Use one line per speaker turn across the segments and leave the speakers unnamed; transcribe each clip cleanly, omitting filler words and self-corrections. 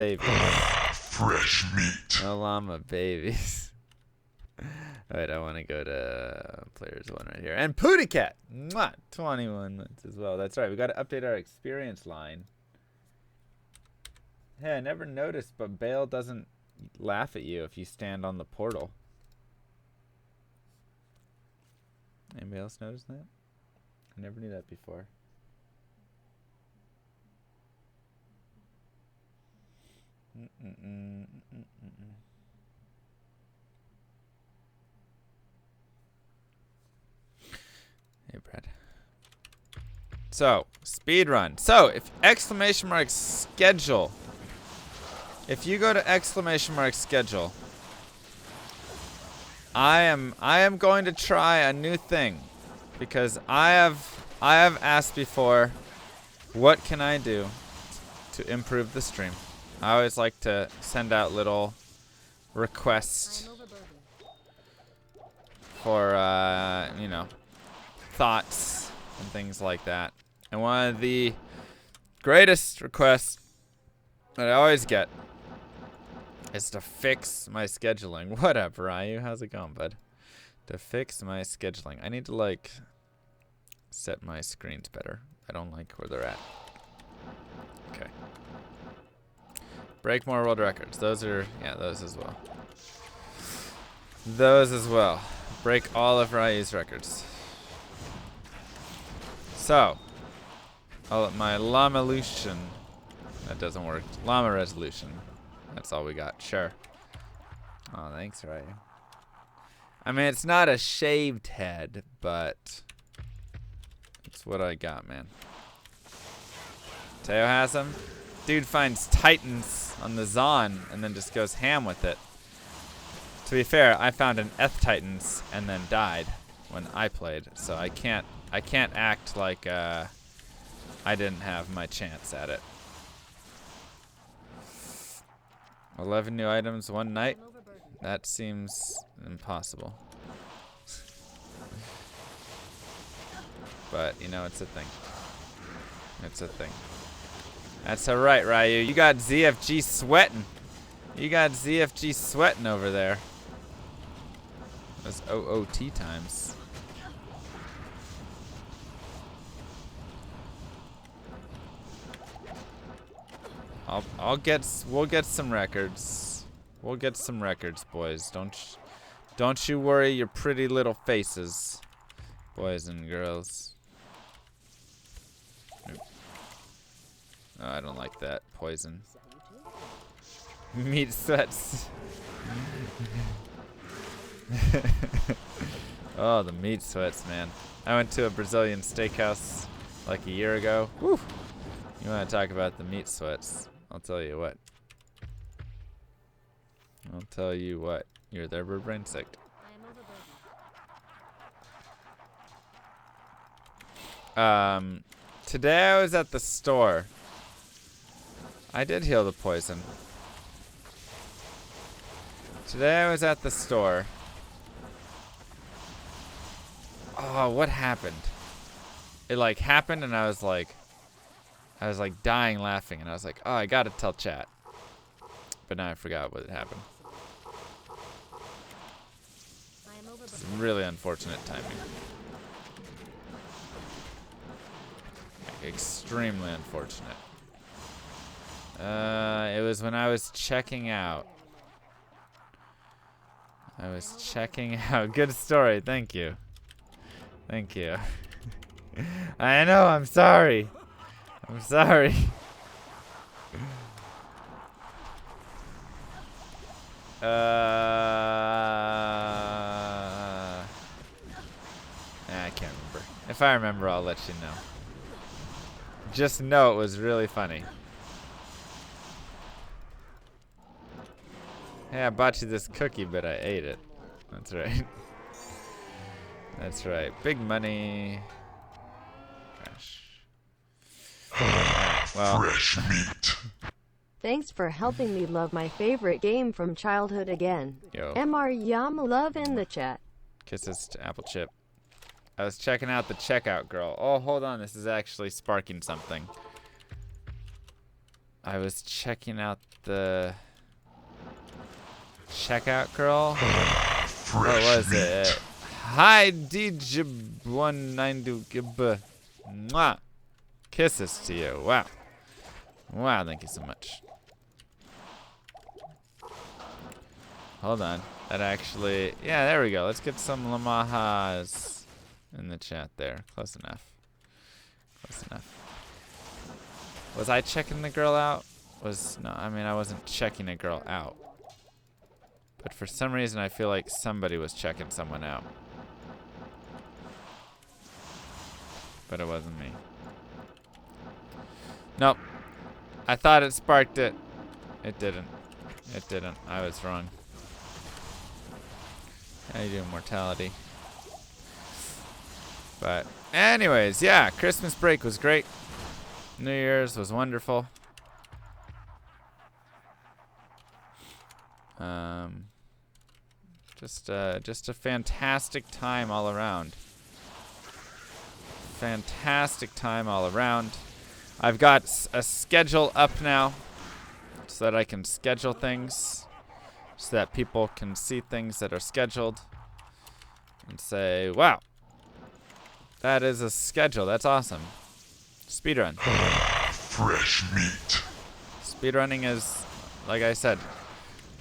babies.
Fresh meat.
No llama babies. Alright, I want to go to players one right here. And PootyCat! Mwah! 21 months as well. That's right, we got to update our experience line. Hey, I never noticed, but Bale doesn't laugh at you if you stand on the portal. Anybody else notice that? I never knew that before. Hey, Brad. So, speed run. So, if exclamation mark schedule. If you go to exclamation mark schedule, I am going to try a new thing because I have asked before, what can I do to improve the stream? I always like to send out little requests for you know, thoughts and things like that. And one of the greatest requests that I always get is to fix my scheduling. What up, Ryu? How's it going, bud? To fix my scheduling. I need to, like, set my screens better. I don't like where they're at. Okay. Break more world records. Those are, yeah, those as well. Those as well. Break all of Ryu's records. So, my llamalution. That doesn't work. Llama resolution. That's all we got. Sure. Oh, thanks, Ryu. I mean, it's not a shaved head, but it's what I got, man. Teo has him. Dude finds Titans on the Zon and then just goes ham with it. To be fair, I found an Eth Titans and then died when I played, so I can't act like I didn't have my chance at it. 11 new items one night? That seems impossible. But, you know, it's a thing. It's a thing. That's alright, Ryu. You got ZFG sweating. You got ZFG sweating over there. Those OOT times. We'll get some records. We'll get some records, boys. Don't you worry your pretty little faces, boys and girls. Oh, I don't like that. Poison. Meat sweats. Oh, the meat sweats, man. I went to a Brazilian steakhouse like a year ago. Woo! You want to talk about the meat sweats? I'll tell you what. I'll tell you what. You're there, bird brain sick. Today I was at the store. I did heal the poison. Today I was at the store. Oh, what happened? It like happened and I was like dying laughing and I was like, oh, I gotta tell chat. But now I forgot what happened. It's really unfortunate timing. Extremely unfortunate. It was when I was checking out. I was checking out. Good story, thank you. Thank you. I know, I'm sorry. I'm sorry. I can't remember. If I remember, I'll let you know. Just know it was really funny. Hey, I bought you this cookie, but I ate it. That's right. That's right. Big money. Crash. Well.
Fresh meat.
Thanks for helping me love my favorite game from childhood again.
Yo.
MrLlamaSC in the chat.
Kisses to Apple Chip. I was checking out the checkout girl. Oh, hold on. This is actually sparking something. I was checking out the checkout girl. What was it? Hi, DJ192. Mwah. Kisses to you. Wow. Wow, thank you so much. Hold on. That actually... Yeah, there we go. Let's get some lamahas in the chat there. Close enough. Close enough. Was I checking the girl out? No, I mean, I wasn't checking a girl out. But for some reason, I feel like somebody was checking someone out. But it wasn't me. Nope. I thought it sparked it. It didn't. It didn't. I was wrong. How you doing, mortality? But anyways, yeah, Christmas break was great. New Year's was wonderful. Just a fantastic time all around. Fantastic time all around. I've got a schedule up now so that I can schedule things, so that people can see things that are scheduled and say, wow, that is a schedule. That's awesome. Speedrun.
Fresh meat.
Speedrunning is, like I said,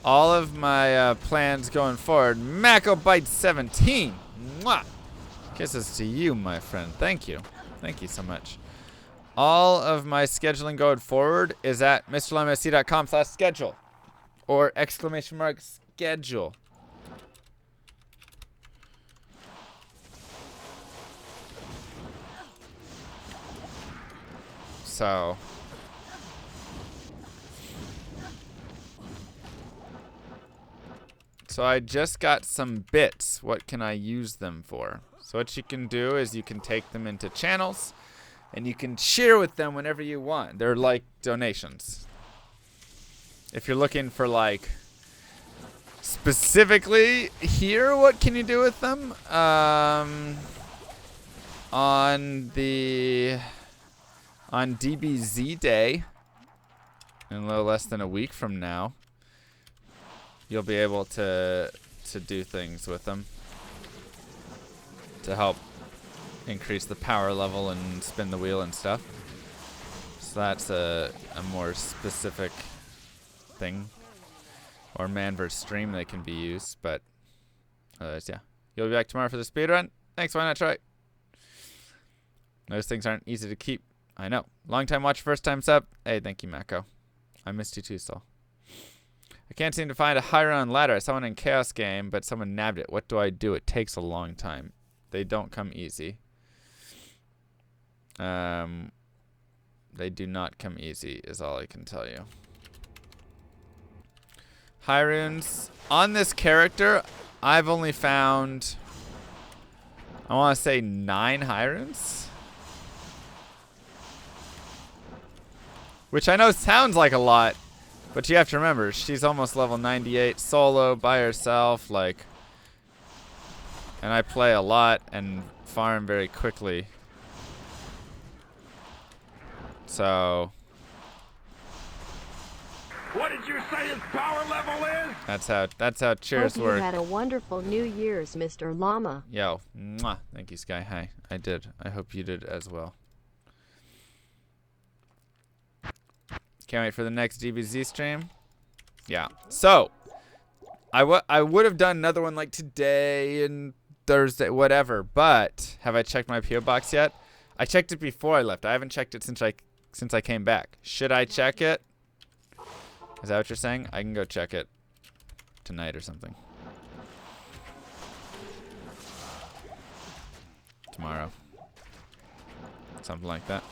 all of my plans going forward. MacoBite17. Mwah! Kisses to you, my friend. Thank you. Thank you so much. All of my scheduling going forward is at MrLlamaSC.com/schedule or !schedule. So I just got some bits. What can I use them for? So what you can do is you can take them into channels and you can share with them whenever you want. They're like donations. If you're looking for like specifically here, what can you do with them? On DBZ Day, in a little less than a week from now, you'll be able to do things with them to help increase the power level and spin the wheel and stuff. So that's a more specific thing. Or man versus stream that can be used, but otherwise, yeah. You'll be back tomorrow for the speedrun. Thanks, why not try? Those things aren't easy to keep. I know. Long time watch, first time sub. Hey, thank you, Mako. I missed you too, Saul. I can't seem to find a high round ladder. I saw one in Chaos Game, but someone nabbed it. What do I do? It takes a long time. They don't come easy. They do not come easy, is all I can tell you. High runes. On this character, I've only found, I want to say 9 high runes. Which I know sounds like a lot, but you have to remember, she's almost level 98 solo by herself, like, and I play a lot and farm very quickly. So
what did you say his power level is?
That's how cheers
Hope
work.
you had a wonderful New Year's, Mr. Llama.
Yo, mwah. Thank you, Sky High. I did. I hope you did as well. Can't wait for the next DBZ stream. Yeah. So, I would have done another one like today and Thursday, whatever. But have I checked my PO box yet? I checked it before I left. I haven't checked it since I came back. Should I check it? Is that what you're saying? I can go check it tonight or something. Tomorrow. Something like that.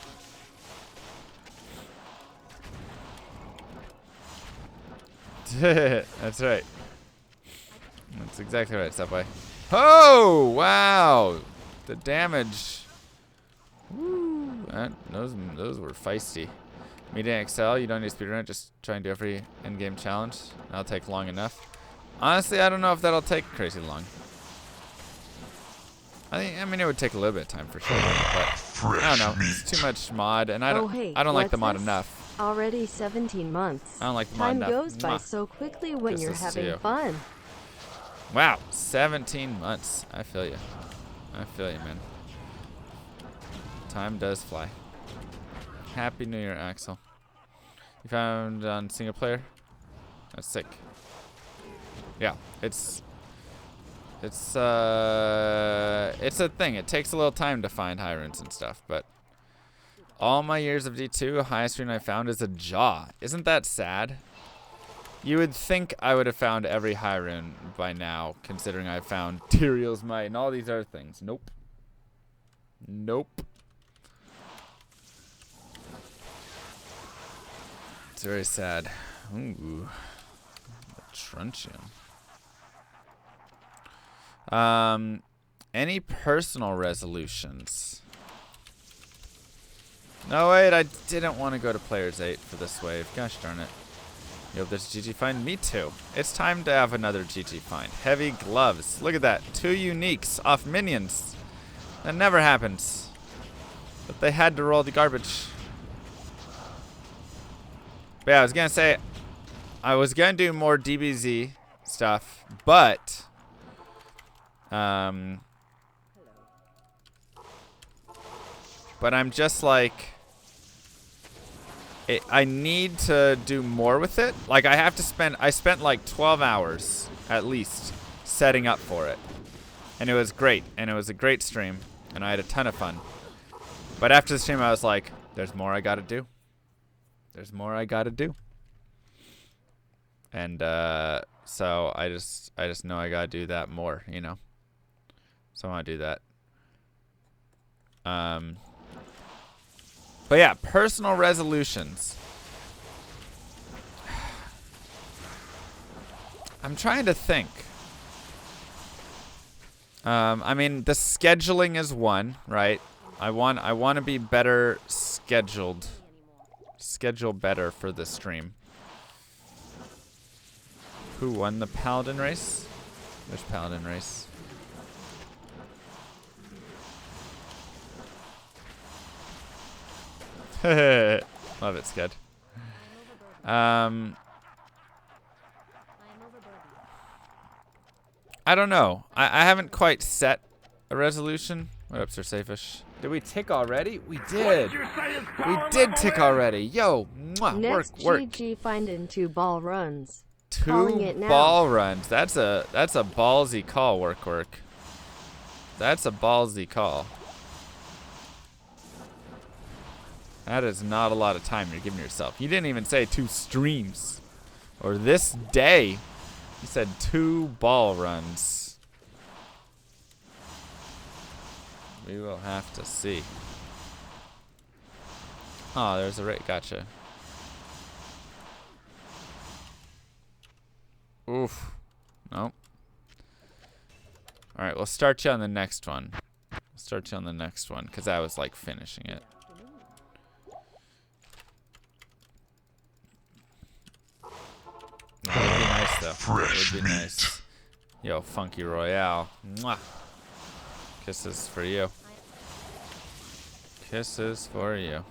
That's right. That's exactly right, Subway. Oh, wow. The damage. Woo. Those were feisty. Media Excel, you don't need to speedrun it, just try and do every in-game challenge. That'll take long enough. Honestly, I don't know if that'll take crazy long. I mean, it would take a little bit of time for sure, but I don't know. It's too much mod, and I don't like the mod enough.
Already 17 months.
I don't like the mod
Time
enough.
goes by
Mwah.
so quickly when
This
you're
is to
having
you.
fun.
Wow, 17 months. I feel you. I feel you, man. Time does fly. Happy New Year, Axel. You found on single player? That's sick. Yeah, it's a thing. It takes a little time to find high runes and stuff, but all my years of D2, highest rune I found is a jaw. Isn't that sad? You would think I would have found every high rune by now, considering I found Tyrael's Might and all these other things. Nope. Nope. It's very sad. Ooh. The truncheon. Any personal resolutions? No, wait, I didn't want to go to Players 8 for this wave. Gosh darn it. You hope there's a GG find? Me too. It's time to have another GG find. Heavy gloves. Look at that. 2 uniques off minions. That never happens. But they had to roll the garbage. But yeah, I was going to say, I was going to do more DBZ stuff, but I'm just like, I need to do more with it. Like I spent like 12 hours at least setting up for it. And it was great. And it was a great stream. And I had a ton of fun. But after the stream I was like, there's more I gotta do. There's more I gotta do. And so I just know I gotta do that more, you know. So I wanna do that. But yeah, personal resolutions. I'm trying to think. I mean, the scheduling is one, right? I want to be better scheduled. Schedule better for the stream. Who won the Paladin race? There's Paladin race. Love it, Sked. I don't know. I haven't quite set a resolution. What up, Sir Safish? Did we tick already? We did. We did tick already. Yo, mwah,
Next
work.
GG find in 2 ball runs.
2 ball runs. That's a ballsy call, work. That's a ballsy call. That is not a lot of time you're giving yourself. You didn't even say 2 streams. Or this day. You said 2 ball runs. We will have to see. Oh, there's a rate. Gotcha. Oof. Nope. Alright, we'll start you on the next one. Because I was like finishing it. That would be nice, though.
Fresh
That would be
meat.
nice. Yo, Funky Royale. Mwah. Kisses for you. Kisses for you.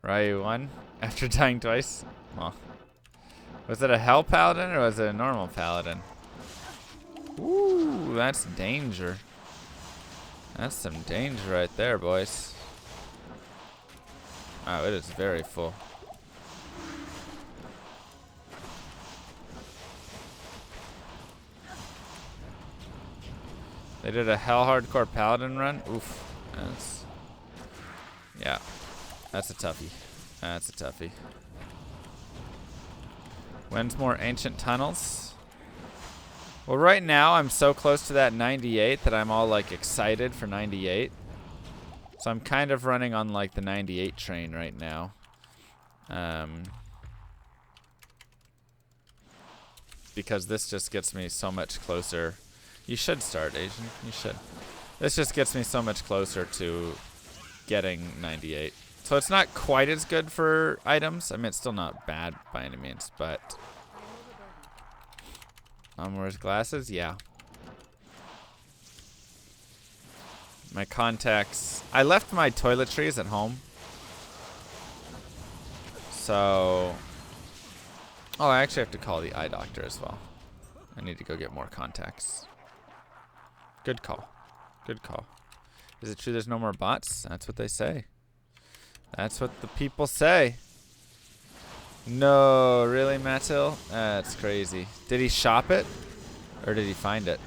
Ryu won after dying twice? Well, was it a Hell Paladin or was it a normal Paladin? Ooh, that's danger. That's some danger right there, boys. Wow, it is very full. They did a Hell Hardcore Paladin run? Oof. Yeah. That's a toughie. That's a toughie. When's more Ancient Tunnels? Well, right now I'm so close to that 98 that I'm all like excited for 98. So I'm kind of running on like the 98 train right now. Because this just gets me so much closer. You should start, Asian. You should. This just gets me so much closer to getting 98. So it's not quite as good for items. I mean, it's still not bad by any means, but... Wears glasses? Yeah. My contacts... I left my toiletries at home. So, oh, I actually have to call the eye doctor as well. I need to go get more contacts. Good call. Good call. Is it true there's no more bots? That's what they say. That's what the people say. No, really, Mattil? That's crazy. Did he shop it? Or did he find it?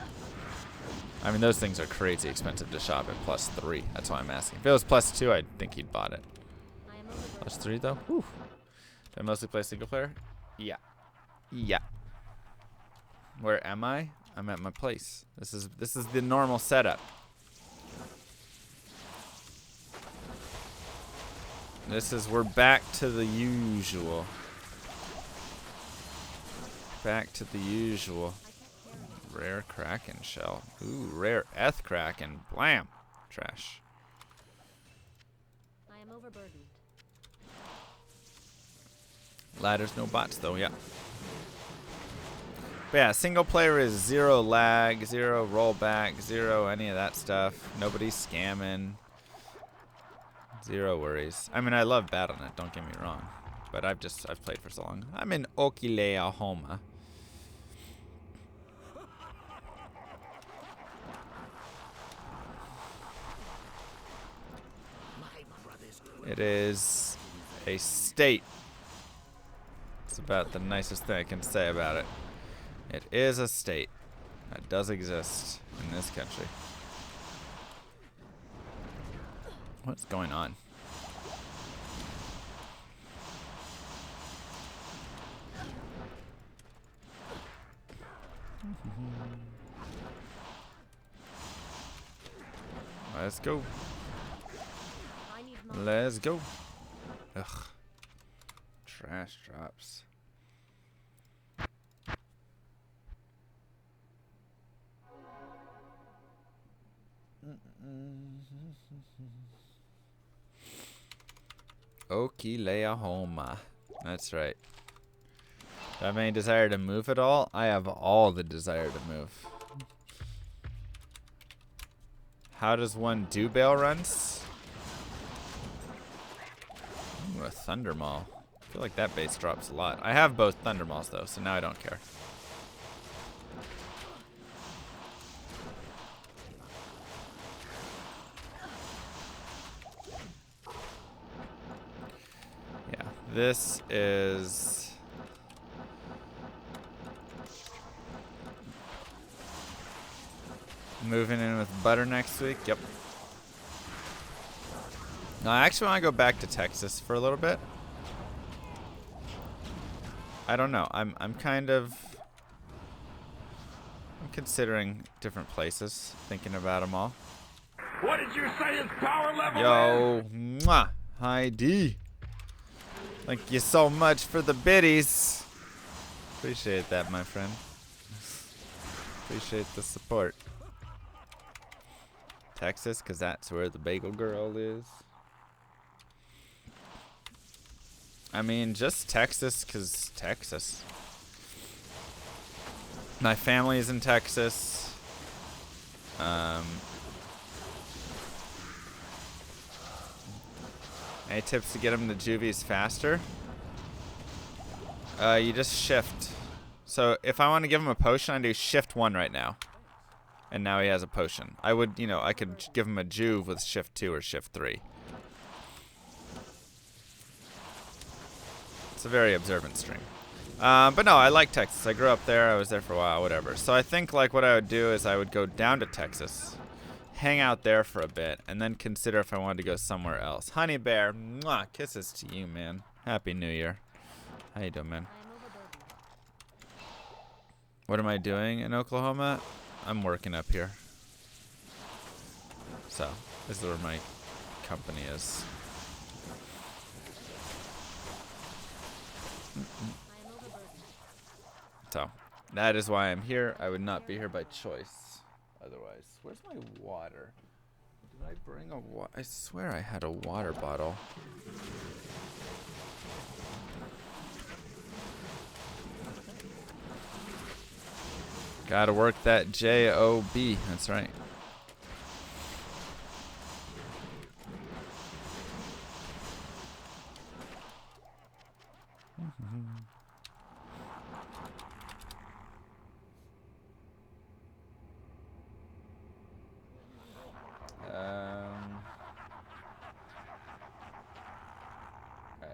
I mean, those things are crazy expensive to shop at +3. That's why I'm asking. If it was +2, I'd think he'd bought it. +3, though? Whew. Do I mostly play single player? Yeah. Yeah. Where am I? I'm at my place. This is the normal setup. We're back to the usual. Back to the usual. Rare Kraken shell. Ooh, rare Eth Kraken. Blam. Trash.
I am overburdened.
Ladders, no bots though, yeah. But yeah, single player is 0 lag, 0 rollback, 0 any of that stuff. Nobody's scamming. 0 worries. I mean, I love Battle.net, don't get me wrong. But I've played for so long. I'm in Oklahoma. It is a state. It's about the nicest thing I can say about it. It is a state that does exist in this country. What's going on? Let's go. Let's go. Ugh. Trash drops. Oklahoma. That's right. Do I have any desire to move at all? I have all the desire to move. How does one do bail runs? Ooh, a Thunder Maul. I feel like that base drops a lot. I have both Thunder Mauls though, so now I don't care. Yeah, this is... moving in with Butter next week. Yep. No, I actually want to go back to Texas for a little bit. I don't know. I'm considering different places, thinking about them all.
What did you say his power level is?
Yo, mwah, hi D. Thank you so much for the biddies. Appreciate that, my friend. Appreciate the support. Texas, because that's where the bagel girl is. I mean, just Texas, because Texas. My family is in Texas. Any tips to get him to juvies faster? You just shift. So if I want to give him a potion, I do shift 1 right now. And now he has a potion. I would, you know, I could give him a juve with shift 2 or shift 3. It's a very observant stream. But no, I like Texas. I grew up there. I was there for a while, whatever. So I think like what I would do is I would go down to Texas, hang out there for a bit, and then consider if I wanted to go somewhere else. Honey Bear, mwah, kisses to you, man. Happy New Year. How you doing, man? What am I doing in Oklahoma? I'm working up here. So, this is where my company is. So, that is why I'm here. I would not be here by choice otherwise. Where's my water? Did I bring a water? I swear I had a water bottle. Gotta work that J-O-B. That's right.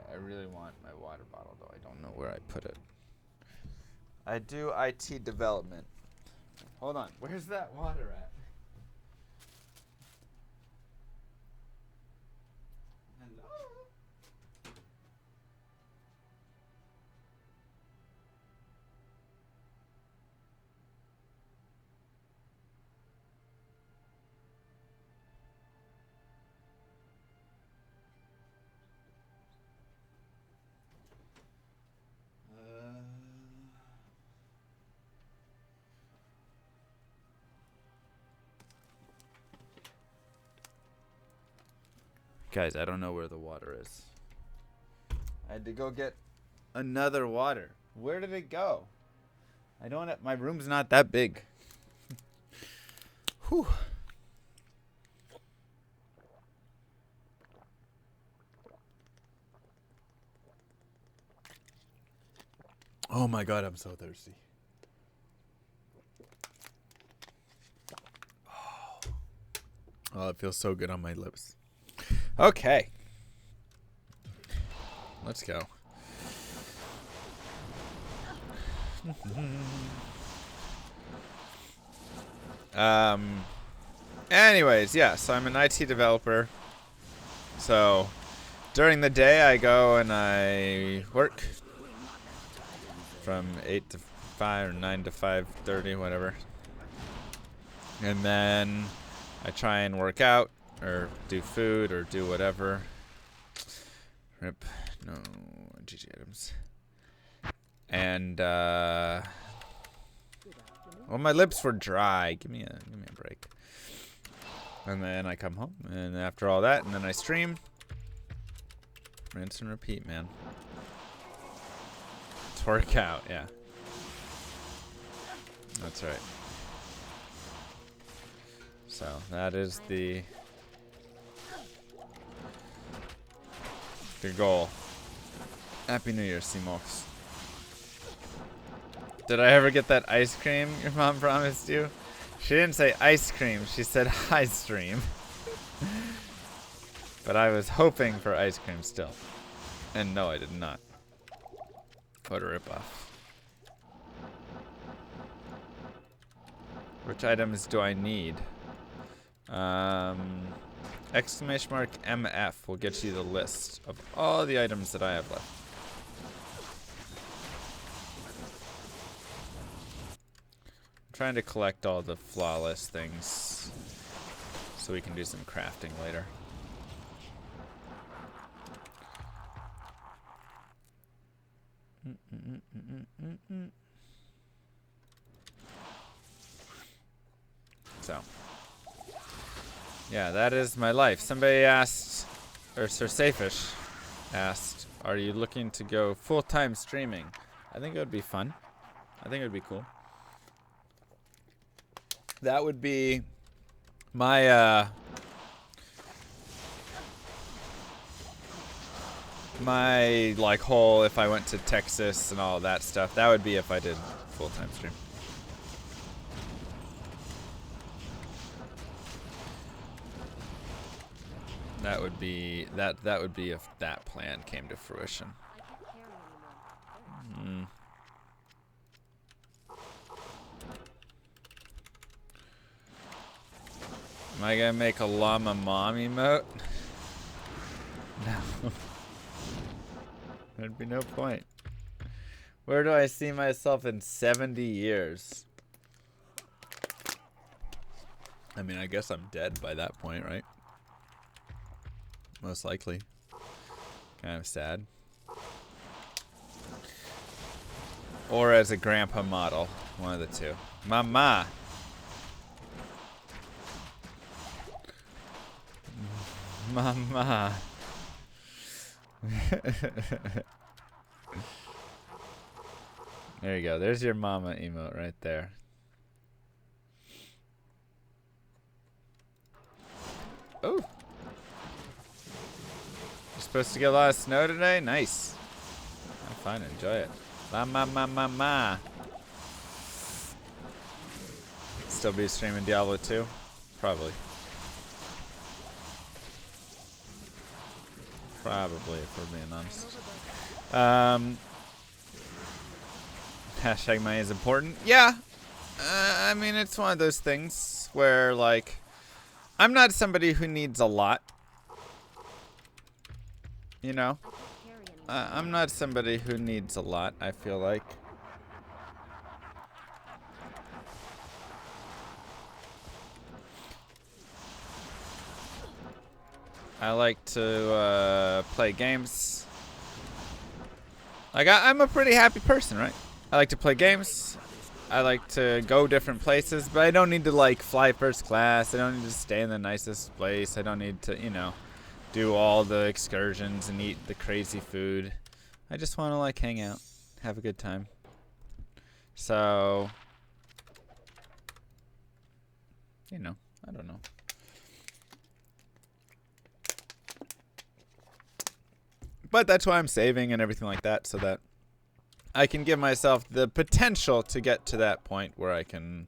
I really want my water bottle, though. I don't know where I put it. I do IT development. Hold on. Where's that water at? Hello? Guys, I don't know where the water is. I had to go get another water. Where did it go? I don't have, my room's not that big. Whew. Oh my god, I'm so thirsty. Oh, it feels so good on my lips. Okay. Let's go. Anyways, yeah, so I'm an IT developer. So during the day I go and I work from 8 to 5 or 9 to 5:30, whatever. And then I try and work out or do food or do whatever. Rip. No GG items. And well, my lips were dry. Give me a break. And then I come home, and after all that, and then I stream. Rinse and repeat, man. Let's work out, yeah. That's right. So that is the goal. Happy New Year, Simos. Did I ever get that ice cream your mom promised you? She didn't say ice cream, she said ice stream. But I was hoping for ice cream still. And no, I did not. What a ripoff. Which items do I need? Exclamation mark MF will get you the list of all the items that I have left. I'm trying to collect all the flawless things so we can do some crafting later. So, yeah, that is my life. Somebody asked, or Sir Safish asked, are you looking to go full-time streaming? I think it would be fun. I think it would be cool. That would be my, my, like, whole, if I went to Texas and all that stuff, that would be if I did full-time stream. That would be that would be if that plan came to fruition. Am I gonna make a llama mom emote? No. There'd be no point. Where do I see myself in 70 years? I mean, I guess I'm dead by that point, right? Most likely. Kind of sad. Or as a grandpa model. One of the two. Mama! Mama! There you go. There's your mama emote right there. Oh! Supposed to get a lot of snow today? Nice. Have fine. Enjoy it. Ma. Still be streaming Diablo 2? Probably. Probably, if we're being honest. Hashtag money is important. Yeah. I mean, it's one of those things where, like, I'm not somebody who needs a lot. You know? I'm not somebody who needs a lot, I feel like. I like to play games. Like, I'm a pretty happy person, right? I like to play games. I like to go different places, but I don't need to, like, fly first class. I don't need to stay in the nicest place. I don't need to, you know, do all the excursions and eat the crazy food. I just want to, like, hang out, have a good time. So, you know, I don't know. But that's why I'm saving and everything like that, so that I can give myself the potential to get to that point where I can,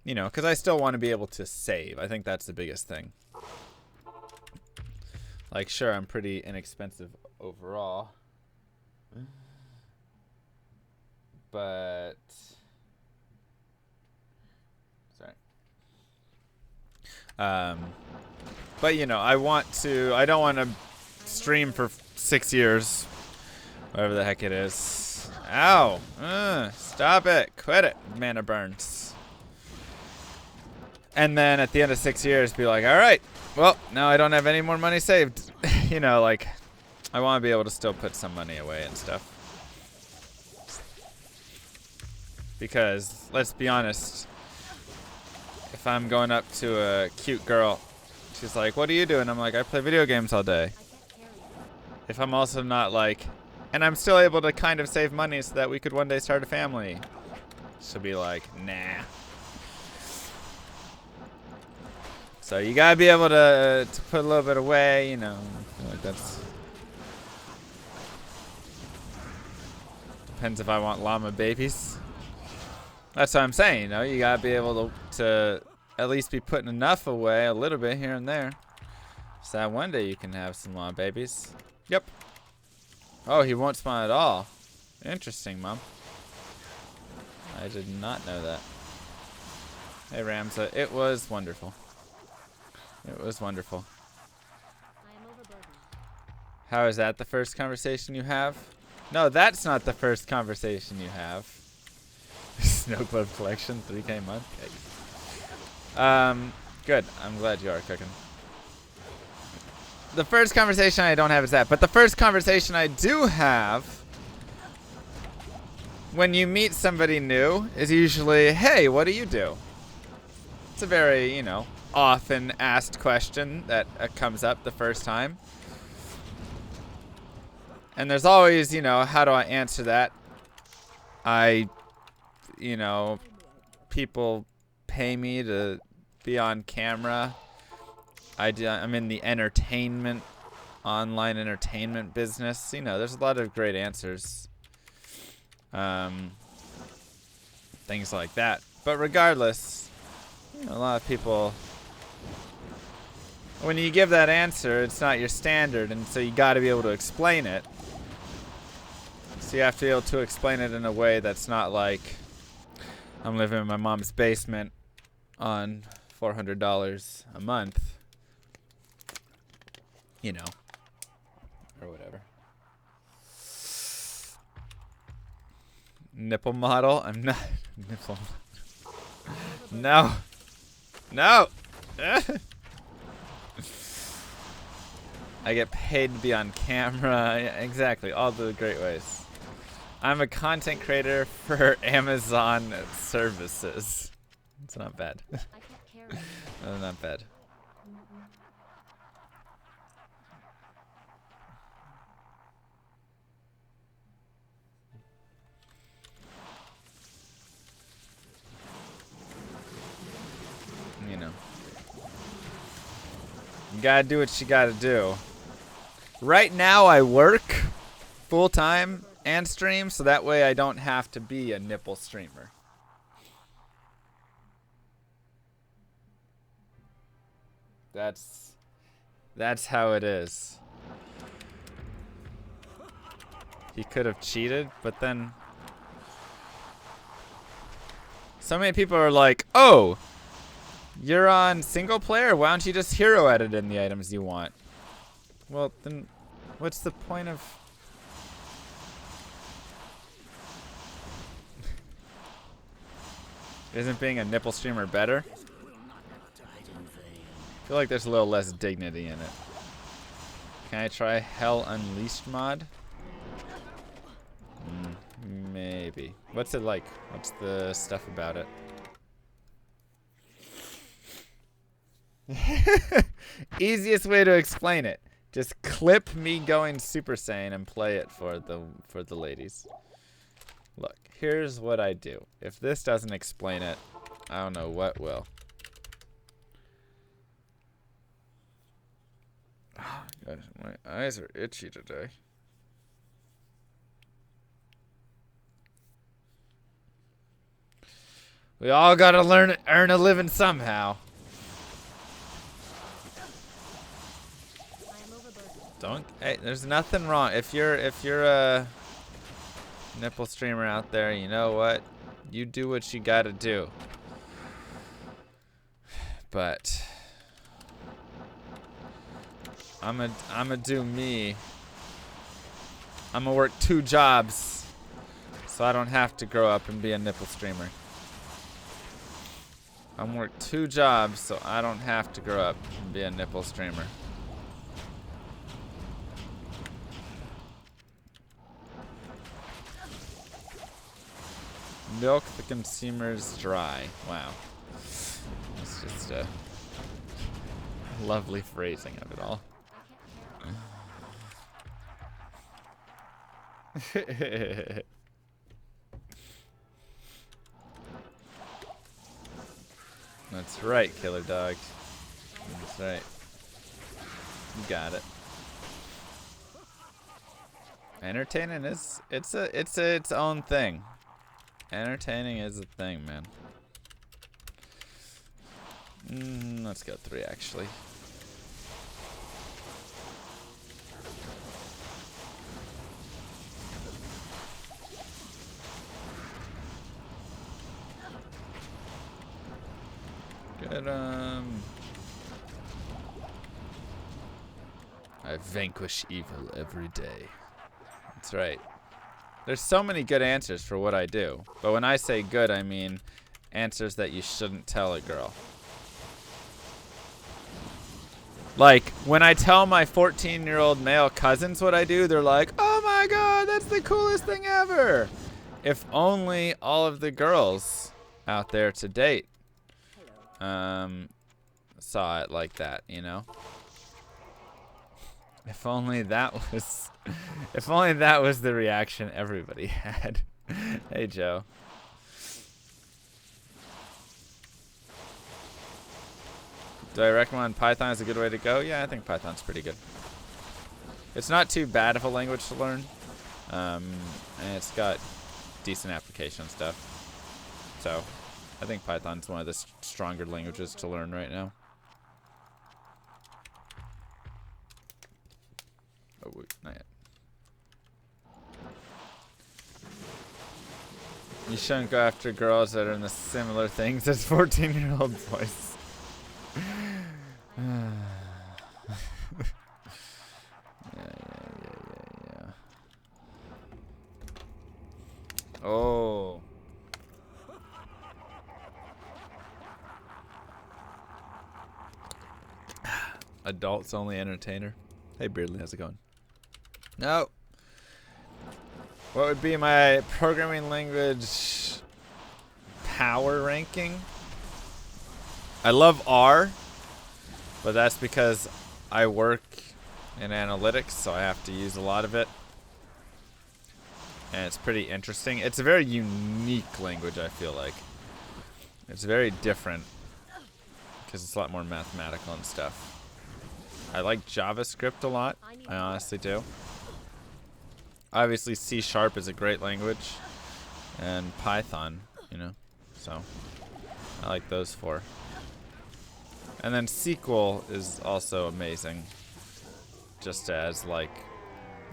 you know, because I still want to be able to save. I think that's the biggest thing. Like, sure, I'm pretty inexpensive overall. But, sorry. But, you know, I don't want to stream for 6 years. Whatever the heck it is. Ow! Stop it! Quit it! Mana burns. And then at the end of 6 years, be like, all right, well, now I don't have any more money saved. You know, like, I want to be able to still put some money away and stuff. Because, let's be honest, if I'm going up to a cute girl, she's like, what do you do? And I'm like, I play video games all day. If I'm also not like, and I'm still able to kind of save money so that we could one day start a family, she'll be like, nah. So you gotta be able to put a little bit away, you know. I feel like that's depends if I want llama babies. That's what I'm saying, you know. You gotta be able to at least be putting enough away, a little bit here and there, so that one day you can have some llama babies. Yep. Oh, he won't spawn at all. Interesting, Mom. I did not know that. Hey, Ramza. It was wonderful. It was wonderful. How is that the first conversation you have? No, that's not the first conversation you have. Snow Globe collection, 3K a month. Good. I'm glad you are cooking. The first conversation I don't have is that, but the first conversation I do have when you meet somebody new is usually, hey, what do you do? It's a very, you know, often asked question that comes up the first time. And there's always, you know, how do I answer that? You know, people pay me to be on camera. I'm in the online entertainment business. You know, there's a lot of great answers. Things like that. But regardless, you know, a lot of people, when you give that answer, it's not your standard, and so you got to be able to explain it. So you have to be able to explain it in a way that's not like, I'm living in my mom's basement on $400 a month. You know, or whatever. Nipple model? I'm not nipple. No. No. I get paid to be on camera. Yeah, exactly. All the great ways. I'm a content creator for Amazon services. It's not bad. No, not bad. You know. You gotta do what you gotta do. Right now I work full time and stream, so that way I don't have to be a nipple streamer. That's how it is. He could have cheated, but then so many people are like, "Oh, you're on single player? Why don't you just hero edit in the items you want?" Well, then what's the point of... Isn't being a nipple streamer better? I feel like there's a little less dignity in it. Can I try Hell Unleashed mod? Maybe. What's it like? What's the stuff about it? Easiest way to explain it. Just clip me going Super Saiyan and play it for the ladies. Look, here's what I do. If this doesn't explain it, I don't know what will. Gosh, my eyes are itchy today. We all gotta earn a living somehow. Don't. Hey, there's nothing wrong. If you're a nipple streamer out there, you know what? You do what you gotta do. But I'ma do me. I'ma work 2 jobs so I don't have to grow up and be a nipple streamer. I'm work 2 jobs so I don't have to grow up and be a nipple streamer. Milk the consumers dry. Wow. It's just a lovely phrasing of it all. That's right, Killer Dog. That's right. You got it. Entertaining is its own thing. Entertaining is a thing, man. Let's go 3 actually. Good, I vanquish evil every day. That's right. There's so many good answers for what I do. But when I say good, I mean answers that you shouldn't tell a girl. Like, when I tell my 14-year-old male cousins what I do, they're like, "Oh my god, that's the coolest thing ever!" If only all of the girls out there to date saw it like that, you know? If only that was if only that was the reaction everybody had. Hey Joe. Do I recommend Python as a good way to go? Yeah, I think Python's pretty good. It's not too bad of a language to learn. And it's got decent application stuff. So I think Python's one of the stronger languages to learn right now. Oh, wait, not yet. You shouldn't go after girls that are in the similar things as 14-year-old boys. Yeah. Oh. Adults only entertainer. Hey Beardley, how's it going? No. What would be my programming language power ranking? I love R, but that's because I work in analytics, so I have to use a lot of it. And it's pretty interesting. It's a very unique language, I feel like. It's very different because it's a lot more mathematical and stuff. I like JavaScript a lot. I honestly do. obviously C# is a great language, and Python, you know, so I like those 4. And then SQL is also amazing, just as like,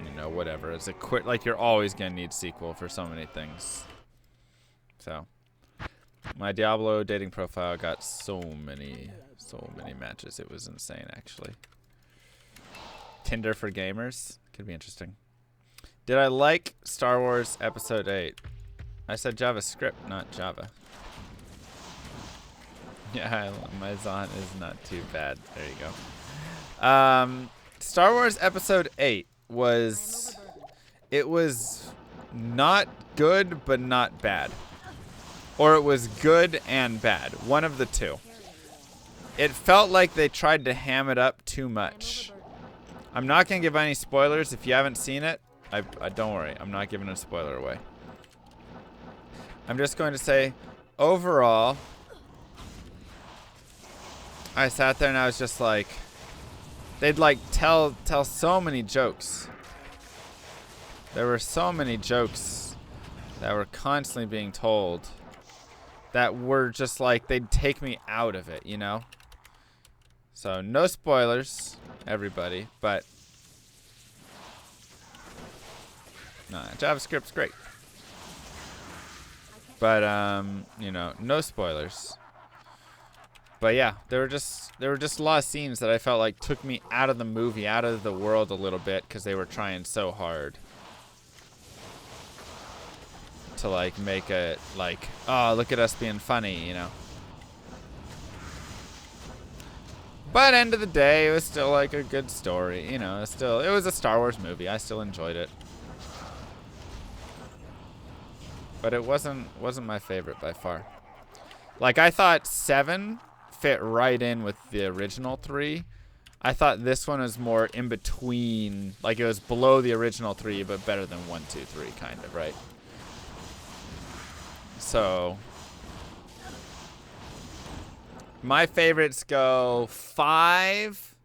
you know, whatever. It's like you're always gonna need SQL for so many things. So my Diablo dating profile got so many matches. It was insane, actually. Tinder for gamers could be interesting. Did I like Star Wars Episode 8? I said JavaScript, not Java. Yeah, my Zon is not too bad. There you go. Star Wars Episode 8 was... It was not good, but not bad. Or it was good and bad. One of the two. It felt like they tried to ham it up too much. I'm not going to give any spoilers. If you haven't seen it, I don't worry. I'm not giving a spoiler away. I'm just going to say, overall, I sat there and I was just like, they'd like tell so many jokes. There were so many jokes that were constantly being told that were just like, they'd take me out of it, you know? So no spoilers, everybody, but nah, JavaScript's great. But you know, no spoilers. But yeah, there were just a lot of scenes that I felt like took me out of the movie, out of the world a little bit, because they were trying so hard to like make it like, oh, look at us being funny, you know. But end of the day, it was still like a good story, you know. It was a Star Wars movie. I still enjoyed it. But it wasn't my favorite by far. Like, I thought 7 fit right in with the original 3. I thought this one was more in between, like it was below the original 3, but better than 1, 2, 3, kind of, right? So my favorites go 5,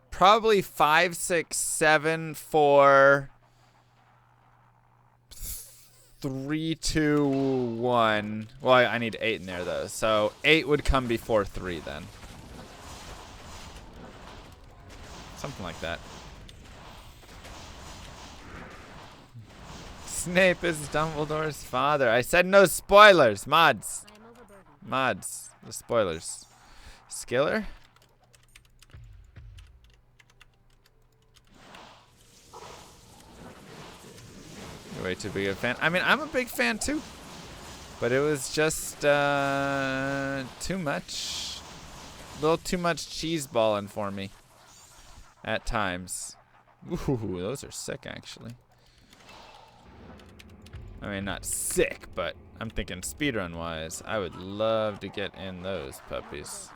probably 5, 6, 7, 4, 3, 2, 1. Well, I need 8 in there though, so 8 would come before 3 then. Something like that. Snape is Dumbledore's father. I said no spoilers. Mods. Mods. The spoilers. Skiller? You're way too big of a fan. I mean, I'm a big fan too. But it was just too much. A little too much cheese balling for me. At times. Ooh, those are sick actually. I mean, not sick, but I'm thinking speedrun wise. I would love to get in those puppies.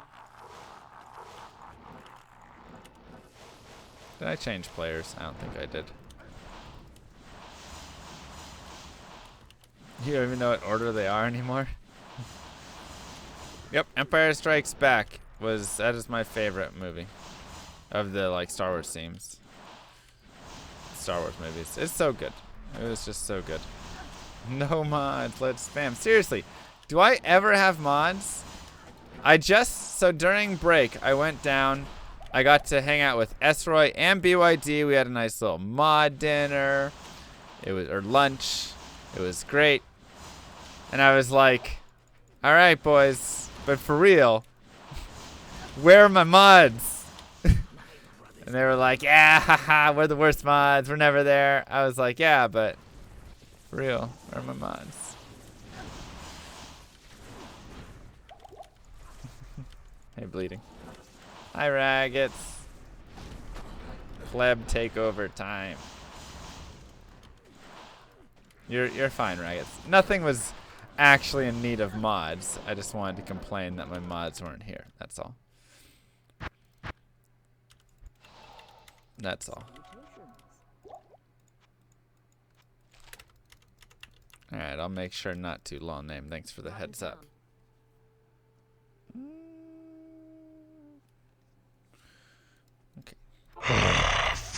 Did I change players? I don't think I did. You don't even know what order they are anymore? Yep, Empire Strikes Back that is my favorite movie of the like Star Wars themes. Star Wars movies. It's so good. It was just so good. No mods, let's spam. Seriously, do I ever have mods? So during break, I went down. I got to hang out with S-Roy and BYD. We had a nice little mod dinner. Or lunch. It was great. And I was like, all right, boys, but for real, where are my mods? And they were like, yeah, haha, we're the worst mods. We're never there. I was like, yeah, but for real, where are my mods? Hey, bleeding. Hi, Raggets. Pleb takeover time. You're fine, Raggets. Nothing was actually in need of mods. I just wanted to complain that my mods weren't here. That's all. That's all. Alright, I'll make sure not to long name. Thanks for the heads up. Okay.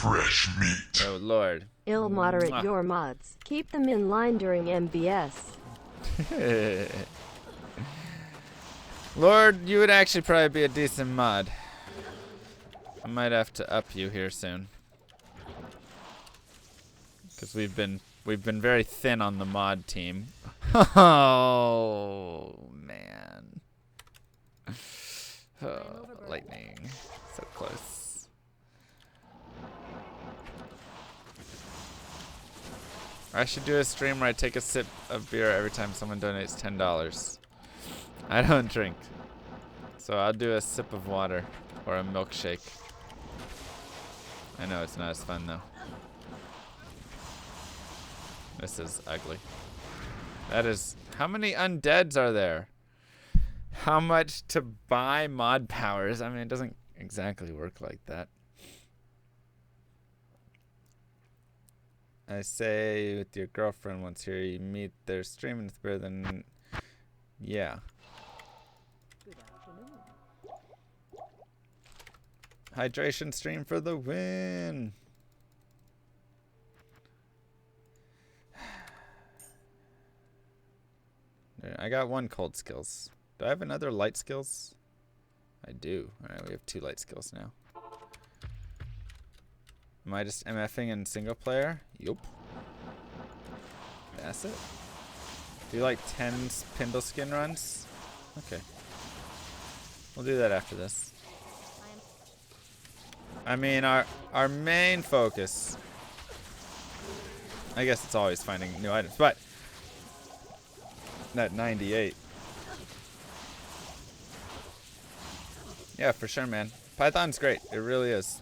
fresh meat.
Oh, Lord.
Moderate
Mwah.
your mods. Keep them in line during MBS.
Lord, you would actually probably be a decent mod. I might have to up you here soon. Because we've been very thin on the mod team. Oh man. Oh, lightning. So close. I should do a stream where I take a sip of beer every time someone donates $10. I don't drink. So I'll do a sip of water or a milkshake. I know it's not as fun though. This is ugly. That is, how many undeads are there? How much to buy mod powers? I mean, it doesn't exactly work like that. I say with your girlfriend once here, you meet their stream and it's better than, yeah. Hydration stream for the win. I got one cold skills. Do I have another light skills? I do. Alright, we have 2 light skills now. Am I just MFing in single player? Yup. That's it. Do you like 10 Spindle Skin runs? Okay. We'll do that after this. I mean, our main focus, I guess it's always finding new items, but that 98. Yeah, for sure, man. Python's great. It really is.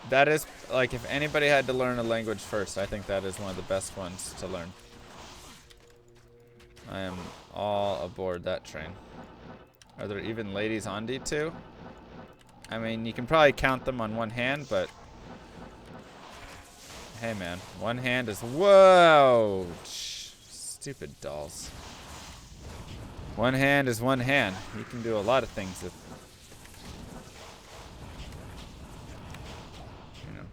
That is, like, if anybody had to learn a language first, I think that is one of the best ones to learn. I am all aboard that train. Are there even ladies on D2? I mean, you can probably count them on one hand, but hey, man, one hand is, whoa, stupid dolls. One hand is one hand. You can do a lot of things with, you know,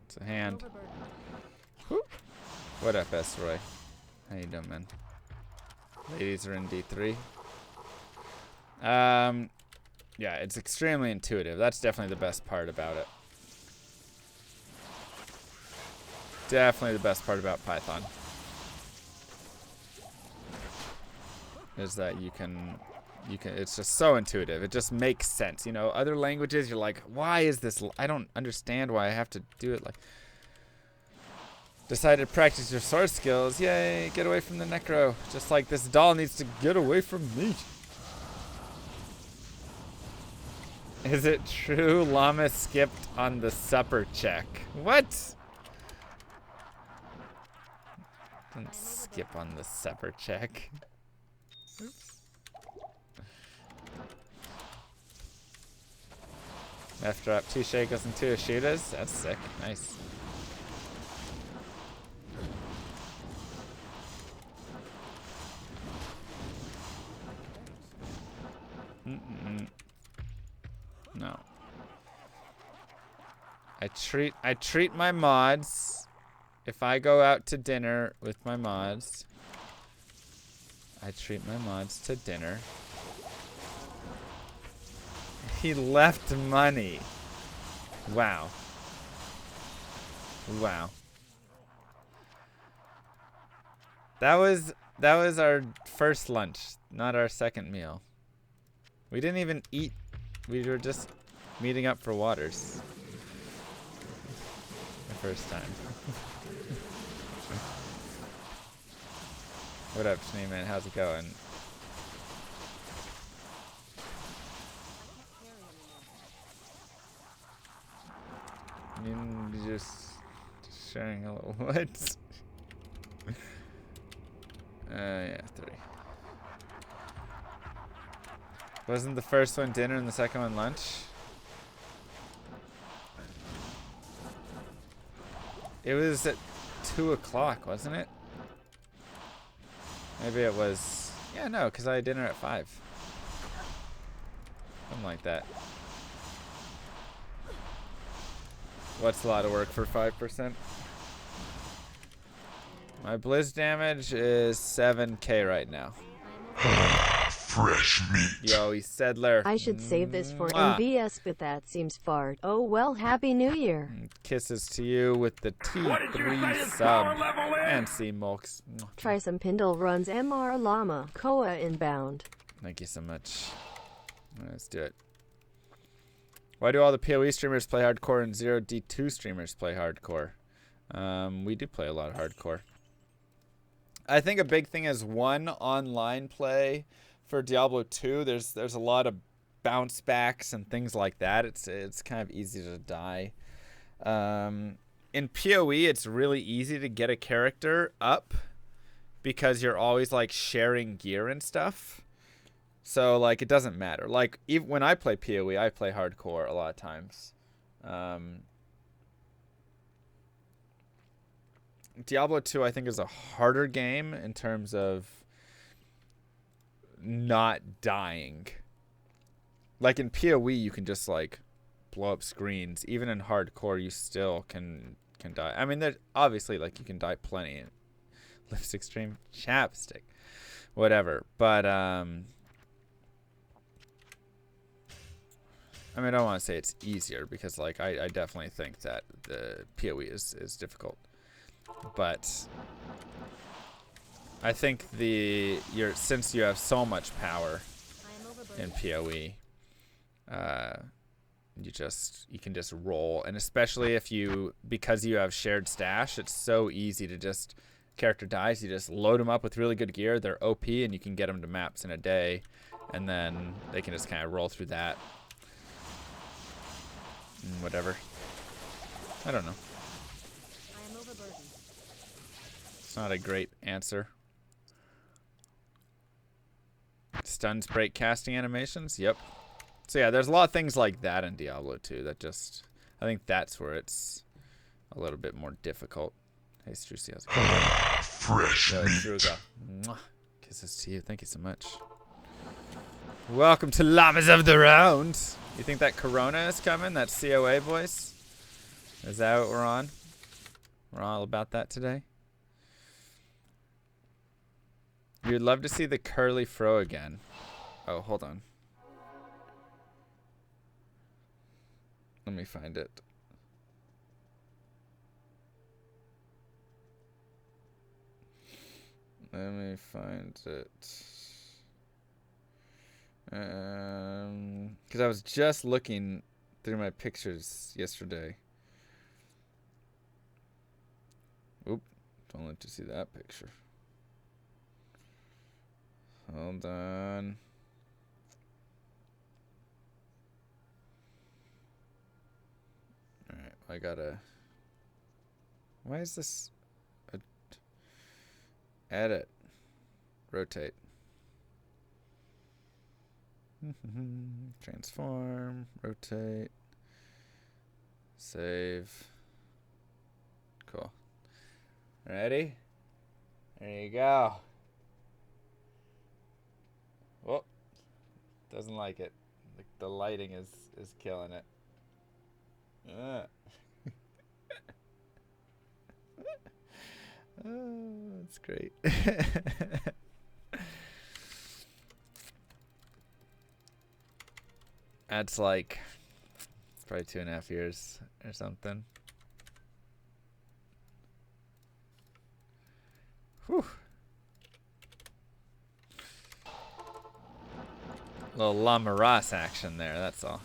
it's a hand. Whoop. What up, S-Roy? How you doing, man? Ladies are in D3. Yeah, it's extremely intuitive. That's definitely the best part about it. Definitely the best part about Python. Is that you can, it's just so intuitive. It just makes sense. You know, other languages, you're like, why is this? I don't understand why I have to do it. Like, decided to practice your sword skills. Yay, get away from the necro. Just like this doll needs to get away from me. Is it true Llama skipped on the supper check? What? Don't skip on the supper check. Oops. Left drop 2 shakers and 2 shooters. That's sick. Nice. No. I treat my mods. If I go out to dinner with my mods, I treat my mods to dinner. He left money. Wow. Wow. That was our first lunch, not our second meal. We didn't even eat. We were just meeting up for waters. The first time. What up, Schneeman? How's it going? You're just sharing a little what? Yeah, 3. Wasn't the first one dinner and the second one lunch? It was at 2 o'clock, wasn't it? Maybe it was... Yeah, no, because I had dinner at 5. Something like that. What's a lot of work for 5%? My blizz damage is 7k right now.
Fresh meat.
Yo, Sedler.
I should save this for
Mwah.
MVS, but that seems far. Oh well, Happy New Year.
Kisses to you with the T3 sub and C-Mulks.
Try some Pindle runs MrLlama. Koa inbound.
Thank you so much. Let's do it. Why do all the PoE streamers play hardcore and 0D2 streamers play hardcore? We do play a lot of hardcore. I think a big thing is one online play for Diablo 2. There's a lot of bounce backs and things like that. It's kind of easy to die. In PoE, it's really easy to get a character up because you're always like sharing gear and stuff. So like it doesn't matter. Like even when I play PoE, I play hardcore a lot of times. Diablo 2 I think is a harder game in terms of not dying. Like in PoE you can just like blow up screens. Even in hardcore you still can die. I mean there's obviously like you can die plenty. Lipstick stream, chapstick, whatever. But I mean I don't want to say it's easier because like I definitely think that the PoE is difficult. But I think since you have so much power in PoE, you can just roll, and especially because you have shared stash, it's so easy to just character dies, you just load them up with really good gear, they're OP, and you can get them to maps in a day, and then they can just kind of roll through that. Whatever. I don't know. It's not a great answer. Stuns break casting animations? Yep. So yeah, there's a lot of things like that in Diablo 2 that just... I think that's where it's a little bit more difficult. Hey, Strucy, how's it going?
Fresh meat.
Druga. Mwah. Kisses to you. Thank you so much. Welcome to Llamas of the Round. You think that Corona is coming? That COA voice? Is that what we're on? We're all about that today? You'd love to see the curly fro again. Oh, hold on. Let me find it. Let me find it. Because I was just looking through my pictures yesterday. Oop, don't let you see that picture. Hold on. Alright, I gotta... Why is this... Edit. Rotate. Transform. Rotate. Save. Cool. Ready? There you go. Oh, doesn't like it. The lighting is killing it. Oh, that's great. That's like probably 2.5 years or something. Whew. Little LOMASC action there, that's all.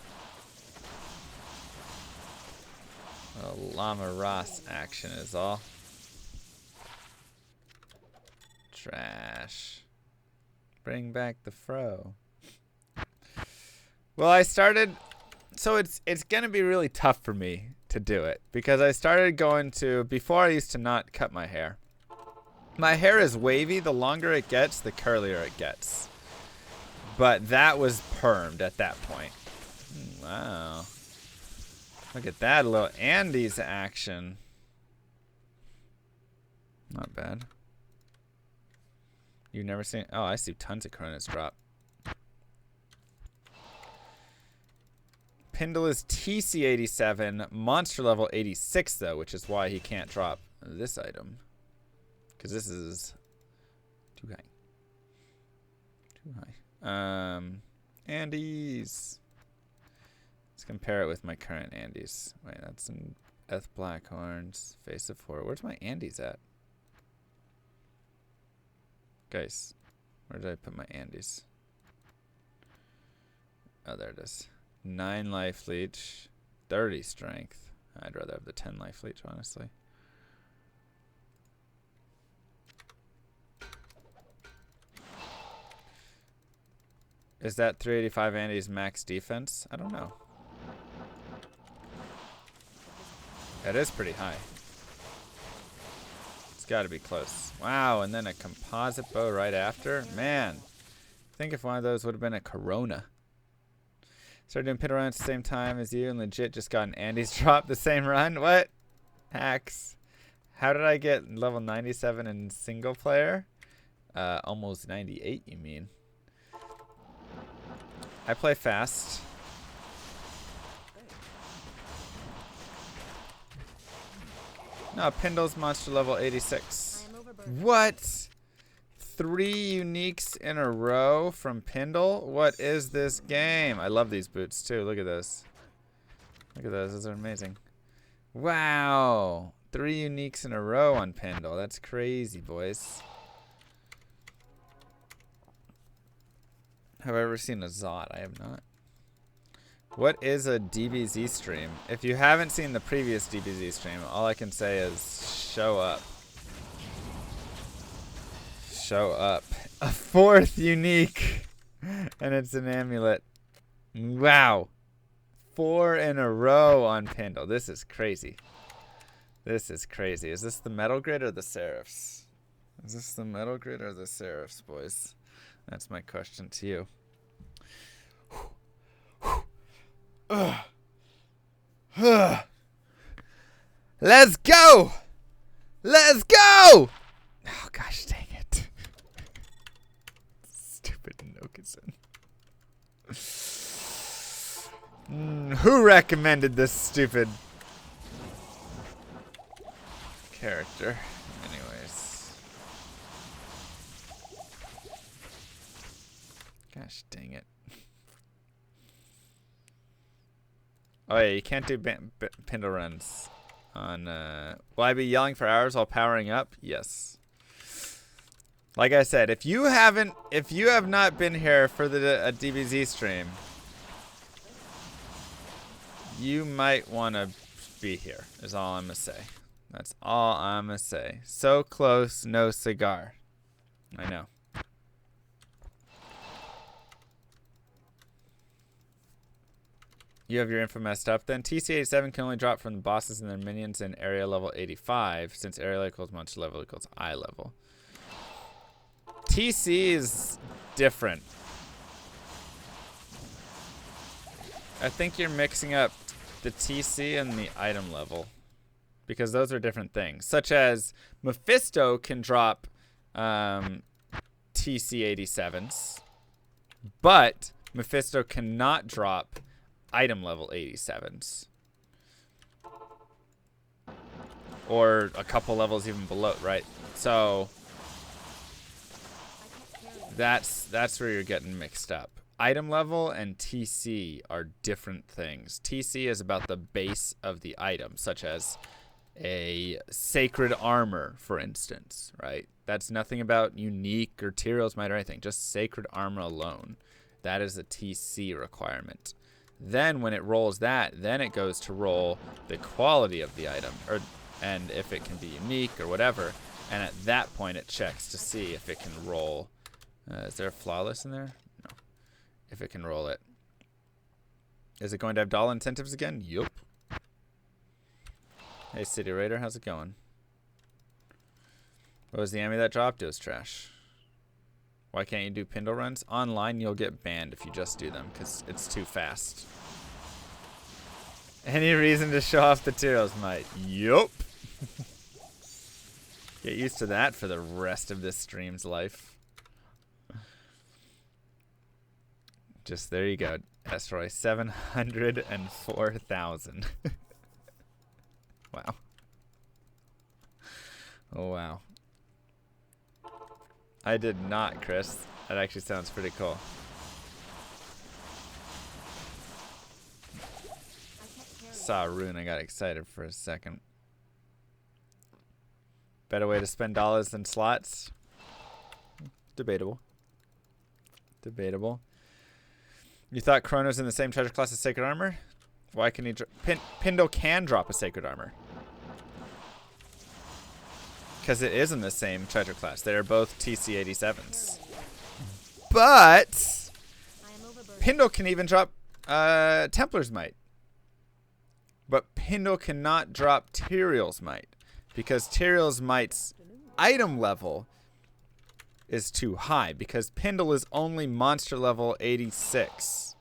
Little LOMASC action is all. Trash. Bring back the fro. Well, I started... So it's gonna be really tough for me to do it. Because I started going to... Before I used to not cut my hair. My hair is wavy. The longer it gets, the curlier it gets. But that was permed at that point. Wow. Look at that little Andy's action. Not bad. You've never seen... Oh, I see tons of Cronus drop. Pindle is TC 87, monster level 86 though, which is why he can't drop this item. Because this is too high. Too high. Andes. Let's compare it with my current Andes. Wait, that's some Eth Blackhorns. Face of Horror. Where's my Andes at? Guys, where did I put my Andes? Oh, there it is. 9 life leech, 30 strength. I'd rather have the 10 life leech, honestly. Is that 385 Andy's max defense? I don't know. That is pretty high. It's got to be close. Wow, and then a composite bow right after? Man, think if one of those would have been a Corona. Started doing pit around at the same time as you and legit just got an Andy's drop the same run? What? Hacks. How did I get level 97 in single player? Almost 98, you mean? I play fast. No, Pindle's monster level 86. What? 3 uniques in a row from Pindle? What is this game? I love these boots too. Look at this. Look at those. Those are amazing. Wow. 3 uniques in a row on Pindle. That's crazy, boys. Have I ever seen a Zot? I have not. What is a DBZ stream? If you haven't seen the previous DBZ stream, all I can say is show up. Show up. A 4th unique. And it's an amulet. Wow. 4 in a row on Pindle. This is crazy. This is crazy. Is this the metal grid or the seraphs? Is this the metal grid or the seraphs, boys? That's my question to you. Let's go! Let's go! Oh gosh, dang it. Stupid Nokusen. Who recommended this stupid character? Anyways. Gosh, dang it. Oh yeah, you can't do Pindle runs on, will I be yelling for hours while powering up? Yes. Like I said, if you have not been here for the DBZ stream, you might want to be here, is all I'm going to say. That's all I'm going to say. So close, no cigar. I know. You have your info messed up then. TC87 can only drop from the bosses and their minions in area level 85, since area equals monster level equals eye level. TC is different. I think you're mixing up the TC and the item level, because those are different things. Such as Mephisto can drop TC87s, but Mephisto cannot drop item level 87s. Or a couple levels even below, right? So that's where you're getting mixed up. Item level and TC are different things. TC is about the base of the item, such as a sacred armor, for instance, right? That's nothing about unique or Tyrell's Might or anything, just sacred armor alone. That is a TC requirement. Then when it rolls that, then it goes to roll the quality of the item, and if it can be unique or whatever. And at that point, it checks to see if it can roll. Is there a flawless in there? No. If it can roll it. Is it going to have dollar incentives again? Yup. Hey, City Raider, how's it going? What was the ammo that dropped? It was trash. Why can't you do Pindle runs? Online, you'll get banned if you just do them, because it's too fast. Any reason to show off the Tyrell's Might? Yup. Get used to that for the rest of this stream's life. Just, there you go. Esroy, 704,000. Wow. Oh, wow. I did not, Chris. That actually sounds pretty cool. Saw a rune, I got excited for a second. Better way to spend dollars than slots? Debatable. Debatable. You thought Chrono's in the same treasure class as Sacred Armor? Why can he Pindle can drop a Sacred Armor. Because it is in the same treasure class. They are both TC-87s. But Pindle can even drop Templar's Might. But Pindle cannot drop Tyrael's Might. Because Tyrael's Might's item level is too high. Because Pindle is only monster level 86.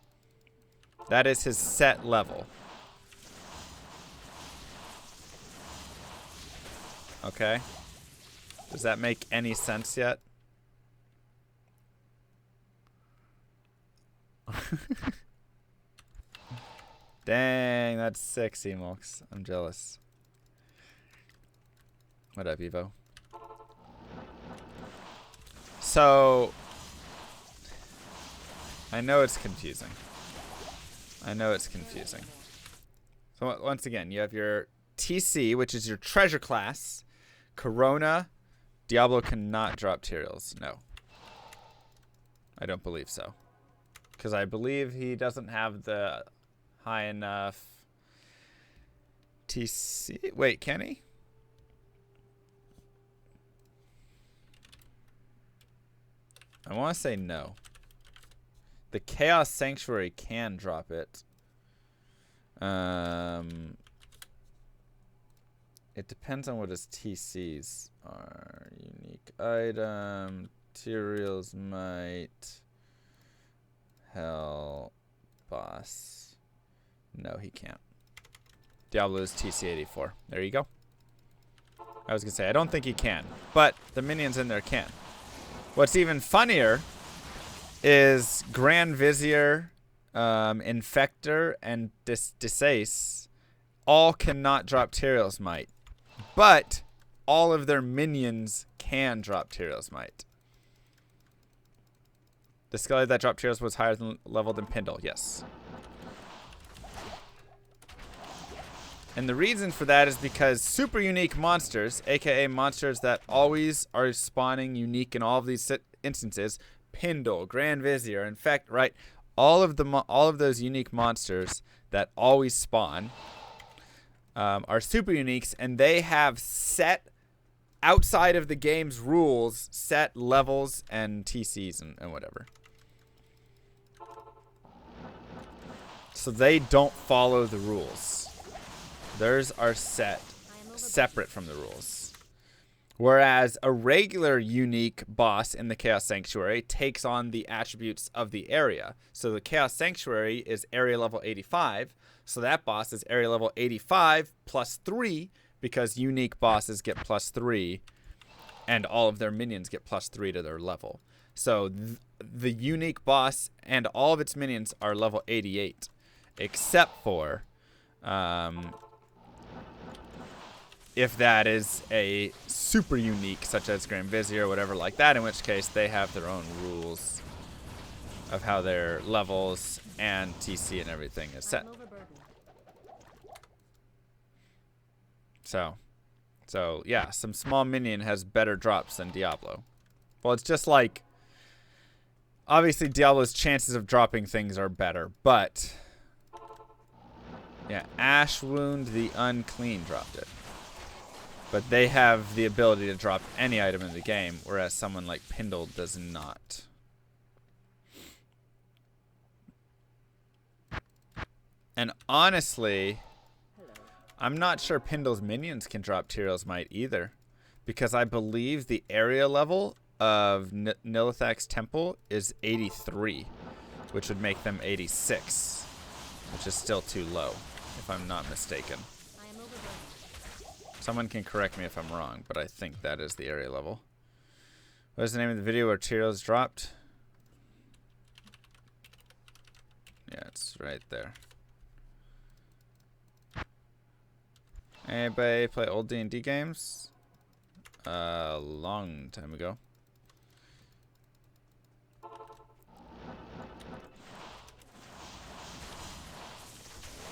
That is his set level. Okay. Does that make any sense yet? Dang, that's sick, Seamolks. I'm jealous. What up, Evo? So, I know it's confusing. I know it's confusing. So once again, you have your TC, which is your treasure class. Corona. Diablo cannot drop Tyrael's. No. I don't believe so. Because I believe he doesn't have the high enough TC. Wait, can he? I want to say no. The Chaos Sanctuary can drop it. It depends on what his TCs are. Unique item, Tyrael's Might, Hell, Boss. No, he can't. Diablo is TC-84. There you go. I was going to say, I don't think he can. But the minions in there can. What's even funnier is Grand Vizier, Infector, and Disace all cannot drop Tyrael's Might. But all of their minions can drop Tyrael's Might. The Skelly that dropped Tyrael's was higher level than Pindle, yes. And the reason for that is because super unique monsters, aka monsters that always are spawning unique in all of these instances, Pindle, Grand Vizier, in fact, right, all of those unique monsters that always spawn are super uniques, and they have set outside of the game's rules, set levels and TCs and whatever. So they don't follow the rules. Theirs are set separate from the rules. Whereas a regular unique boss in the Chaos Sanctuary takes on the attributes of the area. So the Chaos Sanctuary is area level 85. So that boss is area level 85 plus 3 because unique bosses get plus 3 and all of their minions get plus 3 to their level. So the unique boss and all of its minions are level 88 except for if that is a super unique, such as Grand Vizier or whatever like that, in which case they have their own rules of how their levels and TC and everything is set. So yeah, some small minion has better drops than Diablo. Well, it's just like, obviously Diablo's chances of dropping things are better, but yeah, Ash Wound the Unclean dropped it. But they have the ability to drop any item in the game, whereas someone like Pindle does not. And honestly, I'm not sure Pindle's minions can drop Tyrael's Might either. Because I believe the area level of Nilithak's Temple is 83, which would make them 86, which is still too low, if I'm not mistaken. Someone can correct me if I'm wrong, but I think that is the area level. What is the name of the video where Tyrael's dropped? Yeah, it's right there. Anybody play old D&D games? A long time ago.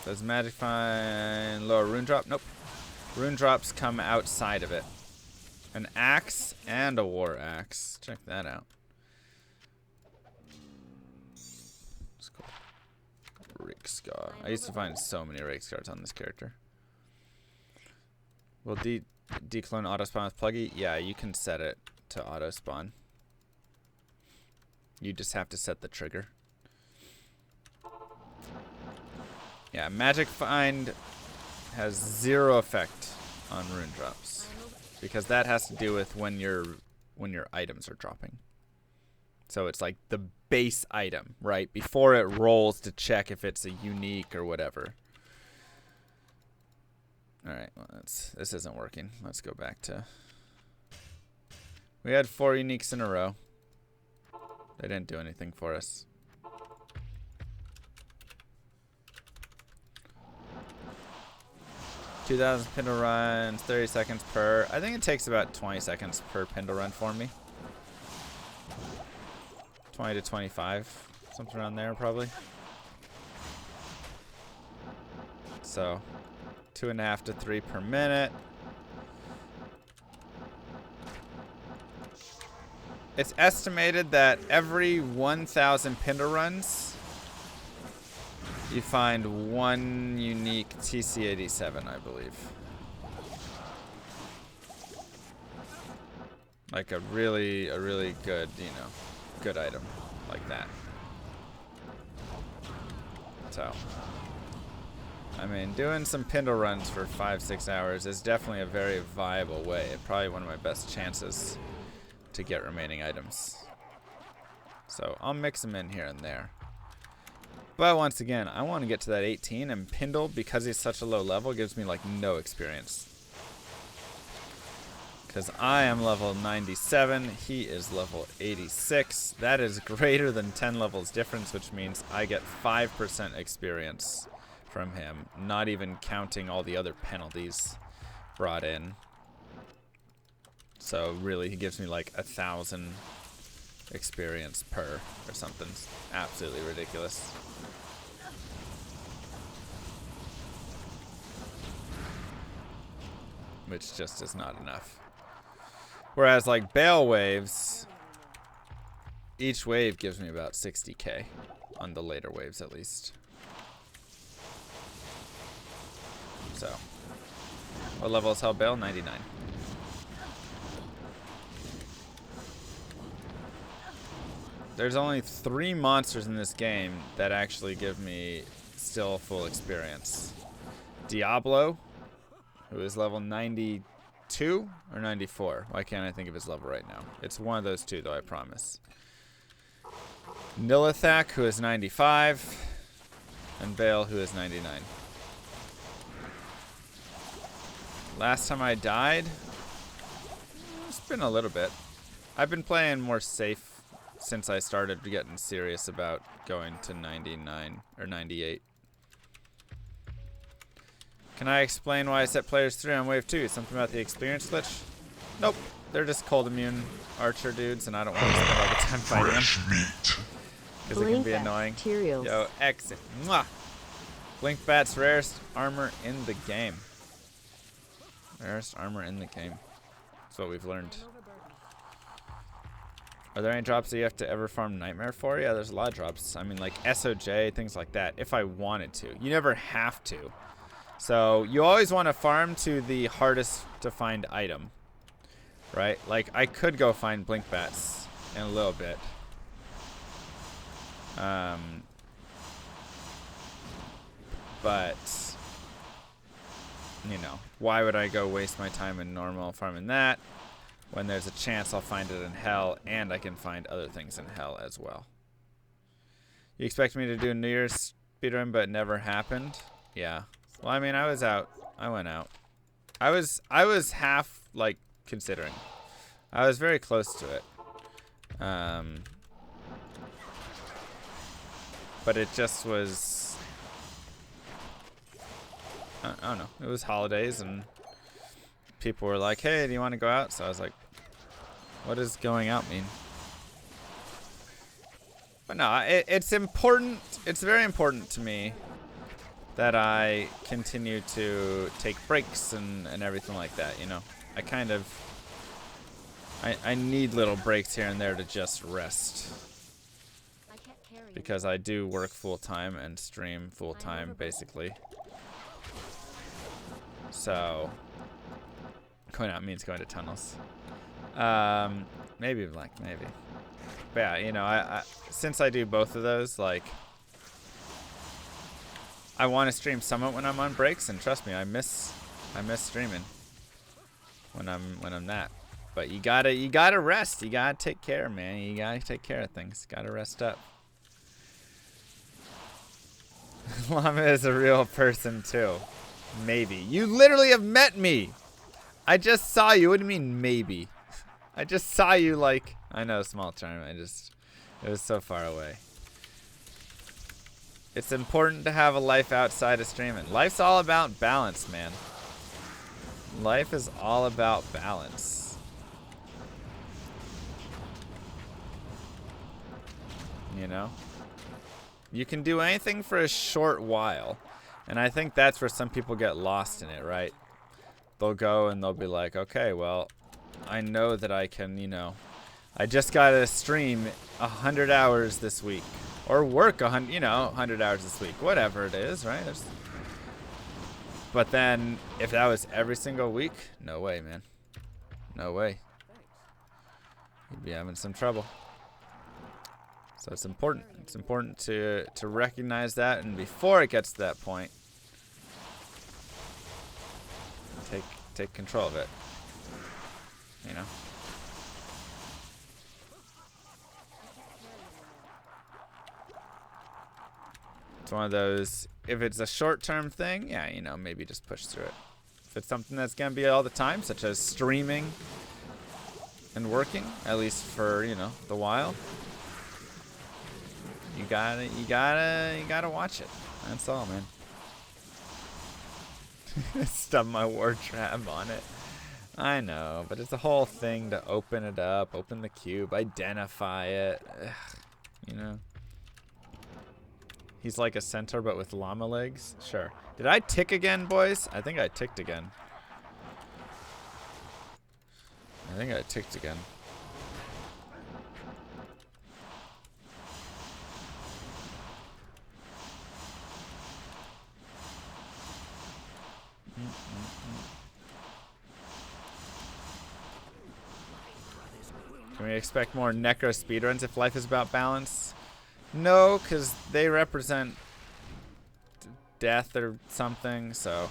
Does magic find lower rune drop? Nope. Rune drops come outside of it. An axe and a war axe. Check that out. That's cool. Rake Scar. I used to find so many Rake Scars on this character. Will dclone auto spawn with PLUGY? Yeah, you can set it to auto spawn. You just have to set the trigger. Yeah, magic find has 0 effect on rune drops because that has to do with when your items are dropping. So it's like the base item, right? Before it rolls to check if it's a unique or whatever. All right, well, this isn't working. Let's go back to. We had 4 uniques in a row. They didn't do anything for us. $2,000 Pindle runs, 30 seconds per. I think it takes about 20 seconds per Pindle run for me. 20 to 25, something around there probably. So 2.5 to 3 per minute. It's estimated that every 1,000 Pindle runs, you find 1 unique TC87, I believe. Like a really good, good item like that. So, I mean, doing some Pindle runs for 5-6 hours is definitely a very viable way. Probably one of my best chances to get remaining items. So I'll mix them in here and there. But once again, I want to get to that 18, and Pindle, because he's such a low level, gives me like no experience. Because I am level 97, he is level 86. That is greater than 10 levels difference, which means I get 5% experience from him, not even counting all the other penalties brought in. So really, he gives me like 1,000 experience per or something. Absolutely ridiculous. Which just is not enough. Whereas like Bale waves, each wave gives me about 60k on the later waves at least. So, what level is Hell Bale? 99. There's only 3 monsters in this game that actually give me still full experience. Diablo, who is level 92 or 94. Why can't I think of his level right now? It's one of those 2, though, I promise. Nilithak, who is 95, and Bale, who is 99. Last time I died, it's been a little bit. I've been playing more safe since I started getting serious about going to 99 or 98. Can I explain why I set players 3 on wave 2? Something about the experience glitch? Nope. They're just cold immune archer dudes, and I don't want to spend all the time fighting them.
Fresh meat.
Because it can be annoying.
Materials.
Yo, exit. Mwah! Blink Bat's rarest armor in the game. Rarest armor in the game. That's what we've learned. Are there any drops that you have to ever farm Nightmare for? Yeah, there's a lot of drops. I mean, like SOJ, things like that, if I wanted to. You never have to. So you always want to farm to the hardest to find item, right? Like I could go find Blink Bats in a little bit. But, you know, why would I go waste my time in normal farming that when there's a chance I'll find it in Hell, and I can find other things in Hell as well. You expect me to do a New Year's speedrun, but it never happened? Yeah. Well, I mean, I was out. I went out. I was half, like, considering. I was very close to it. but it just was, I don't know, it was holidays and people were like, hey, do you want to go out? So I was like, what does going out mean? But no, it's important, it's very important to me that I continue to take breaks and everything like that, you know. I kind of, I need little breaks here and there to just rest. Because I do work full-time and stream full-time, basically. So, going out means going to tunnels. Maybe, like, maybe. But yeah, you know, I since I do both of those, like, I want to stream somewhat when I'm on breaks, and trust me, I miss streaming when I'm that. But you gotta rest. You gotta take care, man. You gotta take care of things. Gotta rest up. Llama is a real person too. Maybe. You literally have met me. I just saw you. What do you mean maybe? I just saw you, like, I know, small term. It was so far away. It's important to have a life outside of streaming. Life's all about balance, man. Life is all about balance. You know? You can do anything for a short while. And I think that's where some people get lost in it, right? They'll go and they'll be like, okay, well, I know that I can, you know, I just gotta stream 100 hours this week. Or work 100, you know, 100 hours this week. Whatever it is, right? But then, if that was every single week, no way, man. No way. You'd be having some trouble. So it's important. It's important to recognize that, and before it gets to that point, take control of it. You know. It's one of those, if it's a short-term thing, yeah, you know, maybe just push through it. If it's something that's going to be all the time, such as streaming and working, at least for, you know, the while, you gotta watch it. That's all, man. Stub my war trap on it. I know, but it's a whole thing to open it up, open the cube, identify it. Ugh, you know. He's like a centaur, but with llama legs? Sure. Did I tick again, boys? I think I ticked again. I think I ticked again. Can we expect more necro speedruns if life is about balance? No, because they represent death or something, so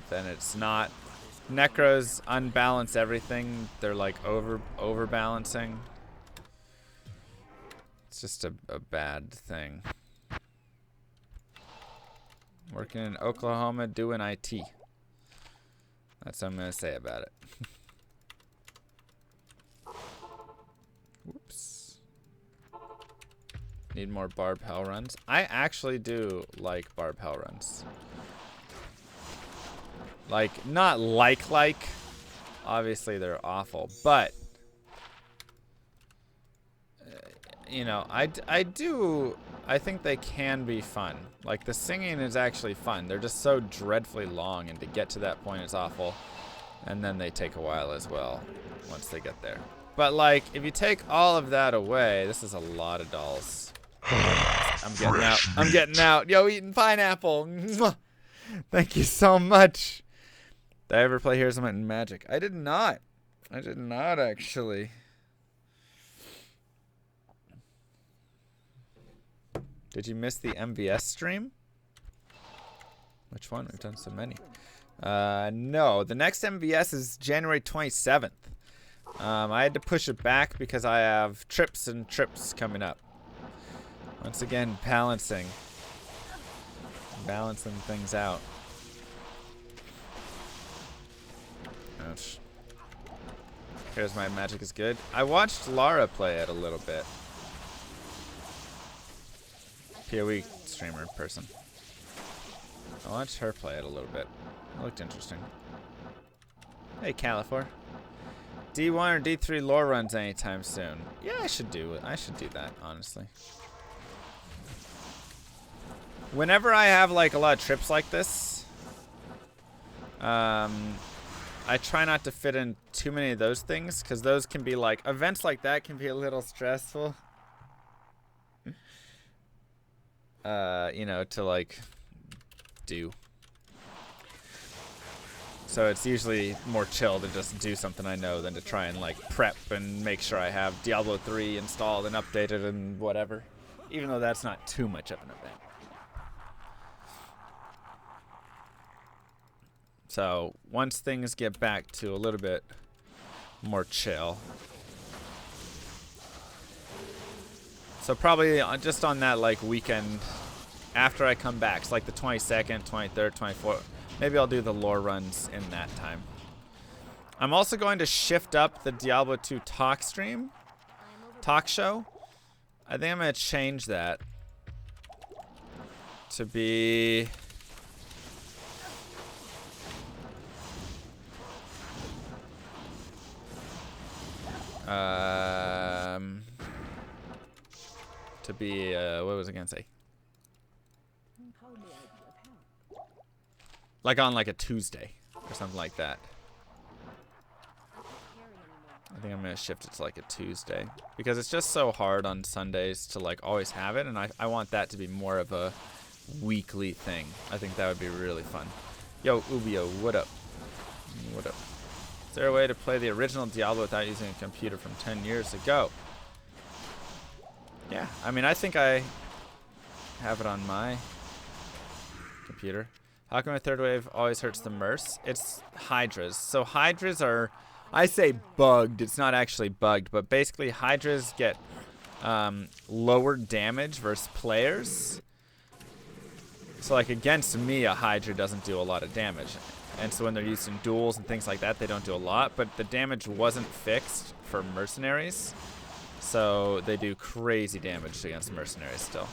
then it's not. Necros unbalance everything. They're like overbalancing. It's just a bad thing. Working in Oklahoma doing IT. That's what I'm going to say about it. Whoops. Need more barb hell runs. I actually do like barb hell runs. Like, not like. Obviously, they're awful. But, you know, I think they can be fun. Like, the singing is actually fun. They're just so dreadfully long, and to get to that point is awful. And then they take a while as well, once they get there. But, like, if you take all of that away, this is a lot of dolls. I'm getting out. I'm getting out. Yo, eating pineapple. Thank you so much. Did I ever play Heroes of Might and Magic? I did not. I did not, actually. Did you miss the MVS stream? Which one? We've done so many. No, the next MVS is January 27th. I had to push it back because I have trips coming up. Once again, balancing things out. Ouch. Here's My Magic is good. I watched Lara play it a little bit. PoE streamer person. I watched her play it a little bit. It looked interesting. Hey, Califor. D1 or D3 lore runs anytime soon? Yeah, I should do it. I should do that, honestly. Whenever I have like a lot of trips like this, I try not to fit in too many of those things because those can be like events like that can be a little stressful. You know, to like do. So it's usually more chill to just do something I know than to try and like prep and make sure I have Diablo 3 installed and updated and whatever. Even though that's not too much of an event. So once things get back to a little bit more chill. So probably just on that like weekend after I come back, it's like the 22nd, 23rd, 24th. Maybe I'll do the lore runs in that time. I'm also going to shift up the Diablo 2 talk stream, talk show. I think I'm going to change that to be what was I going to say? Like on like a Tuesday or something like that. I think I'm gonna shift it to like a Tuesday because it's just so hard on Sundays to like always have it, and I want that to be more of a weekly thing. I think that would be really fun. Yo, Ubio, what up? What up? Is there a way to play the original Diablo without using a computer from 10 years ago? Yeah, I mean, I think I have it on my computer. How come a third wave always hurts the Mercs? It's Hydras. So Hydras are, I say bugged. It's not actually bugged, but basically Hydras get lower damage versus players. So like against me, a Hydra doesn't do a lot of damage. And so when they're used in duels and things like that, they don't do a lot. But the damage wasn't fixed for mercenaries. So they do crazy damage against mercenaries still.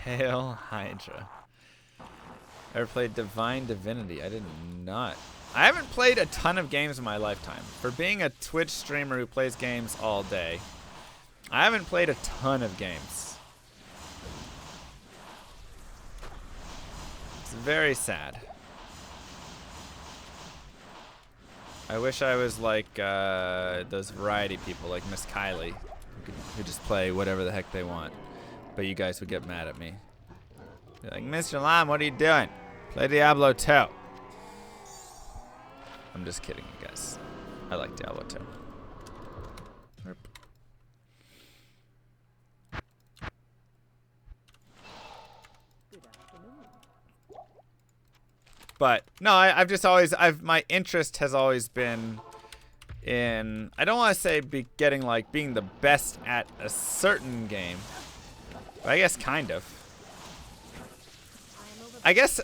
Hail Hydra. Ever played Divine Divinity? I did not. I haven't played a ton of games in my lifetime. For being a Twitch streamer who plays games all day, I haven't played a ton of games. It's very sad. I wish I was like those variety people like Miss Kylie who just play whatever the heck they want. But you guys would get mad at me. Be like, Mr. Lam, what are you doing? Play Diablo 2. I'm just kidding, you guys. I like Diablo 2. But no, I've just always, my interest has always been in, I don't want to say getting like being the best at a certain game. But I guess kind of. I guess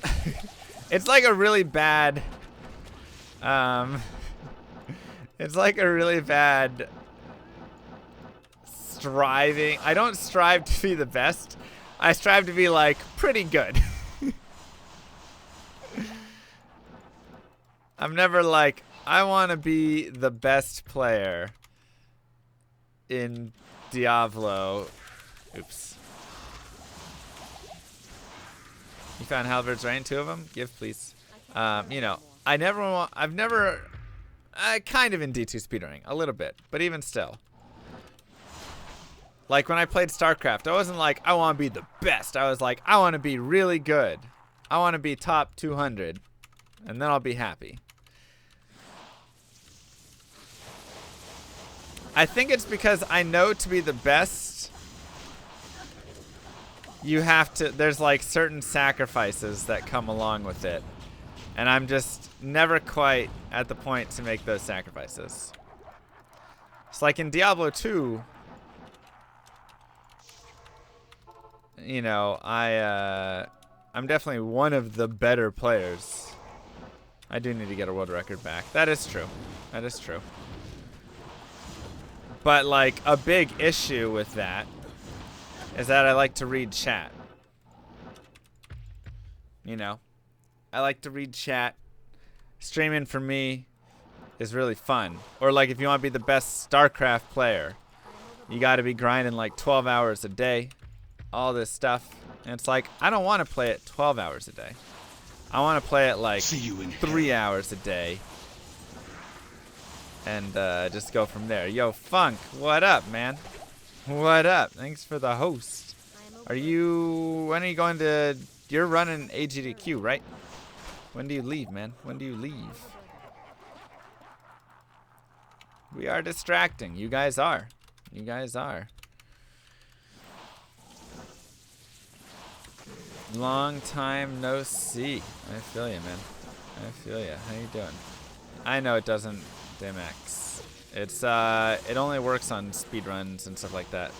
it's like a really bad, it's like a really bad striving. I don't strive to be the best. I strive to be like pretty good. I'm never like, I want to be the best player in Diablo. Oops. You found Halberd's Rain, 2 of them? Give, please. You know, I've never, kind of in D2 speedrunning, a little bit, but even still. Like when I played StarCraft, I wasn't like, I want to be the best. I was like, I want to be really good. I want to be top 200, and then I'll be happy. I think it's because I know to be the best, you have to, there's like certain sacrifices that come along with it. And I'm just never quite at the point to make those sacrifices. It's like in Diablo 2, you know, I I'm definitely one of the better players. I do need to get a world record back. That is true. That is true. But like a big issue with that is that I like to read chat. You know, I like to read chat. Streaming for me is really fun. Or like if you want to be the best StarCraft player, you got to be grinding like 12 hours a day. All this stuff. And it's like, I don't want to play it 12 hours a day. I want to play it like 3 hours a day. And just go from there. Yo, Funk, what up, man? What up? Thanks for the host. Are you... When are you going to... You're running AGDQ, right? When do you leave, man? When do you leave? We are distracting. You guys are. You guys are. Long time no see. I feel you, man. I feel you. How you doing? I know it doesn't DMX. It's it only works on speedruns and stuff like that.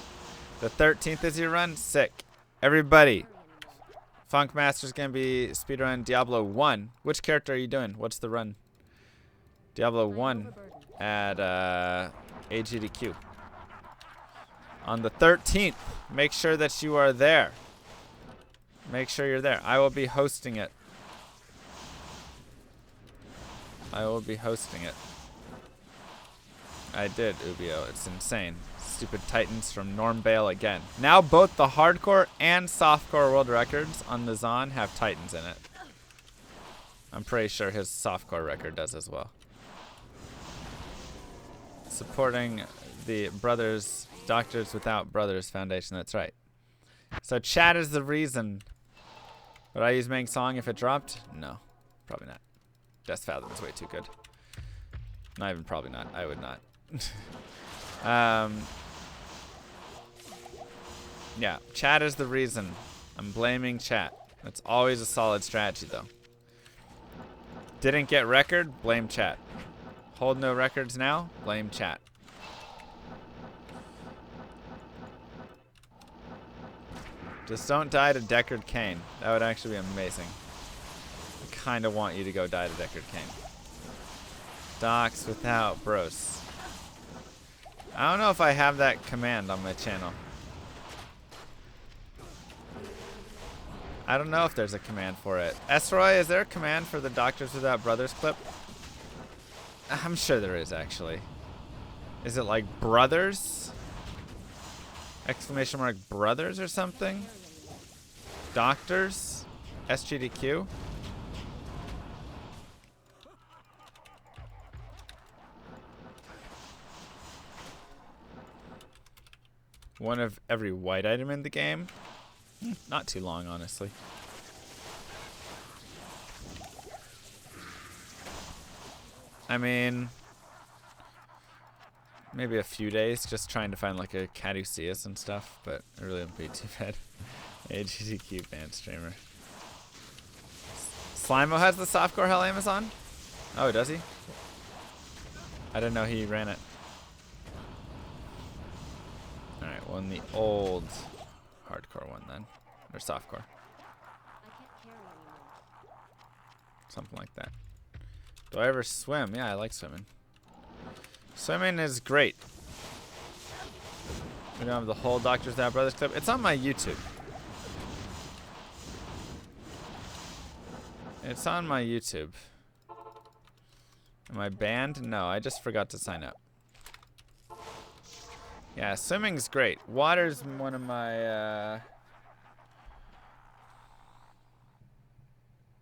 The 13th is your run? Sick. Everybody. Funkmaster's gonna be speedrun Diablo 1. Which character are you doing? What's the run? Diablo 1 at AGDQ. On the 13th. Make sure that you are there. Make sure you're there. I will be hosting it. I will be hosting it. I did, Ubio. It's insane. Stupid Titans from Norm Bale again. Now both the hardcore and softcore world records on the Zon have Titans in it. I'm pretty sure his softcore record does as well. Supporting the Brothers, Doctors Without Brothers Foundation. That's right. So chat is the reason. Would I use Meng Song if it dropped? No, probably not. Death Fathom is way too good. Not even probably not. I would not. Yeah, chat is the reason. I'm blaming chat. That's always a solid strategy, though. Didn't get record? Blame chat. Hold no records now? Blame chat. Just don't die to Deckard Cain. That would actually be amazing. I kind of want you to go die to Deckard Cain. Docs without bros. I don't know if I have that command on my channel. I don't know if there's a command for it. Esroy, is there a command for the Doctors Without Brothers clip? I'm sure there is, actually. Is it like brothers? Exclamation mark brothers or something? Doctors? SGDQ? One of every white item in the game? Not too long, honestly. I mean, maybe a few days, just trying to find like a Caduceus and stuff, but it really wouldn't be too bad. AGDQ band streamer. Slimo has the softcore Hell Amazon? Oh, does he? I didn't know he ran it. Alright, well in the old hardcore one then. Or softcore. Something like that. Do I ever swim? Yeah, I like swimming. Swimming is great. We don't have the whole Doctors Without Brothers clip. It's on my YouTube. It's on my YouTube. Am I banned? No, I just forgot to sign up. Yeah, swimming's great. Water's one of my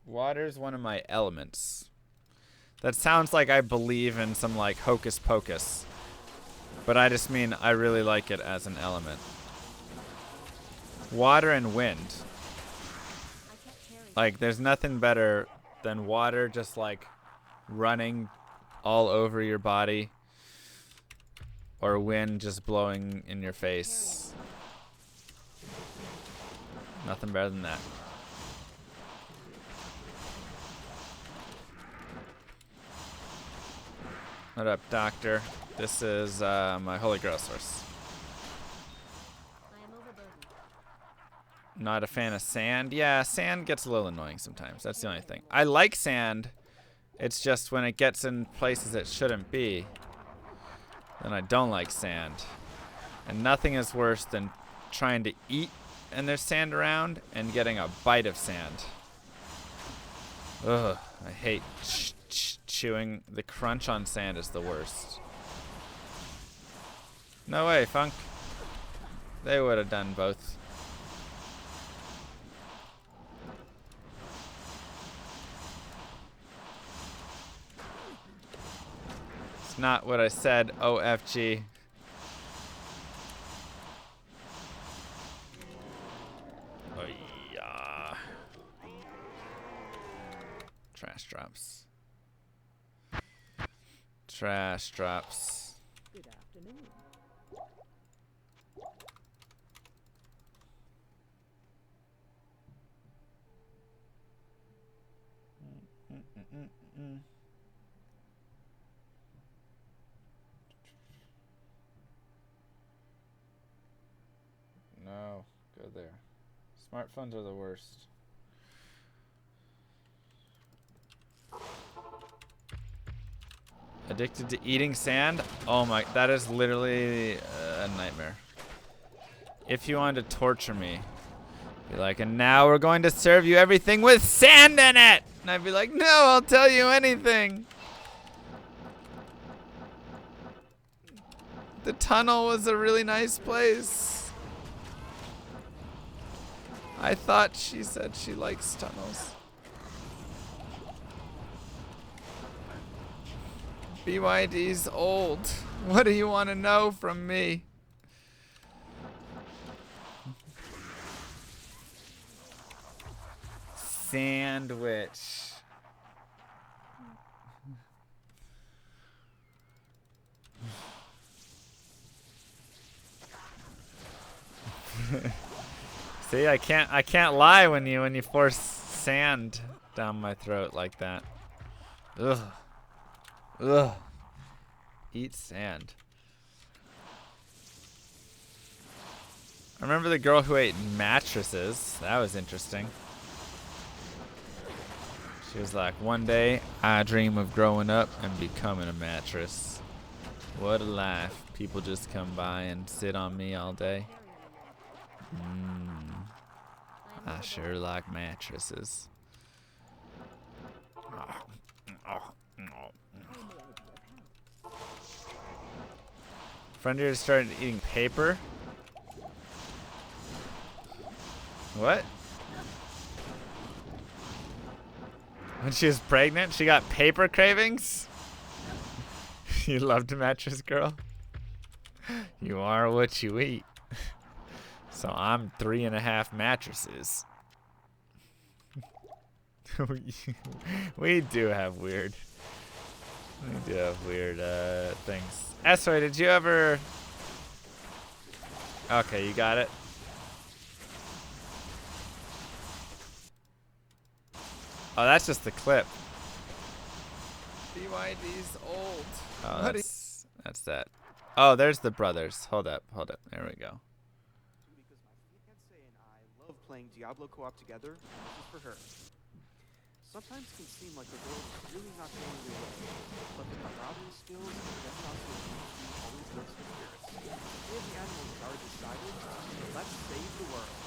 water's one of my elements. That sounds like I believe in some like hocus pocus. But I just mean I really like it as an element. Water and wind. Like there's nothing better than water just like running all over your body. Or wind just blowing in your face. Nothing better than that. What up, Doctor? This is my Holy Grail source. Not a fan of sand. Yeah, sand gets a little annoying sometimes. That's the only thing. I like sand. It's just when it gets in places it shouldn't be, then I don't like sand. And nothing is worse than trying to eat and there's sand around and getting a bite of sand. Ugh, I hate chewing. The crunch on sand is the worst. No way, Funk. They would have done both. It's not what I said, OFG. Oh, yeah. Trash drops. Trash drops.
Good afternoon.
No, go there. Smartphones are the worst. Addicted to eating sand? Oh my, that is literally a nightmare. If you wanted to torture me, be like, and now we're going to serve you everything with sand in it! And I'd be like, no, I'll tell you anything. The tunnel was a really nice place. I thought she said she likes tunnels. BYD's old. What do you want to know from me? Sandwich. See, I can't lie when you force sand down my throat like that. Ugh. Ugh. Eat sand. I remember the girl who ate mattresses. That was interesting. She was like, one day I dream of growing up and becoming a mattress. What a life. People just come by and sit on me all day. I sure like mattresses. Friend here started eating paper. What? When she was pregnant, she got paper cravings? You loved a mattress, girl? You are what you eat. So I'm 3.5 mattresses. We do have weird. We do have weird things. Esroy, did you ever? Okay, you got it. Oh, that's just the clip. BYD's old. Oh, that's that. Oh, there's the brothers. Hold up. There we go.
Because my fiancé and I love playing Diablo co-op together, and this is for her. Sometimes it can seem like the world is really not going your way, but the camaraderie skills and generosity of community always lifts the spirits. If the animals are decided, let's save the world.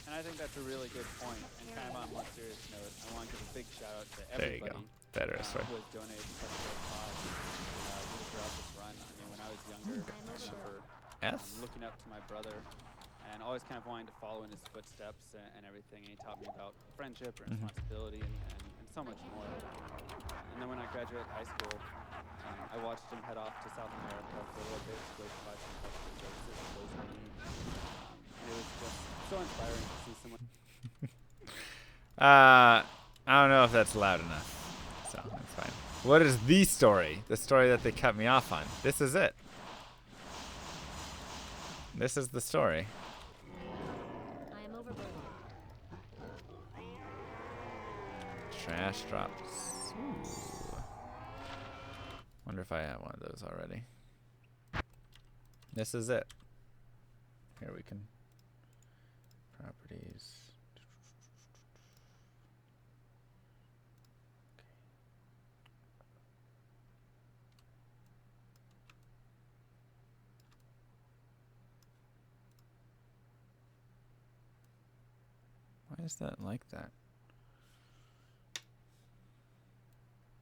And I think that's a really good point. And kind of on a more serious note, I want to give a big shout out to
There you
everybody
go. Better, sorry.
who has donated to such a great cause throughout this run. I mean, when I was younger, I remember looking up to my brother and always kind of wanting to follow in his footsteps and everything. And he taught me about friendship and responsibility and so much more. And then when I graduated high school, I watched him head off to South America for a little bit to go provide some customer services to those in need. It was just so inspiring to see someone.
I don't know if that's loud enough, so that's fine. What is the story? The story that they cut me off on. This is it. This is the story.
I am overburdened.
Trash drops. Ooh. Wonder if I have one of those already. This is it. Here we can Properties. Why is that like that?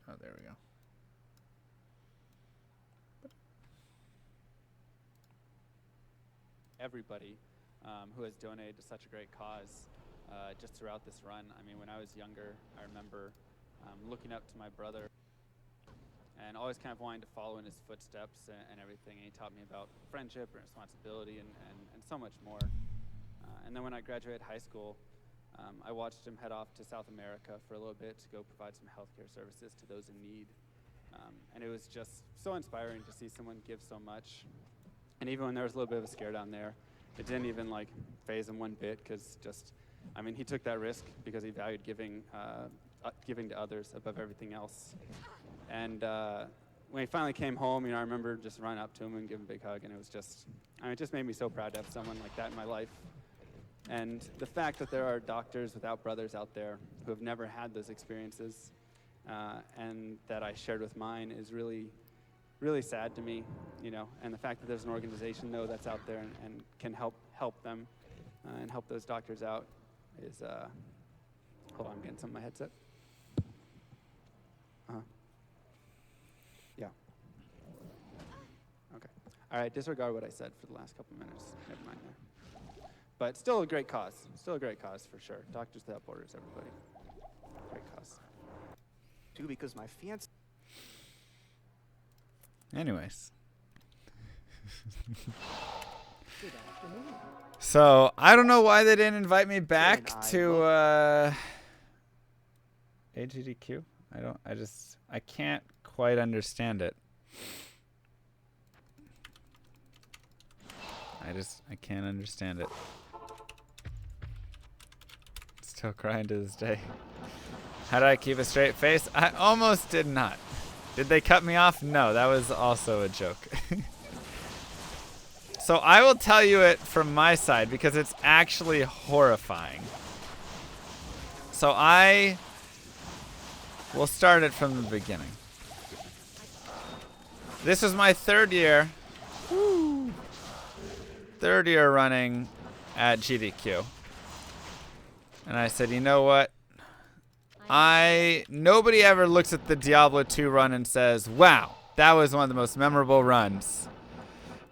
Oh, there we go.
Everybody who has donated to such a great cause just throughout this run. I mean, when I was younger, I remember looking up to my brother and always kind of wanting to follow in his footsteps and everything. And he taught me about friendship and responsibility and so much more. And then when I graduated high school, I watched him head off to South America for a little bit to go provide some healthcare services to those in need. And it was just so inspiring to see someone give so much. And even when there was a little bit of a scare down there, it didn't even like phase him one bit, because just, I mean, he took that risk because he valued giving to others above everything else. And when he finally came home, you know, I remember just running up to him and giving him a big hug, and it was just, I mean, it just made me so proud to have someone like that in my life. And the fact that there are doctors without brothers out there who have never had those experiences, and that I shared with mine, is really, really sad to me, you know. And the fact that there's an organization, though, that's out there and can help them and help those doctors out is, hold on, I'm getting some of my headset. Yeah. Okay. All right, disregard what I said for the last couple minutes. Never mind there. But still a great cause. Still a great cause for sure. Doctors Without Borders, everybody. Great cause.
Too, because my fiance.
Anyways. So, I don't know why they didn't invite me back to AGDQ. I can't quite understand it. I can't understand it. Still crying to this day. How do I keep a straight face? I almost did not. Did they cut me off? No, that was also a joke. So I will tell you it from my side because it's actually horrifying. So I will start it from the beginning. This was my third year. Woo. Third year running at GDQ. And I said, you know what? Nobody ever looks at the Diablo 2 run and says, wow, that was one of the most memorable runs.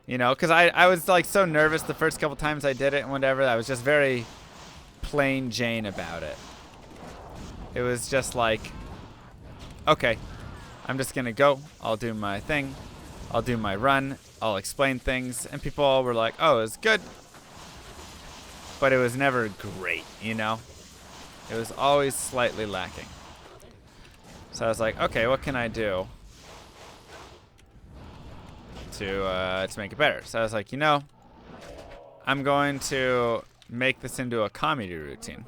You know, because I was like so nervous the first couple times I did it and whatever. I was just very plain Jane about it. It was just like, okay, I'm just going to go. I'll do my thing. I'll do my run. I'll explain things. And people all were like, oh, it was good. But it was never great, you know? It was always slightly lacking. So I was like, okay, what can I do to make it better? So I was like, you know, I'm going to make this into a comedy routine.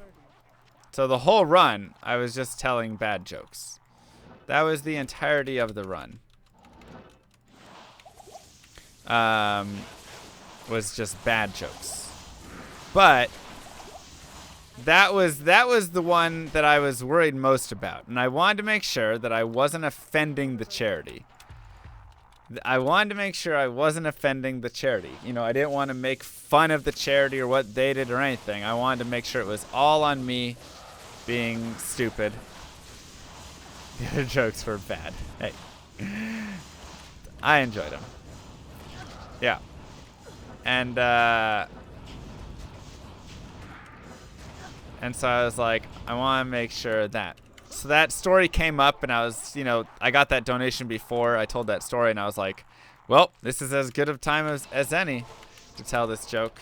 So the whole run, I was just telling bad jokes. That was the entirety of the run. Was just bad jokes. But that was the one that I was worried most about. And I wanted to make sure that I wasn't offending the charity. I wanted to make sure I wasn't offending the charity. You know, I didn't want to make fun of the charity or what they did or anything. I wanted to make sure it was all on me being stupid. The other jokes were bad. Hey. I enjoyed them. Yeah. And so I was like, I want to make sure that. So that story came up, and I was, you know, I got that donation before I told that story, and I was like, well, this is as good of time as any to tell this joke.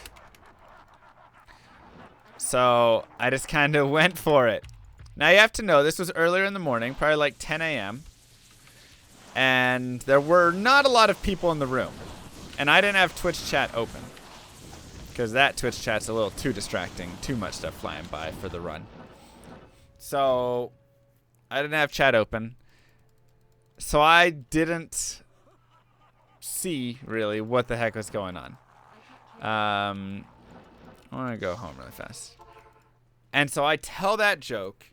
So I just kind of went for it. Now you have to know, this was earlier in the morning, probably like 10 a.m. And there were not a lot of people in the room. And I didn't have Twitch chat open. Because that Twitch chat's a little too distracting. Too much stuff flying by for the run. So I didn't have chat open. So I didn't see, really, what the heck was going on. I want to go home really fast. And so I tell that joke.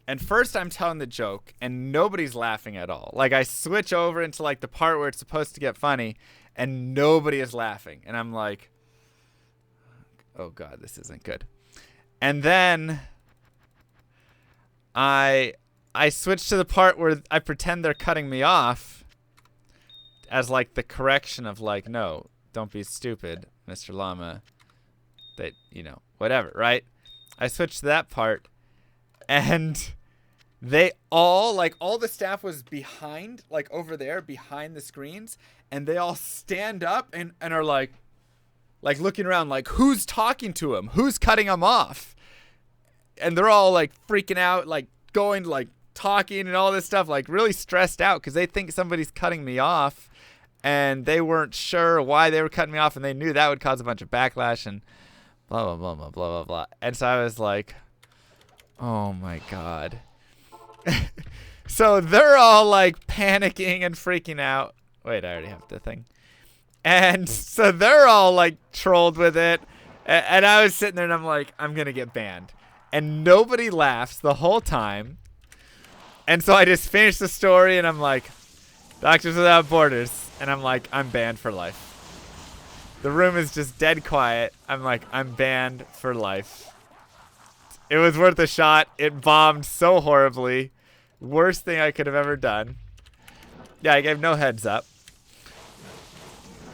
And first I'm telling the joke. And nobody's laughing at all. Like I switch over into like the part where it's supposed to get funny. And nobody is laughing. And I'm like, oh God, this isn't good. And then I switch to the part where I pretend they're cutting me off as like the correction of like, no, don't be stupid, Mr. Llama. That, you know, whatever, right? I switched to that part and they all, like all the staff was behind, like over there behind the screens, and they all stand up and are like looking around like, who's talking to him? Who's cutting him off? And they're all like freaking out, like going, like talking and all this stuff, like really stressed out because they think somebody's cutting me off and they weren't sure why they were cutting me off and they knew that would cause a bunch of backlash and blah, blah, blah, blah, blah, blah, blah. And so I was like, oh my God. So they're all like panicking and freaking out. Wait, I already have the thing. And so they're all like trolled with it. And I was sitting there and I'm like, I'm going to get banned. And nobody laughs the whole time. And so I just finished the story and I'm like, Doctors Without Borders. And I'm like, I'm banned for life. The room is just dead quiet. I'm like, I'm banned for life. It was worth a shot. It bombed so horribly. Worst thing I could have ever done. Yeah, I gave no heads up.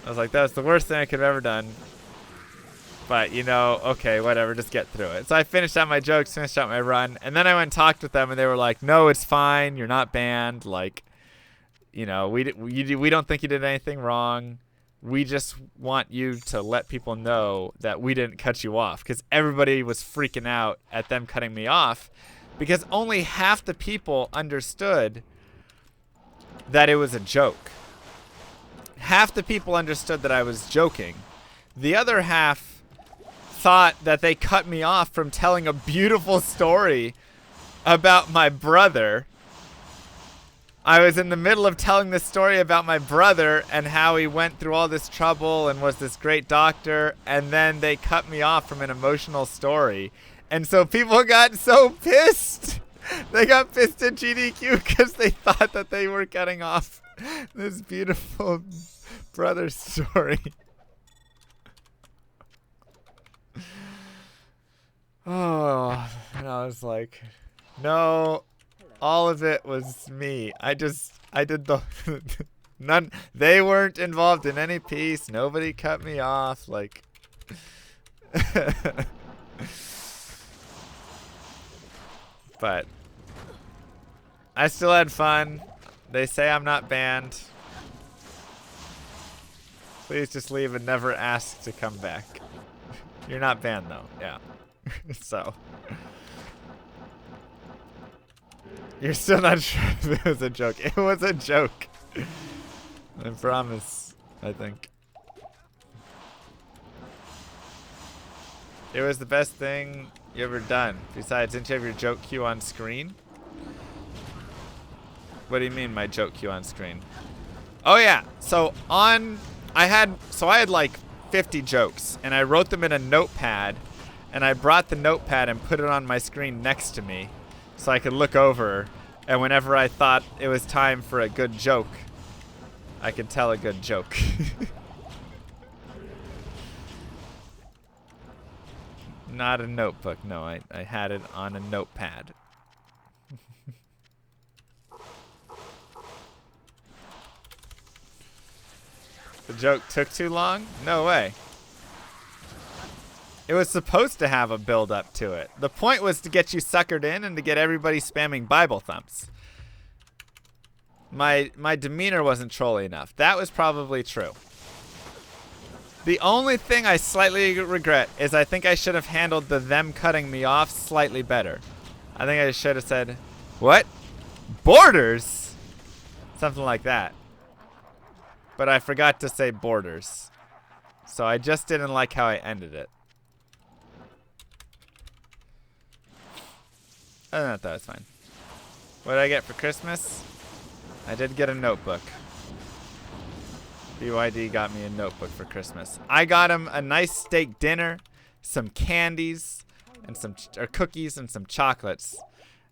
I was like, that's the worst thing I could have ever done. But, you know, okay, whatever, just get through it. So I finished out my jokes, finished out my run, and then I went and talked with them, and they were like, no, it's fine, you're not banned. Like, you know, we don't think you did anything wrong. We just want you to let people know that we didn't cut you off. Because everybody was freaking out at them cutting me off. Because only half the people understood that it was a joke. Half the people understood that I was joking. The other half thought that they cut me off from telling a beautiful story about my brother. I was in the middle of telling this story about my brother and how he went through all this trouble and was this great doctor, and then they cut me off from an emotional story. And so people got so pissed. They got pissed at GDQ because they thought that they were cutting off this beautiful brother story. Oh, and I was like, no, all of it was me. I did the none. They weren't involved in any piece. Nobody cut me off. Like, but I still had fun. They say I'm not banned. Please just leave and never ask to come back. You're not banned though. Yeah. So. You're still not sure if it was a joke. It was a joke. I promise, I think. It was the best thing you ever done. Besides, didn't you have your joke queue on screen? What do you mean my joke queue on screen? Oh yeah, so I had like 50 jokes and I wrote them in a notepad and I brought the notepad and put it on my screen next to me so I could look over, and whenever I thought it was time for a good joke, I could tell a good joke. Not a notebook, no, I had it on a notepad. The joke took too long? No way. It was supposed to have a build up to it. The point was to get you suckered in and to get everybody spamming Bible thumps. My demeanor wasn't trolly enough. That was probably true. The only thing I slightly regret is I think I should have handled them cutting me off slightly better. I think I should have said, what? Borders? Something like that. But I forgot to say borders. So I just didn't like how I ended it. Other than that, that was fine. What did I get for Christmas? I did get a notebook. BYD got me a notebook for Christmas. I got him a nice steak dinner some candies, and some cookies and some chocolates.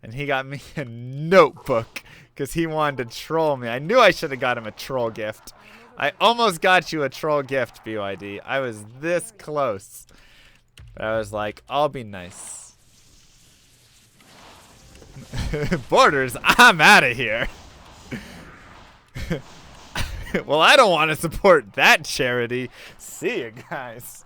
And he got me a notebook because he wanted to troll me. I knew I should have got him a troll gift. I almost got you a troll gift, BYD. I was this close. But I was like, I'll be nice. Borders, I'm out of here. Well, I don't want to support that charity. See you guys.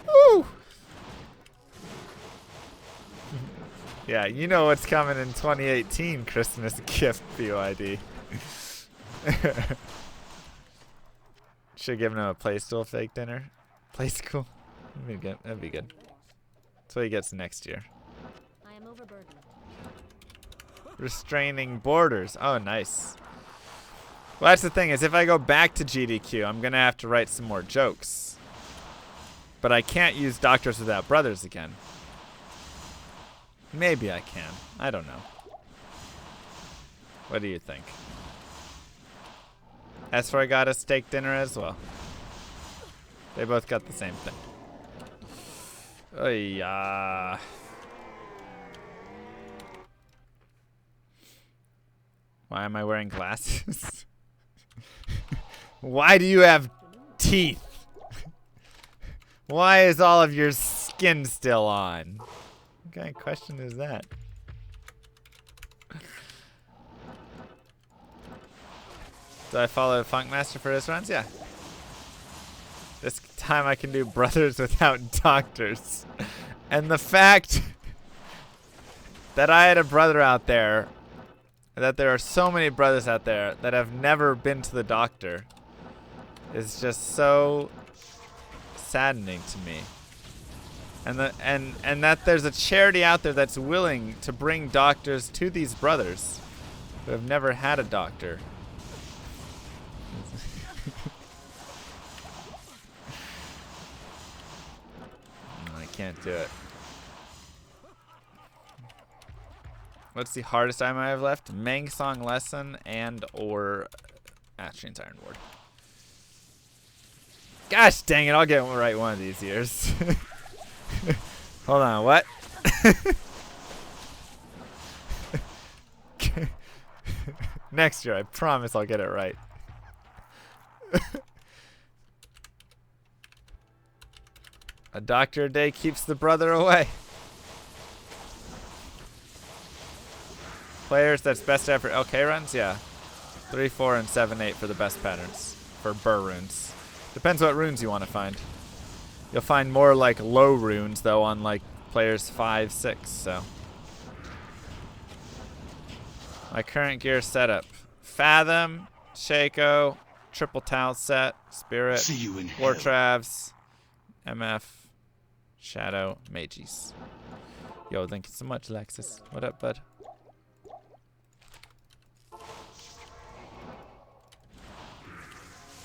Woo! Yeah, you know what's coming in 2018 Christmas gift, BYD. Should give him a play school fake dinner. Play school? That'd be good. That'd be good. That's what he gets next year.
I am overburdened.
Restraining borders. Oh, nice. Well, that's the thing, is if I go back to GDQ, I'm gonna have to write some more jokes. But I can't use Doctors Without Brothers again. Maybe I can. I don't know. What do you think? That's where I got a steak dinner as well. They both got the same thing. Oh yeah. Why am I wearing glasses? Why do you have teeth? Why is all of your skin still on? What kind of question is that? Do I follow Funkmaster for his runs? Yeah. This time I can do Brothers Without Doctors. And the fact that I had a brother out there, that there are so many brothers out there that have never been to the doctor, is just so saddening to me. And that there's a charity out there that's willing to bring doctors to these brothers who have never had a doctor. I can't do it. What's the hardest item I have left? Mang Song Lesson and or Astrian's Iron Ward. Gosh dang it, I'll get it right one of these years. Hold on, what? Next year, I promise I'll get it right. A doctor a day keeps the brother away. Players that's best effort LK runs? Yeah. 3, 4, and 7, 8 for the best patterns. For burr runes. Depends what runes you want to find. You'll find more like low runes though on like players 5, 6, so. My current gear setup. Fathom, Shaco, Triple Towel set, Spirit,
See you in
War
hell.
Travs, MF, Shadow, Mages. Yo, thank you so much, Lexus. What up, bud?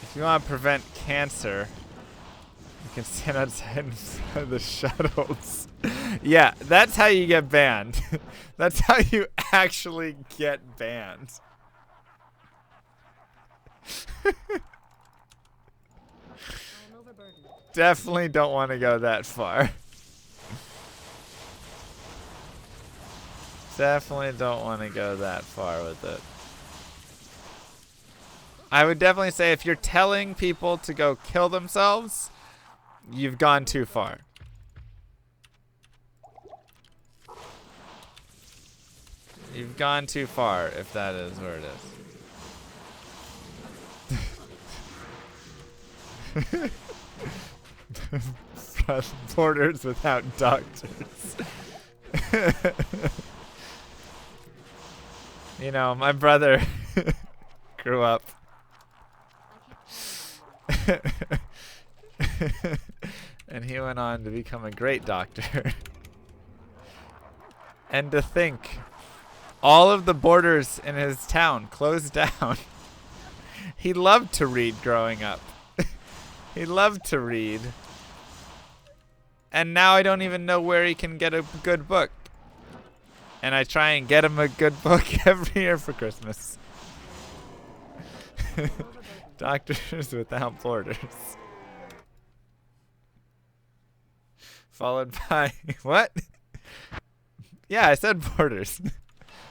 If you want to prevent cancer, you can stand outside inside the shuttles. Yeah, that's how you get banned. That's how you actually get banned. Definitely don't want to go that far. Definitely don't want to go that far with it. I would definitely say if you're telling people to go kill themselves, you've gone too far. You've gone too far if that is where it is. Borders without doctors. You know, my brother grew up. And he went on to become a great doctor. And to think, all of the borders in his town closed down. He loved to read growing up. He loved to read. And now I don't even know where he can get a good book. And I try and get him a good book every year for Christmas. Doctors Without Borders. Followed by what? Yeah, I said borders.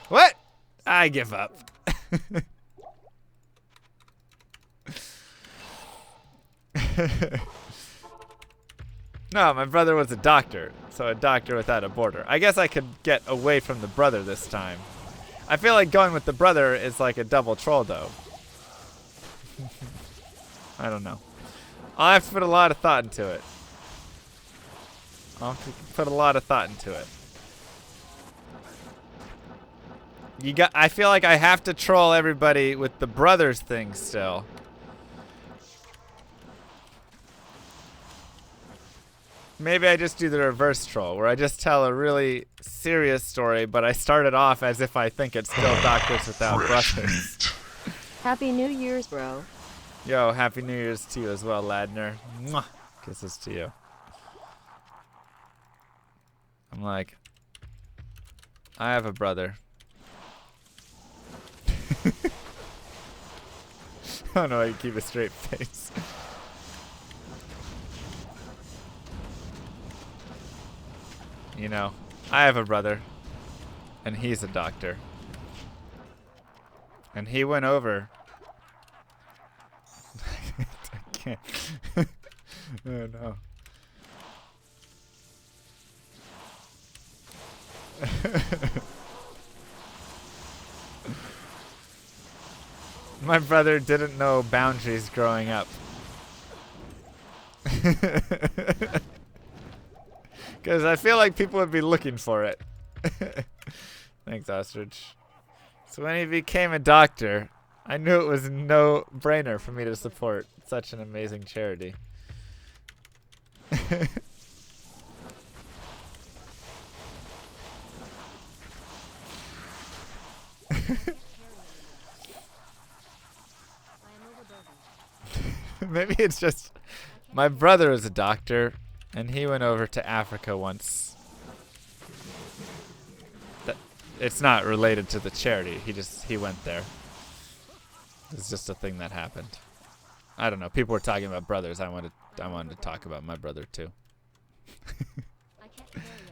What? I give up. No, my brother was a doctor, so a doctor without a border. I guess I could get away from the brother this time. I feel like going with the brother is like a double troll, though. I don't know. I'll have to put a lot of thought into it. I'll have to put a lot of thought into it. I feel like I have to troll everybody with the brothers thing still. Maybe I just do the reverse troll, where I just tell a really serious story, but I start it off as if I think it's still Doctors Without Brothers.
Happy New Year's, bro.
Yo, Happy New Year's to you as well, Ladner. Mwah. Kisses to you. I'm like, I have a brother. I don't know how you keep a straight face. You know, I have a brother, and he's a doctor. And he went over. I can't. Oh no. My brother didn't know boundaries growing up. Because I feel like people would be looking for it. Thanks, Ostrich. So when he became a doctor, I knew it was no brainer for me to support such an amazing charity. Maybe it's just my brother is a doctor and he went over to Africa once. It's not related to the charity. He went there. It's just a thing that happened. I don't know. People were talking about brothers. I wanted to talk about my brother too.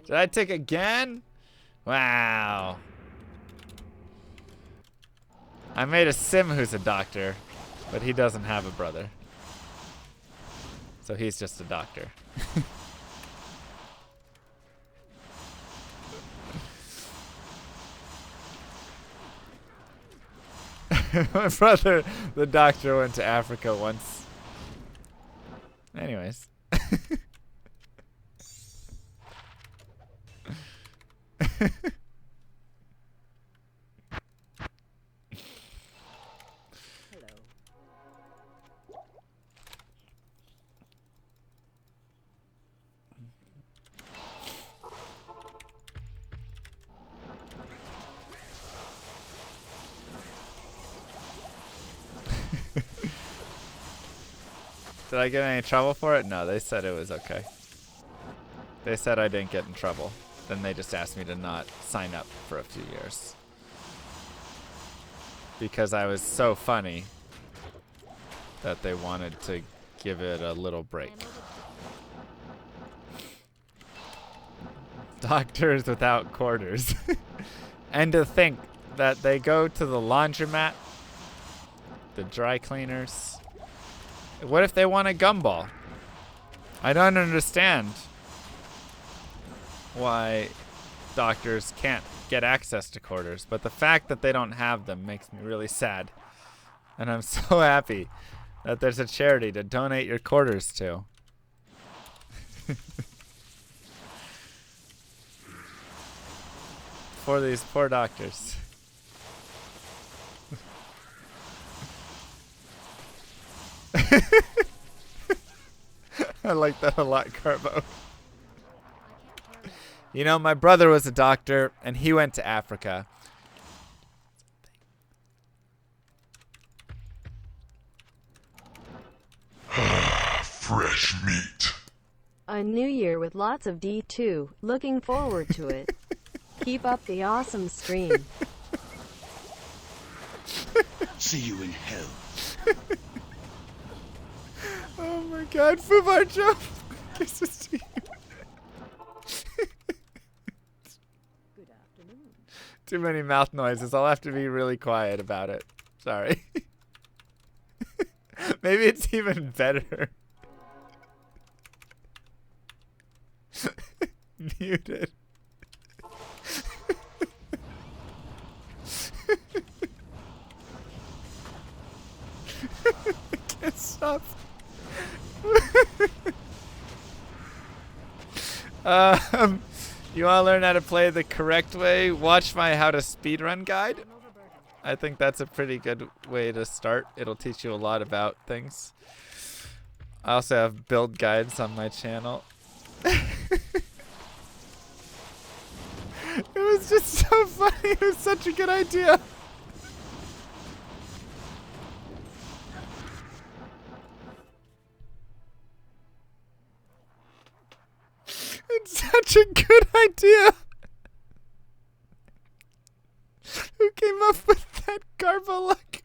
Did I tick again? Wow. I made a sim who's a doctor, but he doesn't have a brother. So he's just a doctor. My brother, the doctor, went to Africa once. Anyways. Did I get any trouble for it? No, they said it was okay. They said I didn't get in trouble. Then they just asked me to not sign up for a few years. Because I was so funny that they wanted to give it a little break. Doctors without quarters. And to think that they go to the laundromat, the dry cleaners. What if they want a gumball? I don't understand why doctors can't get access to quarters, but the fact that they don't have them makes me really sad. And I'm so happy that there's a charity to donate your quarters to. For these poor doctors. I like that a lot, Carbo. You know, my brother was a doctor, and he went to Africa.
Fresh meat.
A new year with lots of D2. Looking forward to it. Keep up the awesome stream.
See you in hell.
Oh my god, Fubar jump! Kisses to you.
Good afternoon.
Too many mouth noises. I'll have to be really quiet about it. Sorry. Maybe it's even better. Muted. I can't stop. You want to learn how to play the correct way? Watch my how to speedrun guide. I think that's a pretty good way to start. It'll teach you a lot about things. I also have build guides on my channel. It was just so funny. It was such a good idea. It's such a good idea. Who came up with that garbo luck?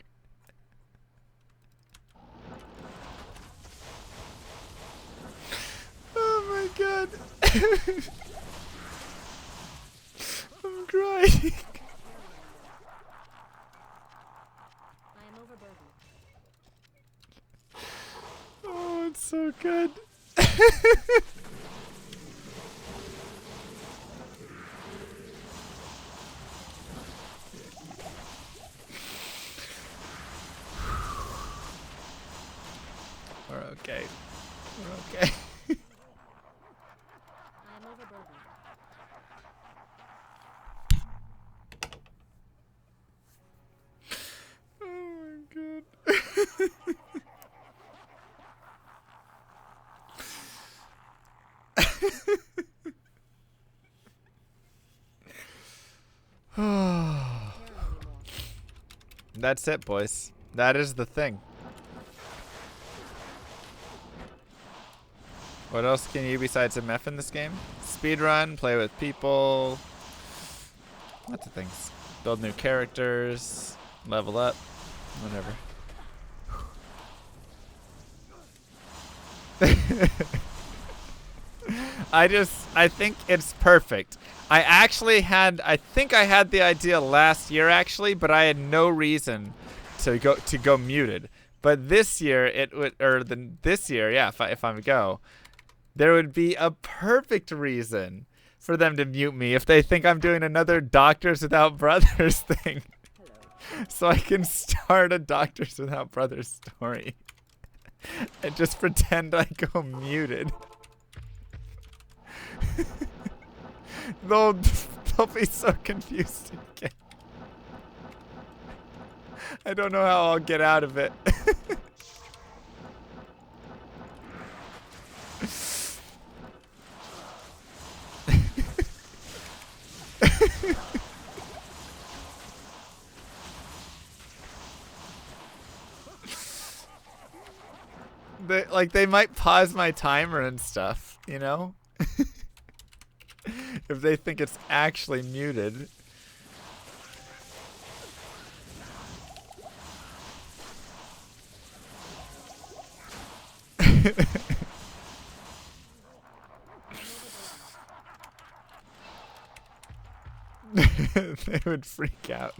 Oh my god. I'm crying.
I am overburdened.
Oh, it's so good. We're okay. We're okay.
I am overburdened.
Oh my god. That's it, boys. That is the thing. What else can you do besides MF in this game? Speedrun, play with people. Lots of things. Build new characters, level up, whatever. I think it's perfect. I think I had the idea last year actually, but I had no reason to go muted. But this year yeah, if I go, there would be a perfect reason for them to mute me if they think I'm doing another Doctors Without Brothers thing. So I can start a Doctors Without Brothers story and just pretend I go muted. They'll be so confused again. I don't know how I'll get out of it. They might pause my timer and stuff, you know? If they think it's actually muted. They would freak out.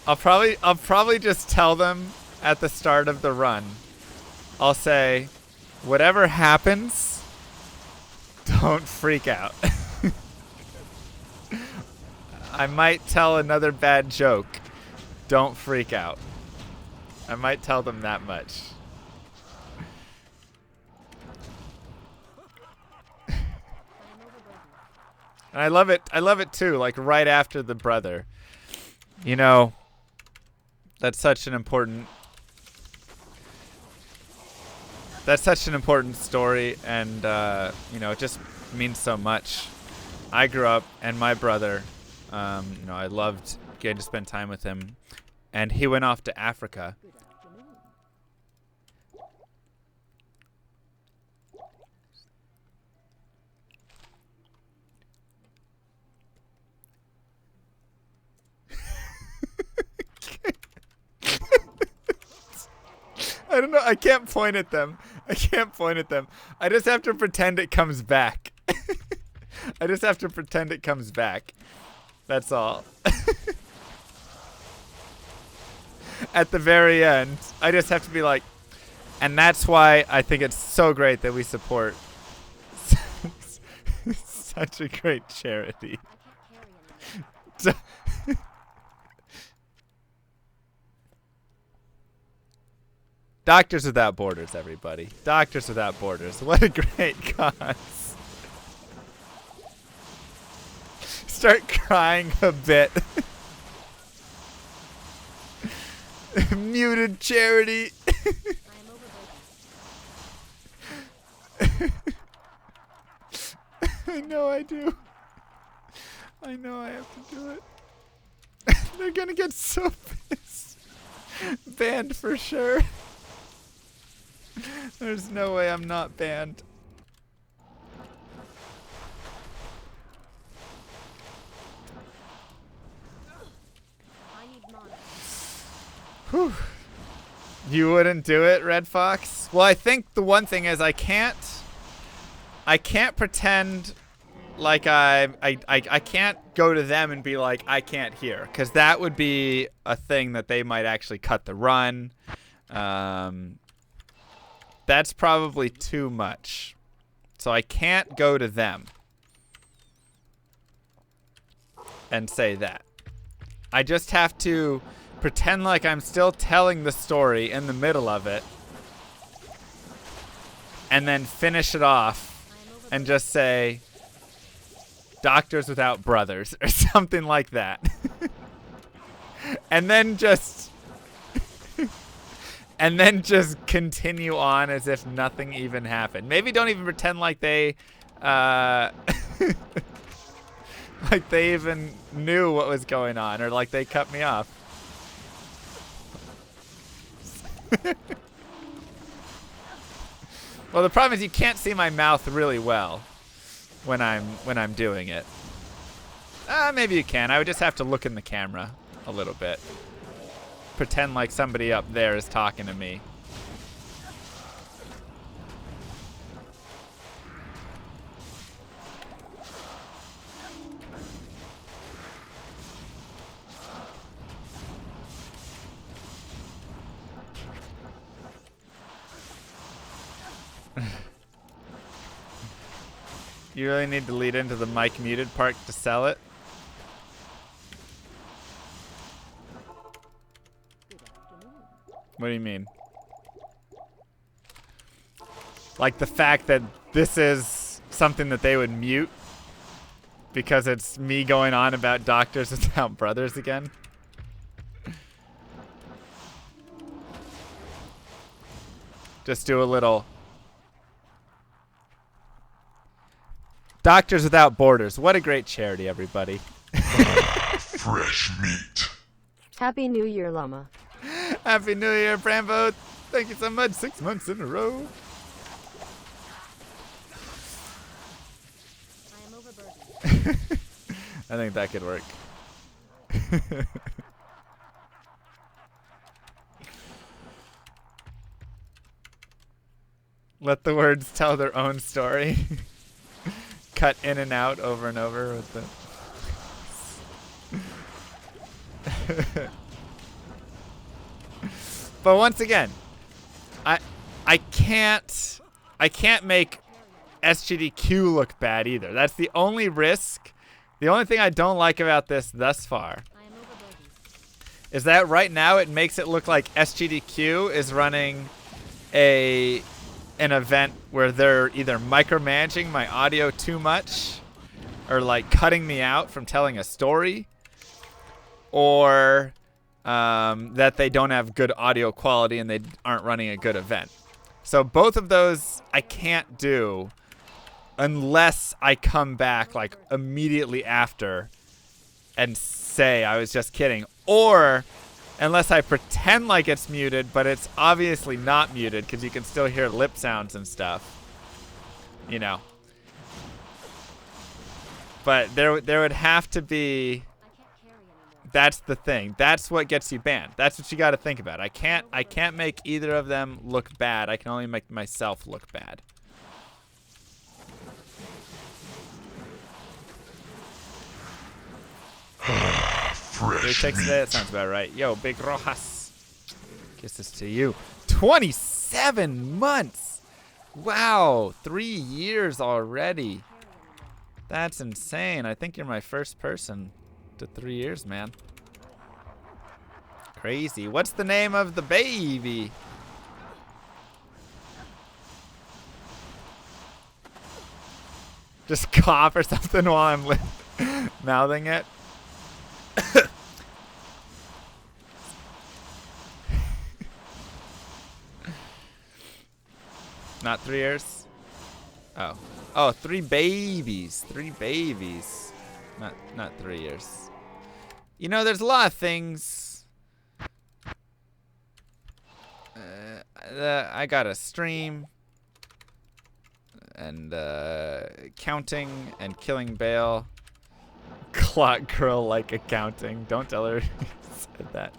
I'll probably just tell them at the start of the run. I'll say, whatever happens, don't freak out. I might tell another bad joke. Don't freak out. I might tell them that much. And I love it too, like right after the brother. You know, that's such an important story, and you know, it just means so much. I grew up, and my brother, you know, I loved getting to spend time with him, and he went off to Africa. I don't know. I can't point at them. I can't point at them. I just have to pretend it comes back. I just have to pretend it comes back. That's all. At the very end, I just have to be like, and that's why I think it's so great that we support such a great charity.
I can't carry anymore.
Doctors Without Borders, everybody. Doctors Without Borders. What a great cause. Start crying a bit. Muted charity.
I am overburdened.
I know I do. I know I have to do it. They're gonna get so pissed. Banned for sure. There's no way I'm not banned.
I need mana.
Whew. You wouldn't do it, Red Fox? Well, I think the one thing is I can't pretend like I can't go to them and be like, I can't hear, because that would be a thing that they might actually cut the run. That's probably too much. So I can't go to them and say that. I just have to pretend like I'm still telling the story in the middle of it and then finish it off and just say Doctors Without Brothers or something like that. and then just continue on as if nothing even happened. Maybe don't even pretend like they like they even knew what was going on, or like they cut me off. Well, the problem is you can't see my mouth really well when I'm doing it. Maybe you can. I would just have to look in the camera a little bit. Pretend like somebody up there is talking to me. You really need to lead into the mic muted part to sell it. What do you mean? Like the fact that this is something that they would mute because it's me going on about Doctors Without Brothers again? Just do a little Doctors Without Borders. What a great charity, everybody.
Fresh meat.
Happy New Year, Llama.
Happy New Year, Brambo. Thank you so much. 6 months in a row.
I am overburdened.
I think that could work. Let the words tell their own story. Cut in and out over and over with the... But once again, I can't make SGDQ look bad either. That's the only risk. The only thing I don't like about this thus far
I am overburdened.
is that right now it makes it look like SGDQ is running an event where they're either micromanaging my audio too much or like cutting me out from telling a story, or that they don't have good audio quality and they aren't running a good event. So both of those I can't do unless I come back like immediately after and say I was just kidding, or unless I pretend like it's muted, but it's obviously not muted because you can still hear lip sounds and stuff, you know. But there would have to be,
I can't carry
That's the thing. That's what gets you banned. That's what you got to think about. I can't make either of them look bad. I can only make myself look bad. Three
Fresh
takes
meat.
today. That sounds about right. Yo, Big Rojas. Kisses to you. 27 months. Wow. 3 years already. That's insane. I think you're my first person to 3 years, man. Crazy. What's the name of the baby? Just cough or something while I'm mouthing it. Not 3 years? Oh. Oh, 3 babies. 3 babies. Not 3 years. You know, there's a lot of things. I got a stream. And counting and killing Bale. Clock girl like accounting. Don't tell her you said that.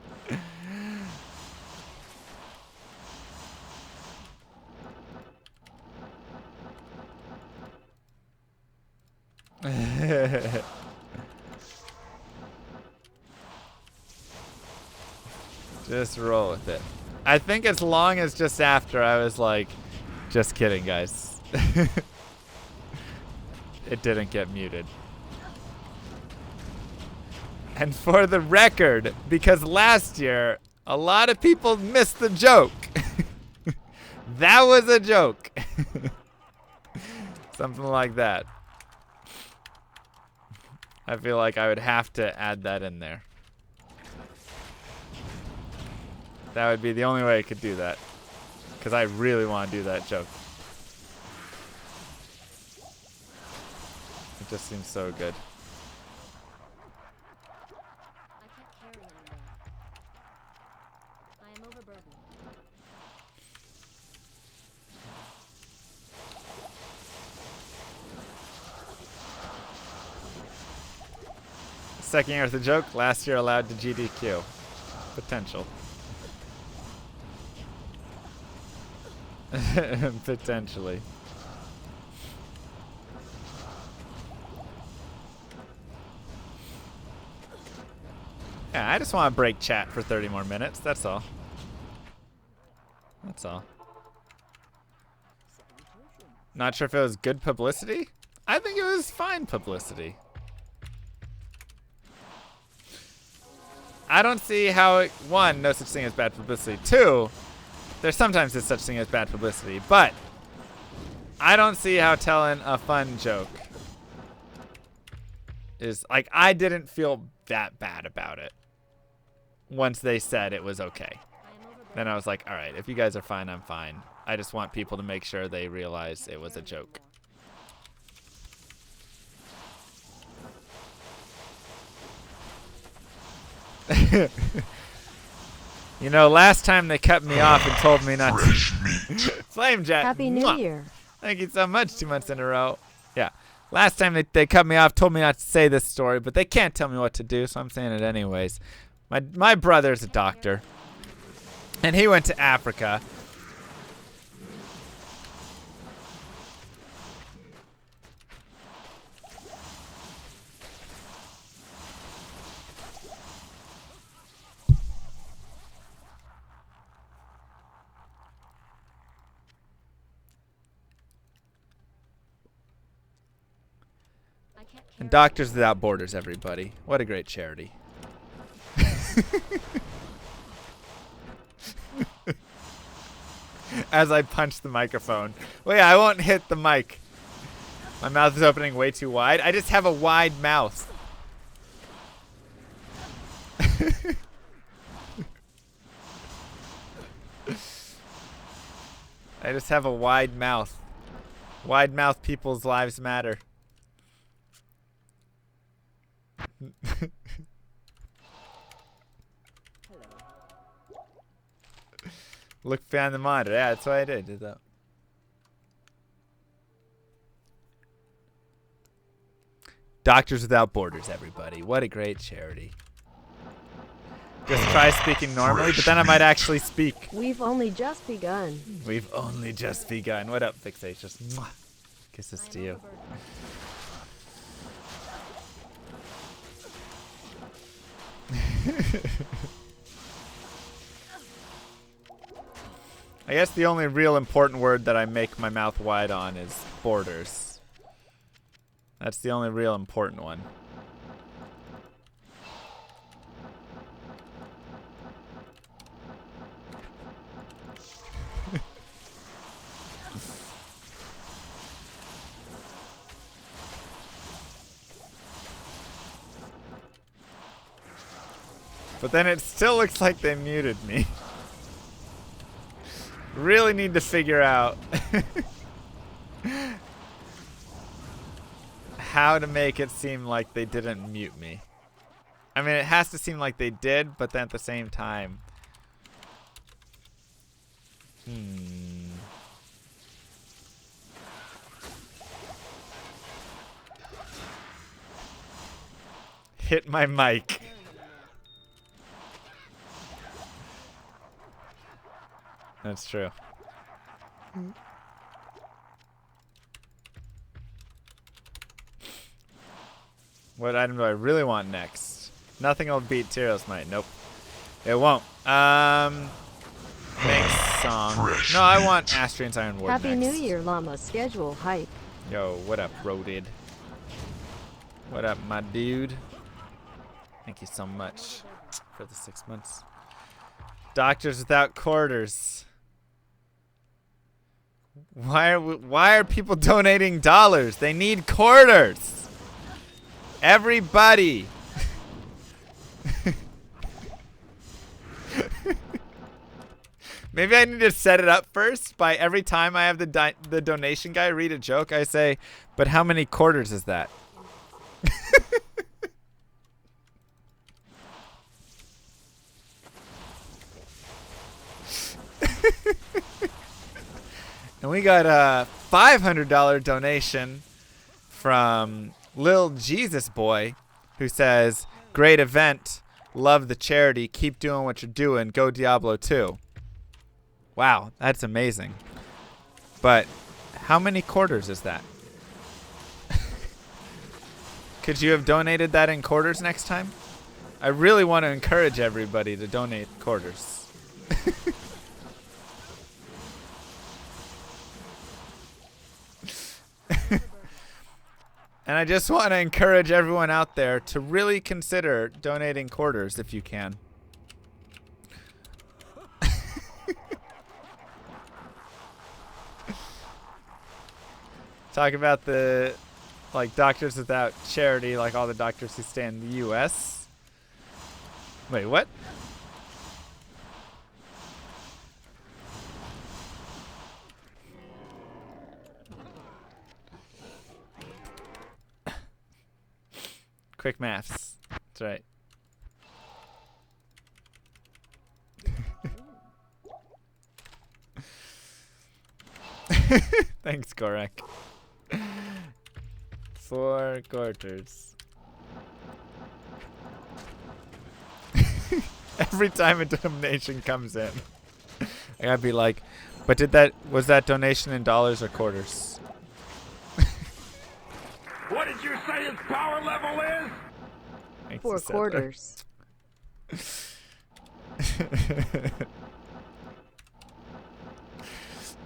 Just roll with it. I think as long as just after I was like, just kidding, guys. It didn't get muted. And for the record, because last year, a lot of people missed the joke. That was a joke. Something like that. I feel like I would have to add that in there. That would be the only way I could do that. Because I really want to do that joke. It just seems so good.
I can't carry anymore. I am overburdened.
Second year with the joke. Last year allowed to GDQ. Potential. Potentially. Yeah, I just want to break chat for 30 more minutes. That's all. That's all. Not sure if it was good publicity. I think it was fine publicity. I don't see how it, one, no such thing as bad publicity. Two, there's sometimes there's such thing as bad publicity, but I don't see how telling a fun joke is like, I didn't feel that bad about it once they said it was okay. Then I was like, all right, if you guys are fine, I'm fine. I just want people to make sure they realize it was a joke. You know, last time they cut me off and told me not to. Flame Jet.
Happy New
Mwah.
Year.
Thank you so much. 2 months in a row. Yeah. Last time they cut me off, told me not to say this story, but they can't tell me what to do, so I'm saying it anyways. My brother's a doctor, and he went to Africa.
I can't carry
And Doctors Without Borders, everybody. What a great charity. As I punch the microphone. Well, yeah, I won't hit the mic. My mouth is opening way too wide. I just have a wide mouth. I just have a wide mouth. Wide mouth people's lives matter. Look behind the monitor. Yeah, that's what I did that. Doctors Without Borders, everybody. What a great charity. just try speaking normally, but then I might actually speak.
We've only just begun.
We've only just begun. What up, Fixatious? Mwah. Kisses to you. I guess the only real important word that I make my mouth wide on is borders. That's the only real important one. But then it still looks like they muted me. Really need to figure out how to make it seem like they didn't mute me. I mean, it has to seem like they did, but then at the same time. Hit my mic. That's true. What item do I really want next? Nothing will beat Tyra's Might. Nope. It won't. Thanks, song. No, I want Astrian's Iron Ward
Happy
next.
New Year, Llama. Schedule hype.
Yo, what up, Rodid? What up, my dude? Thank you so much for the 6 months. Doctors without quarters. Why are people donating dollars? They need quarters. Everybody. Maybe I need to set it up first by every time I have the donation guy read a joke, I say, but how many quarters is that? And we got a $500 donation from Lil Jesus Boy, who says, "Great event, love the charity, keep doing what you're doing, go Diablo 2." Wow, that's amazing. But how many quarters is that? Could you have donated that in quarters next time? I really want to encourage everybody to donate quarters. And I just want to encourage everyone out there to really consider donating quarters if you can. Talk about the, like, Doctors Without Charity, like all the doctors who stay in the U.S. Wait, what? Quick maths. That's right. Thanks, Korek. 4 quarters. Every time a donation comes in, I gotta be like, but was that donation in dollars or quarters?
What did you say its power level is?
Thanks,
4
Seth.
quarters.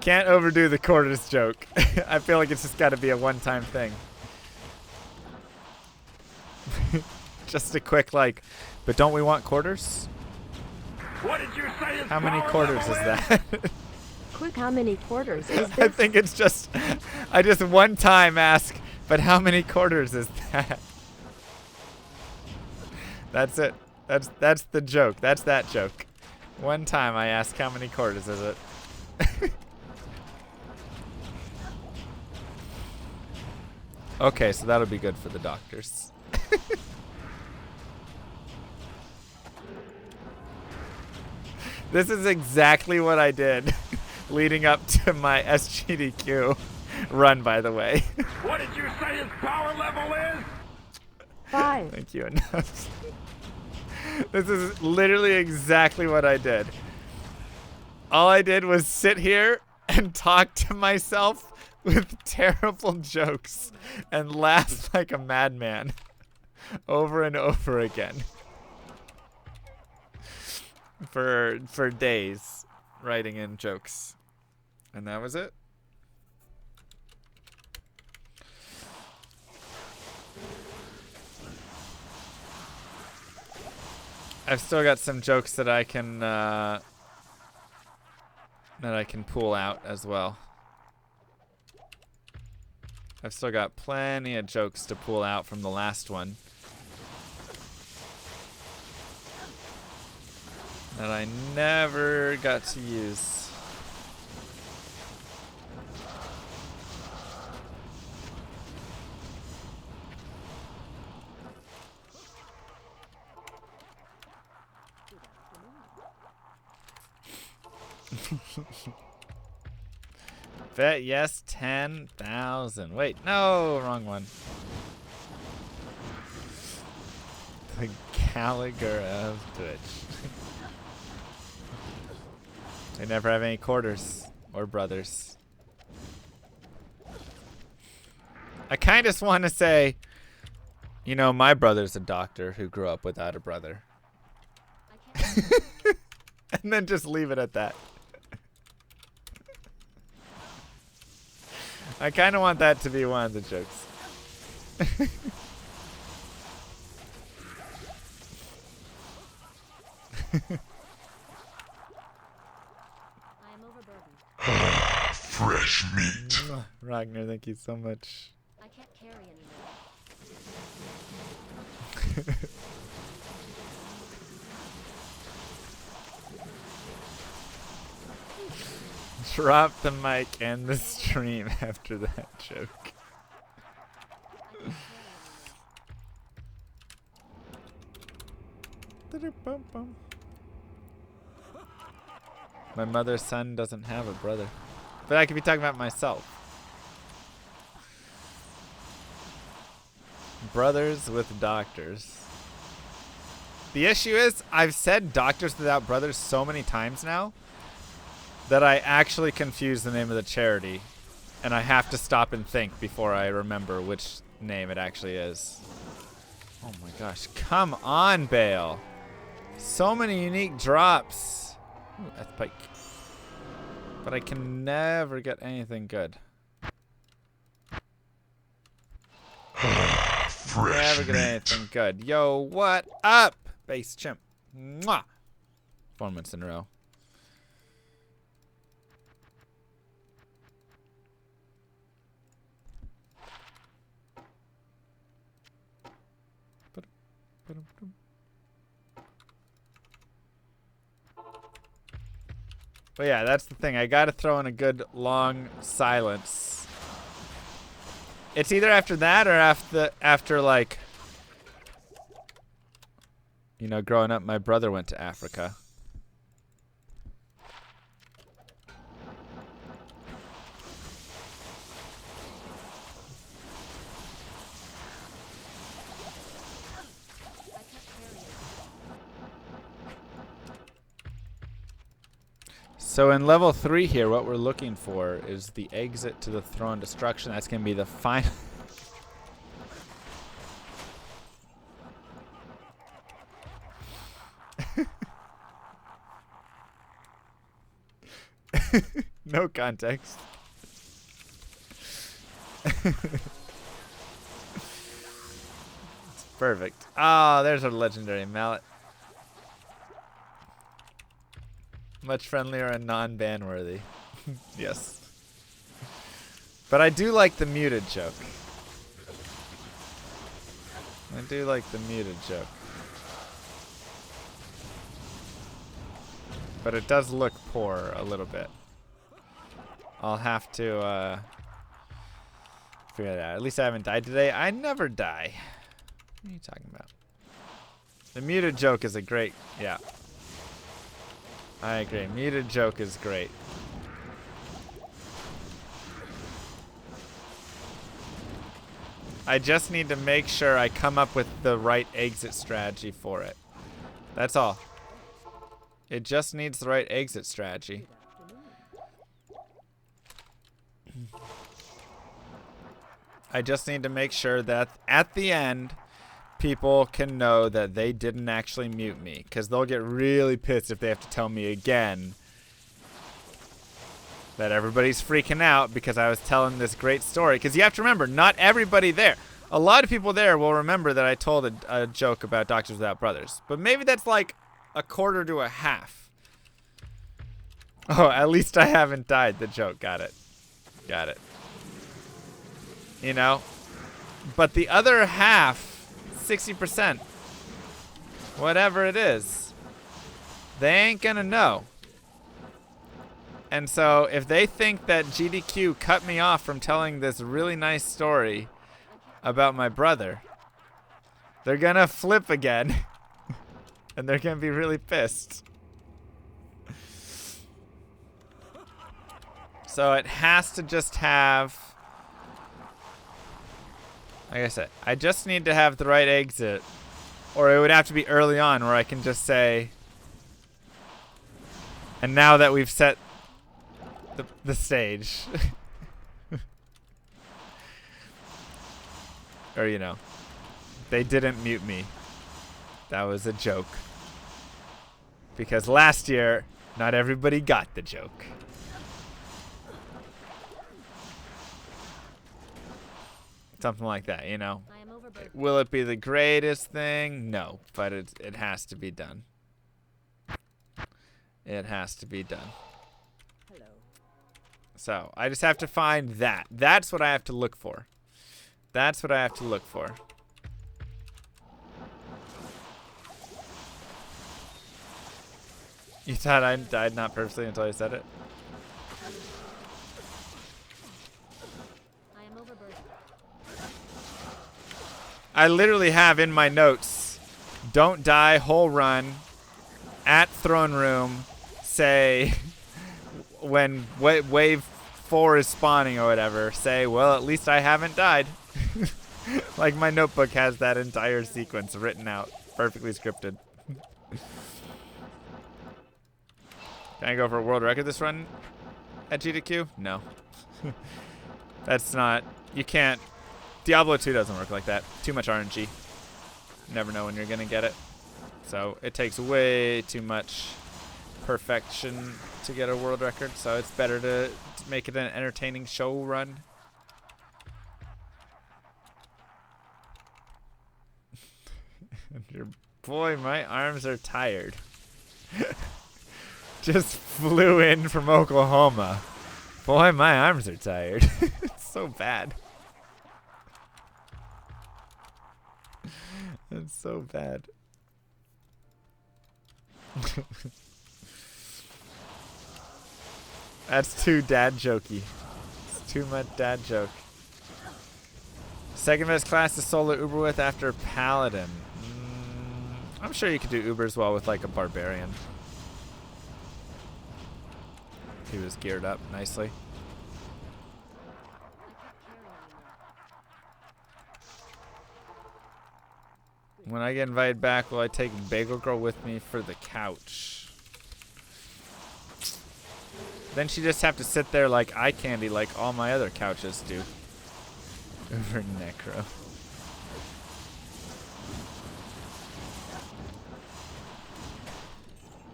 Can't overdo the quarters joke. I feel like it's just got to be a one-time thing. Just a quick like, but don't we want quarters?
What did you say its
How many
power
quarters
level
is that?
Quick, how many quarters is
I
this?
think it's just, I just one time ask, but how many quarters is that? That's it. That's the joke. That's that joke. One time I ask how many quarters is it? Okay, so that'll be good for the doctors. This is exactly what I did leading up to my SGDQ run, by the way.
What did you say its power level is?
5.
Thank you enough. This is literally exactly what I did. All I did was sit here and talk to myself with terrible jokes and laugh like a madman over and over again for days, writing in jokes. And that was it. I've still got some jokes that I can pull out as well. I've still got plenty of jokes to pull out from the last one that I never got to use. Bet yes, 10,000. Wait, no, wrong one. The Gallagher of Twitch. They never have any quarters or brothers. I kind of just want to say, you know, my brother's a doctor who grew up without a brother. And then just leave it at that. I kind of want that to be one of the jokes.
I am overburdened.
Fresh meat.
Ragnar, thank you so much.
I can't carry anymore.
Drop the mic and the stream after that joke. My mother's son doesn't have a brother. But I could be talking about myself. Brothers with doctors. The issue is, I've said doctors without brothers so many times now that I actually confuse the name of the charity, and I have to stop and think before I remember which name it actually is. Oh my gosh, come on, Bale. So many unique drops. Ooh, that's pike. But I can never get anything good.
Fresh
Never get
meat.
anything good. Yo, what up, base chimp? Mwah. 4 months in a row. But yeah, that's the thing. I gotta throw in a good long silence. It's either after that or after like, you know, growing up, my brother went to Africa. So in level 3 here, what we're looking for is the exit to the throne destruction. That's going to be the final. No context. It's perfect. Oh, there's our legendary mallet. Much friendlier and non-ban worthy. Yes. But I do like the muted joke. I do like the muted joke. But it does look poor a little bit. I'll have to figure that out. At least I haven't died today. I never die. What are you talking about? The muted joke is a great, yeah. I agree. Muted joke is great. I just need to make sure I come up with the right exit strategy for it. That's all. It just needs the right exit strategy. I just need to make sure that at the end, people can know that they didn't actually mute me, because they'll get really pissed if they have to tell me again that everybody's freaking out because I was telling this great story. Because you have to remember, not everybody there. A lot of people there will remember that I told a joke about Doctors Without Brothers, but maybe that's like a quarter to a half. Oh, at least I haven't died. The joke. Got it. Got it. You know? But the other half, 60%, whatever it is, they ain't gonna know. And so if they think that GDQ cut me off from telling this really nice story about my brother, they're gonna flip again. And they're gonna be really pissed. So it has to just have, like I said, I just need to have the right exit, or it would have to be early on where I can just say, and now that we've set the stage, or you know, they didn't mute me. That was a joke. Because last year, not everybody got the joke. Something like that, you know. Will it be the greatest thing? No, but it has to be done. It has to be done.
Hello.
So, I just have to find that. That's what I have to look for. That's what I have to look for. You thought I died not purposely until I said it?
I am overburdened.
I literally have in my notes, don't die, whole run, at throne room, say, when wave 4 is spawning or whatever, say, well, at least I haven't died. Like my notebook has that entire sequence written out, perfectly scripted. Can I go for a world record this run at GDQ? No. That's not, you can't. Diablo 2 doesn't work like that. Too much RNG. Never know when you're gonna get it. So it takes way too much perfection to get a world record. So it's better to make it an entertaining show run. Boy, my arms are tired. Just flew in from Oklahoma. Boy, my arms are tired. It's so bad. It's so bad. That's too dad jokey. It's too much dad joke. Second best class to solo Uber with after Paladin. I'm sure you could do Uber as well with like a Barbarian. He was geared up nicely. When I get invited back, will I take Bagel Girl with me for the couch? Then she just have to sit there like eye candy like all my other couches do. Over Necro.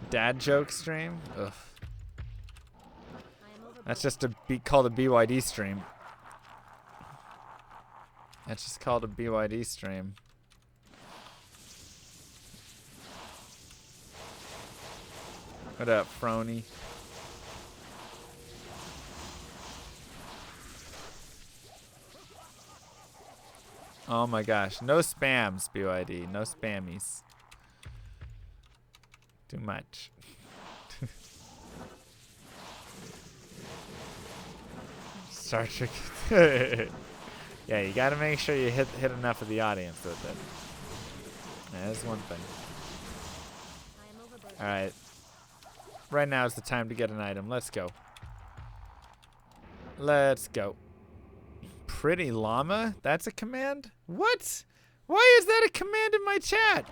Dad joke stream? Ugh. That's just called a BYD stream. That's just called a BYD stream. What up, Frony? Oh my gosh. No spams, BYD. No spammies. Too much. Star Trek. Yeah, you gotta make sure you hit enough of the audience with it. That's one thing. Alright. Right now is the time to get an item. Let's go. Let's go. Pretty llama? That's a command? What? Why is that a command in my chat?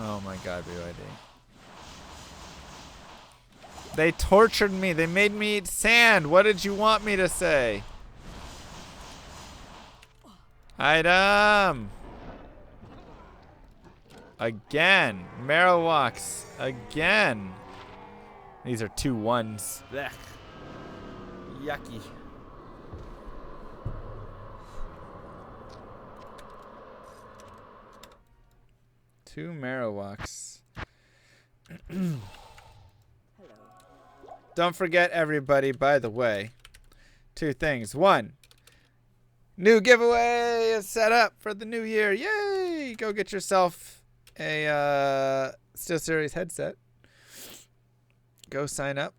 Oh my god, BYD. They tortured me. They made me eat sand. What did you want me to say? Item. Again. Marowaks. Again. These are 2 1s. Blech. Yucky. Two Marowaks. Don't forget, everybody, by the way, 2 things. 1, new giveaway is set up for the new year. Yay! Go get yourself a SteelSeries headset. Go sign up.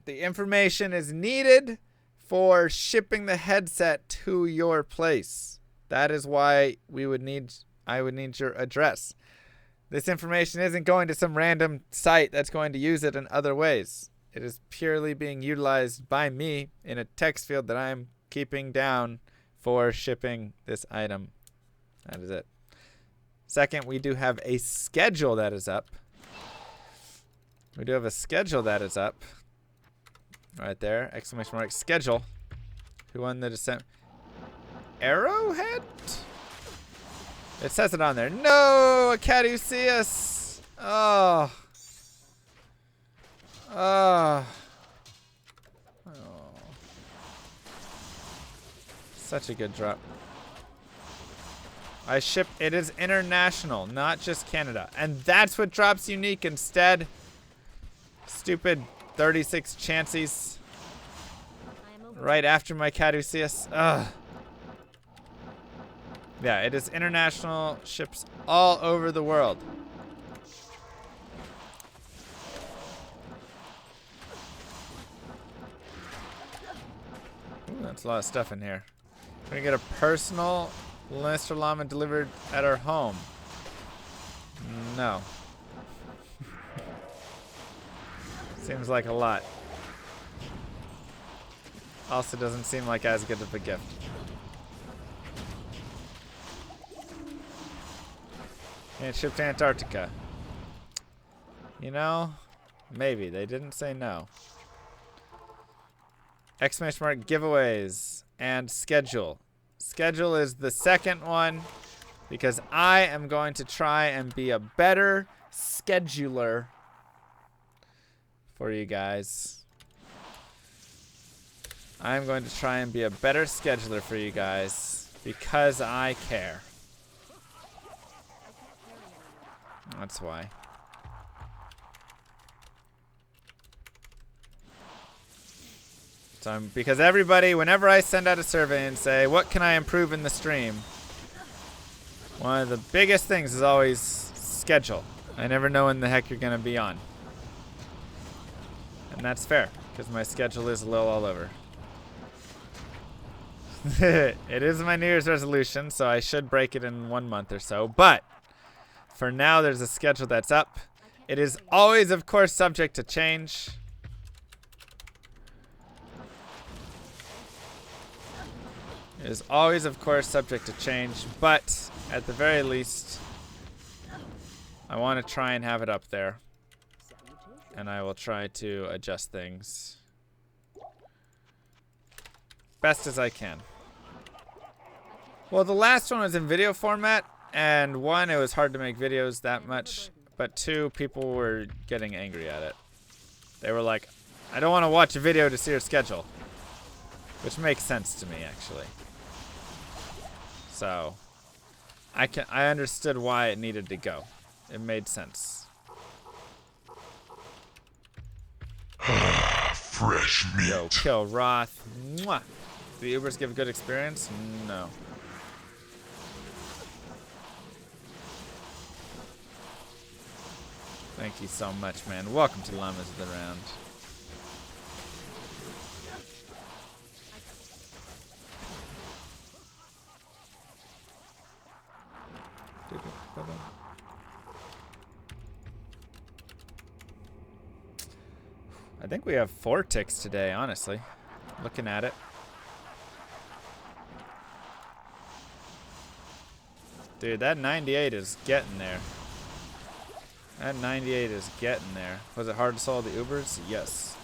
The information is needed for shipping the headset to your place. That is why I would need your address. This information isn't going to some random site that's going to use it in other ways. It is purely being utilized by me in a text field that I'm keeping down for shipping this item. That is it. Second, we do have a schedule that is up. We do have a schedule that is up. Right there. Exclamation mark schedule. Who won the December? Arrowhead? It says it on there. No! A Caduceus! Oh. Oh. Oh. Such a good drop. I ship. It is international, not just Canada. And that's what drops unique instead. Stupid 36 chances. Right after my Caduceus. Ugh. Yeah, it is international. Ships all over the world. Ooh, that's a lot of stuff in here. We're gonna get a personal Mr. Llama delivered at our home. No. Seems like a lot. Also doesn't seem like as good of a gift. And it shipped to Antarctica. You know, maybe. They didn't say no. Exclamation mark giveaways and schedule. Schedule is the second one because I am going to try and be a better scheduler for you guys. I'm going to try and be a better scheduler for you guys because I care. That's why. So because everybody, whenever I send out a survey and say, what can I improve in the stream? One of the biggest things is always schedule. I never know when the heck you're going to be on. And that's fair, because my schedule is a little all over. It is my New Year's resolution, so I should break it in 1 month or so. But for now, there's a schedule that's up. It is always, of course, subject to change. It is always, of course, subject to change. But at the very least, I want to try and have it up there. And I will try to adjust things best as I can. Well, the last one was in video format, and 1, it was hard to make videos that much, but 2, people were getting angry at it. They were like, I don't want to watch a video to see your schedule, which makes sense to me, actually. So, I understood why it needed to go. It made sense.
Fresh meat.
Yo, kill Roth. Mwah. Do the Ubers give a good experience? No. Thank you so much, man. Welcome to Llamas of the Round. I think we have 4 ticks today, honestly. Looking at it. Dude, that 98 is getting there. That 98 is getting there. Was it hard to solve the Ubers? Yes.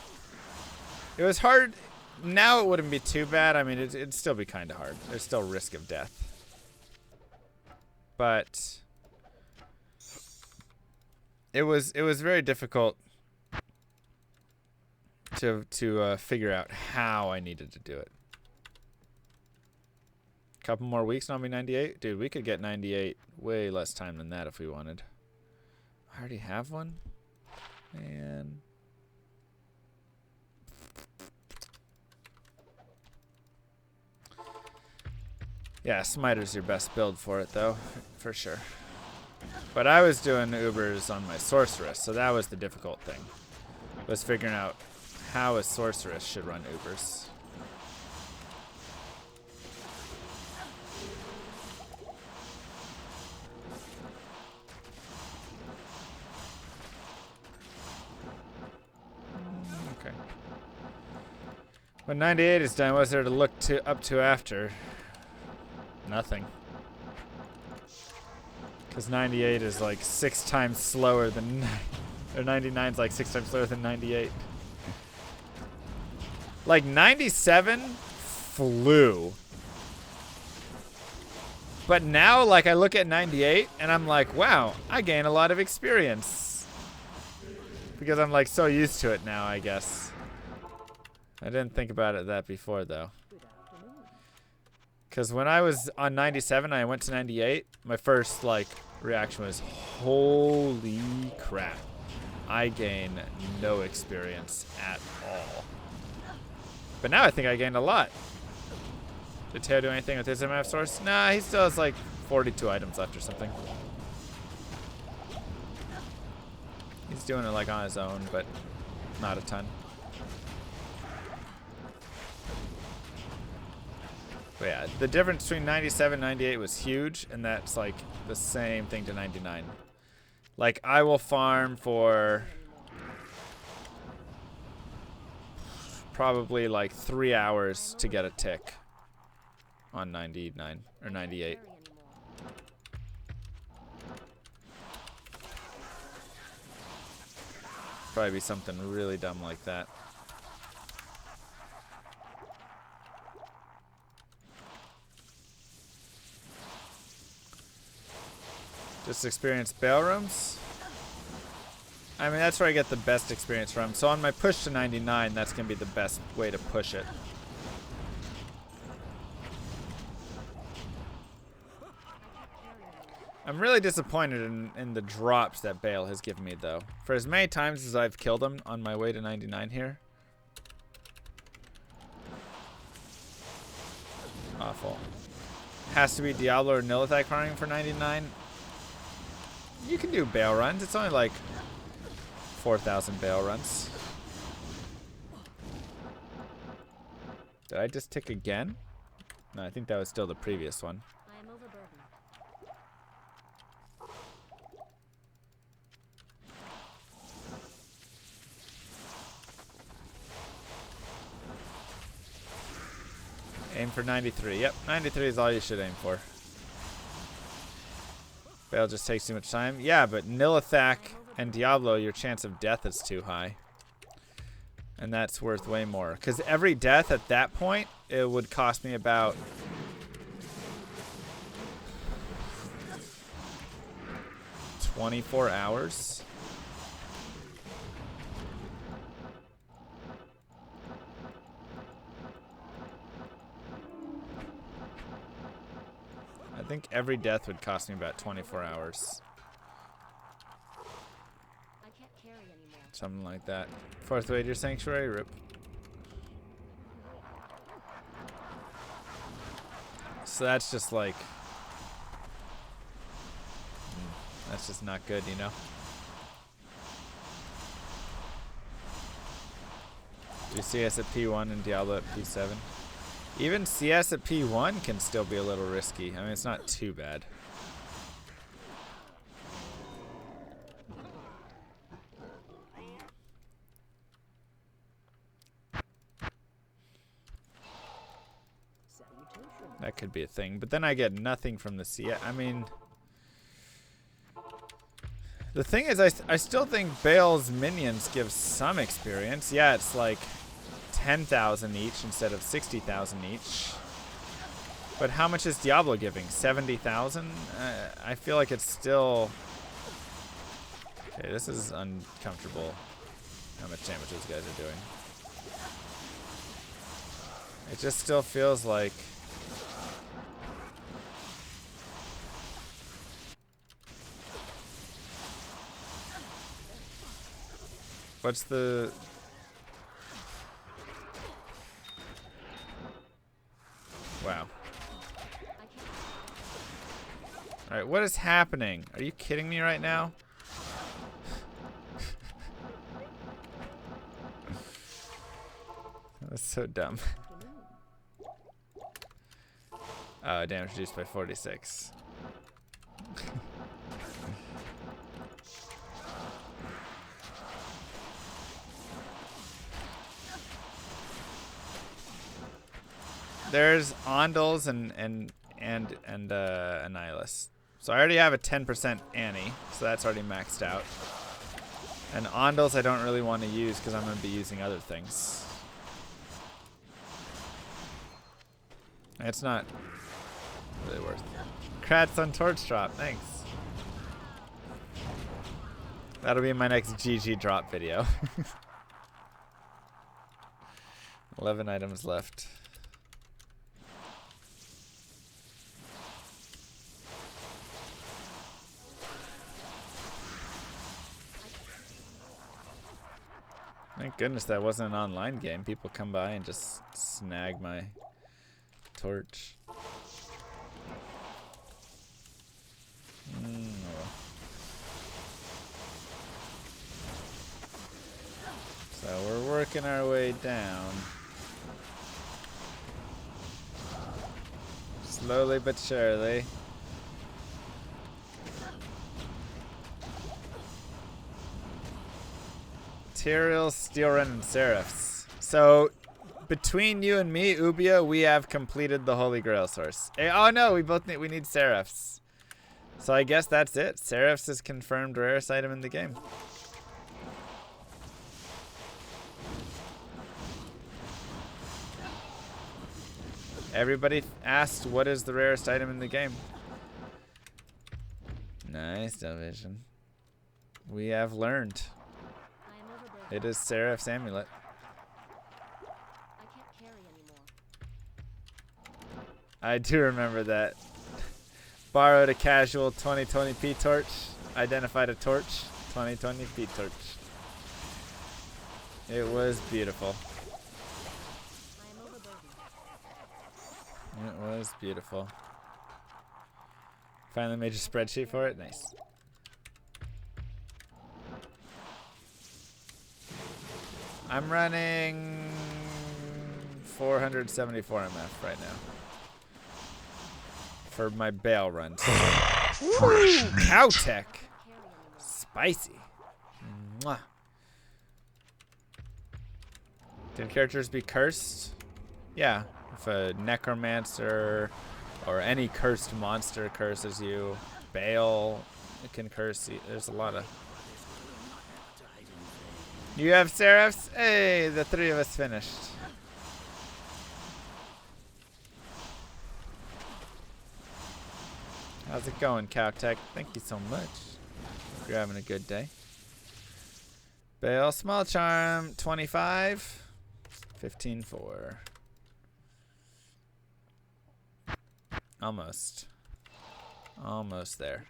It was hard. Now it wouldn't be too bad. I mean, it'd still be kind of hard. There's still risk of death. But it was very difficult to figure out how I needed to do it. A couple more weeks and I'll be 98? Dude, we could get 98 way less time than that if we wanted. I already have one? Man. Yeah, Smiter's your best build for it, though, for sure. But I was doing Ubers on my Sorceress, so that was the difficult thing. Was figuring out how a Sorceress should run Ubers. Okay. When 98 is done, what's there to look up to after? Nothing. Because 98 is like 6 times slower than... or 99 is like 6 times slower than 98. Like 97 flew. But now, like, I look at 98 and I'm like, wow, I gain a lot of experience. Because I'm like so used to it now, I guess. I didn't think about it that before, though. Because when I was on 97, I went to 98. My first, like, reaction was, holy crap. I gain no experience at all. But now I think I gained a lot. Did Teo do anything with his MF source? Nah, he still has, like, 42 items left or something. He's doing it, like, on his own, but not a ton. But yeah, the difference between 97 and 98 was huge, and that's like the same thing to 99. Like, I will farm for probably like 3 hours to get a tick on 99 or 98. Probably be something really dumb like that. Just experience bail rooms. I mean, that's where I get the best experience from. So on my push to 99, that's going to be the best way to push it. I'm really disappointed in the drops that Bale has given me, though. For as many times as I've killed him on my way to 99 here. Awful. Has to be Diablo or Nilithite farming for 99. You can do bail runs. It's only like 4,000 bail runs. Did I just tick again? No, I think that was still the previous one.
I am overburdened.
Aim for 93. Yep, 93 is all you should aim for. Bail just takes too much time. Yeah, but Nilithak and Diablo, your chance of death is too high. And that's worth way more. Because every death at that point, it would cost me about... $24 hours. I think every death would cost me about 24 hours.
I can't carry anymore.
Something like that. Fourth Wager Sanctuary, rip. So that's just like... that's just not good, you know? Do CS at P1 and Diablo at P7. Even CS at P1 can still be a little risky. I mean, it's not too bad. That could be a thing. But then I get nothing from the CS. I mean, The thing is, I still think Bale's minions give some experience. Yeah, it's like 10,000 each instead of 60,000 each. But how much is Diablo giving? 70,000? I feel like it's still... Okay, this is uncomfortable. How much damage those guys are doing. It just still feels like... What's the... Wow. Alright, what is happening? Are you kidding me right now? That's so dumb. Damage reduced by 46. There's Ondals and Annihilus. So I already have a 10% Annie, so that's already maxed out. And Ondals I don't really want to use because I'm going to be using other things. It's not really worth it. Congrats on Torch Drop, thanks. That'll be my next GG drop video. 11 items left. Thank goodness that wasn't an online game. People come by and just snag my torch. So we're working our way down. Slowly but surely. Tyrael, Steelrun, and Seraphs. So, between you and me, Ubia, we have completed the Holy Grail Source. Oh no, we need Seraphs. So I guess that's it. Seraphs is confirmed rarest item in the game. Everybody asked what is the rarest item in the game. Nice, Delvision. We have learned. It is Seraph's amulet.
I can't carry anymore.
I do remember that. Borrowed a casual 2020p torch. Identified a torch. 2020p torch. It was beautiful.
I am overburdened.
It was beautiful. Finally made a spreadsheet for it. Nice. I'm running 474 MF right now for my bail runs. Woo! Cow tech. Spicy. Mwah. Can characters be cursed? Yeah. If a necromancer or any cursed monster curses you, Baal can curse you. There's a lot of... You have Seraphs? Hey, the three of us finished. How's it going, Cowtech? Thank you so much. Hope you're having a good day. Baal, small charm, 25. 15-4. Almost. Almost there.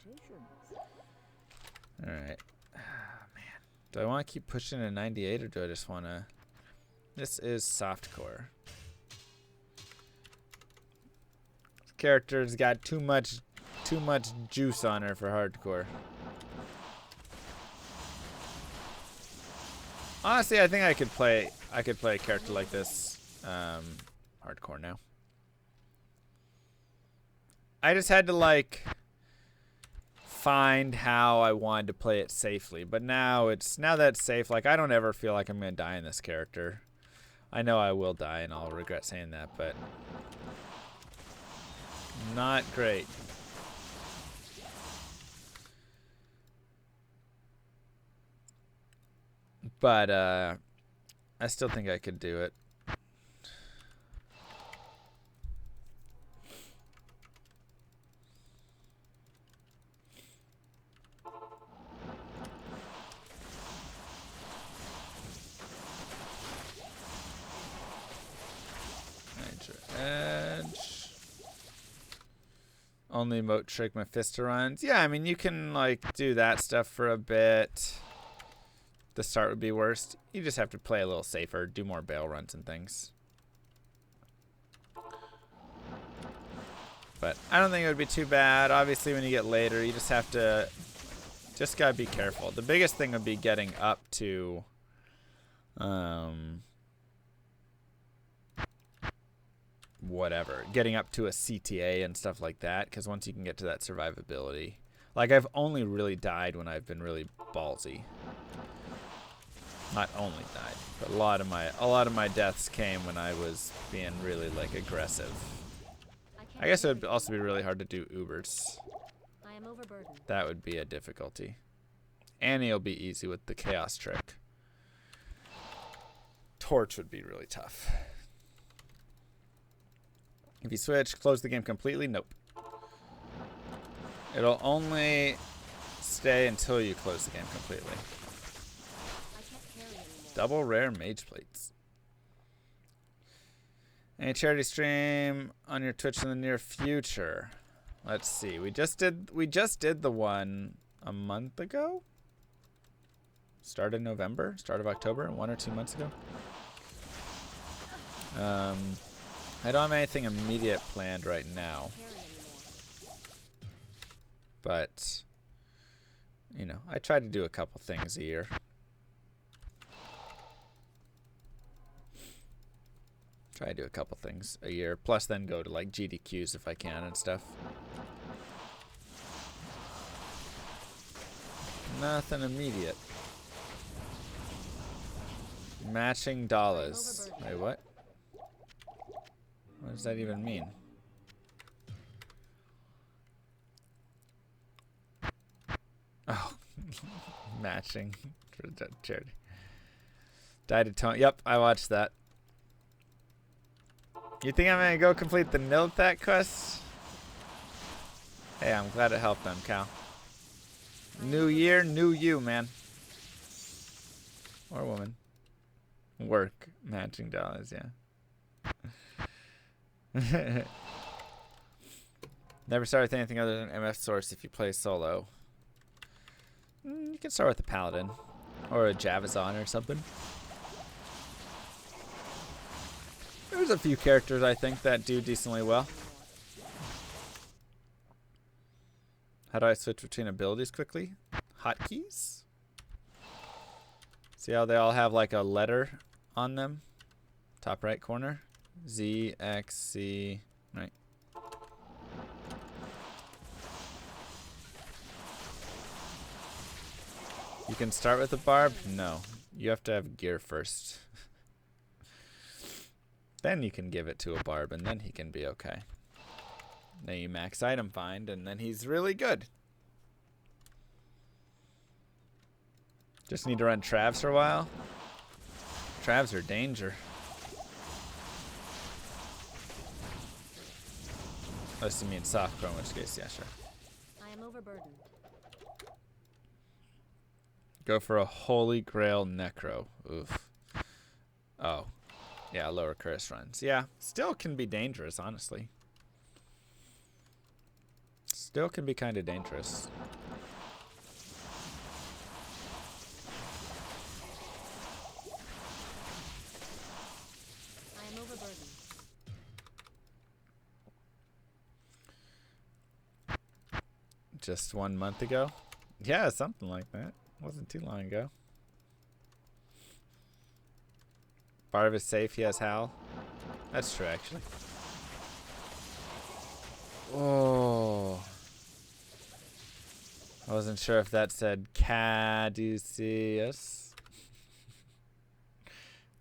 Alright. Do I want to keep pushing a 98 or do I just want to... This is softcore. This character's got too much juice on her for hardcore. Honestly, I think I could play a character like this hardcore now. I just had to like find how I wanted to play it safely, but now that it's safe, like I don't ever feel like I'm gonna die in this character. I know I will die and I'll regret saying that, but not great. But I still think I could do it. Major edge. Only emote trick Mephisto runs. Yeah, I mean, you can like do that stuff for a bit. The start would be worst. You just have to play a little safer, do more bail runs and things. But I don't think it would be too bad. Obviously, when you get later, you just have to, just gotta be careful. The biggest thing would be getting up to, whatever, getting up to a CTA and stuff like that. Because once you can get to that survivability, like I've only really died when I've been really ballsy. Not only died, but a lot of my deaths came when I was being really like aggressive. I guess it would also be really hard to do Ubers.
I am overburdened.
That would be a difficulty. Annie'll be easy with the chaos trick. Torch would be really tough. If you switch, close the game completely, nope. It'll only stay until you close the game completely. Double rare mage plates. Any charity stream on your Twitch in the near future? Let's see. We just did the one a month ago. Start of November, start of October, 1 or 2 months ago. I don't have anything immediate planned right now. But you know, I try to do a couple things a year. Try to do a couple things a year, plus then go to like GDQs if I can and stuff. Nothing immediate. Matching dollars. Wait, what? What does that even mean? Oh, matching for the charity. Died to Tony. Yep, I watched that. You think I'm gonna go complete the Nilthat quest? Hey, I'm glad it helped them, Cal. New year, new you, man. Or woman. Work. Matching dollars, yeah. Never start with anything other than MF Source if you play solo. You can start with a Paladin. Or a Javazon or something. There's a few characters I think that do decently well. How do I switch between abilities quickly? Hotkeys? See how they all have like a letter on them? Top right corner. Z, X, C, right. You can start with a barb? No. You have to have gear first. Then you can give it to a barb, and then he can be okay. Then you max item find, and then he's really good. Just need to run Travs for a while. Travs are danger. Unless you mean soft pro, in which case, yeah, sure.
I am overburdened.
Go for a Holy Grail Necro. Oof. Oh. Yeah, lower curse runs. Yeah, still can be dangerous, honestly. Still can be kind of dangerous.
I am overburdened.
Just 1 month ago? Yeah, something like that. Wasn't too long ago. Barb is safe, he has Hal. That's true, actually. Oh. I wasn't sure if that said Caduceus.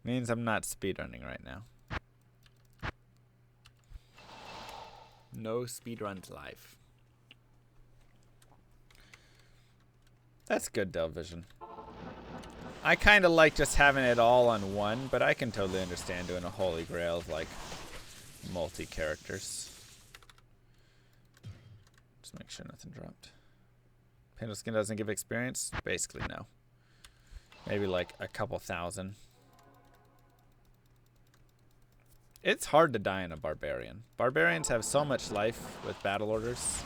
Means I'm not speedrunning right now. No speedruns live. That's good, Delvision. I kind of like just having it all on one, but I can totally understand doing a Holy Grail of like multi-characters. Just make sure nothing dropped. Pindle skin doesn't give experience? Basically, no. Maybe like a couple thousand. It's hard to die in a barbarian. Barbarians have so much life with battle orders.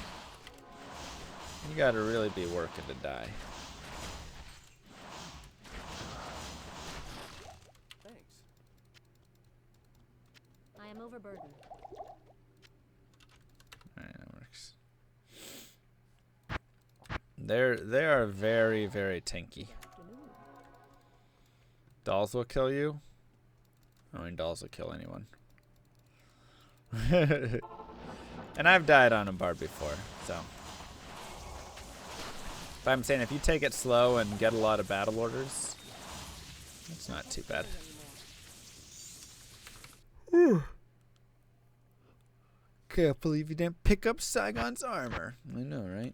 You gotta really be working to die.
Thanks.
I am overburdened.
Alright, that works. They are very, very tanky. Dolls will kill you. I mean, dolls will kill anyone. And I've died on a bar before, so. But I'm saying if you take it slow and get a lot of battle orders, it's not too bad. Can't believe you didn't pick up Saigon's armor. I know, right?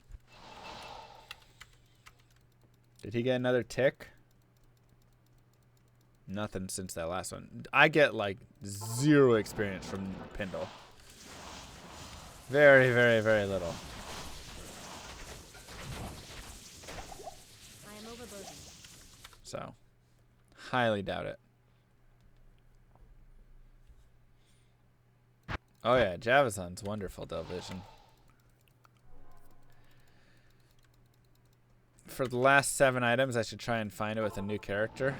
Did he get another tick? Nothing since that last one. I get like 0 experience from Pindle. Very, very, very little.
I am overburdened.
So, highly doubt it. Oh yeah, Javazon's wonderful, Delvision. For the last 7 items, I should try and find it with a new character.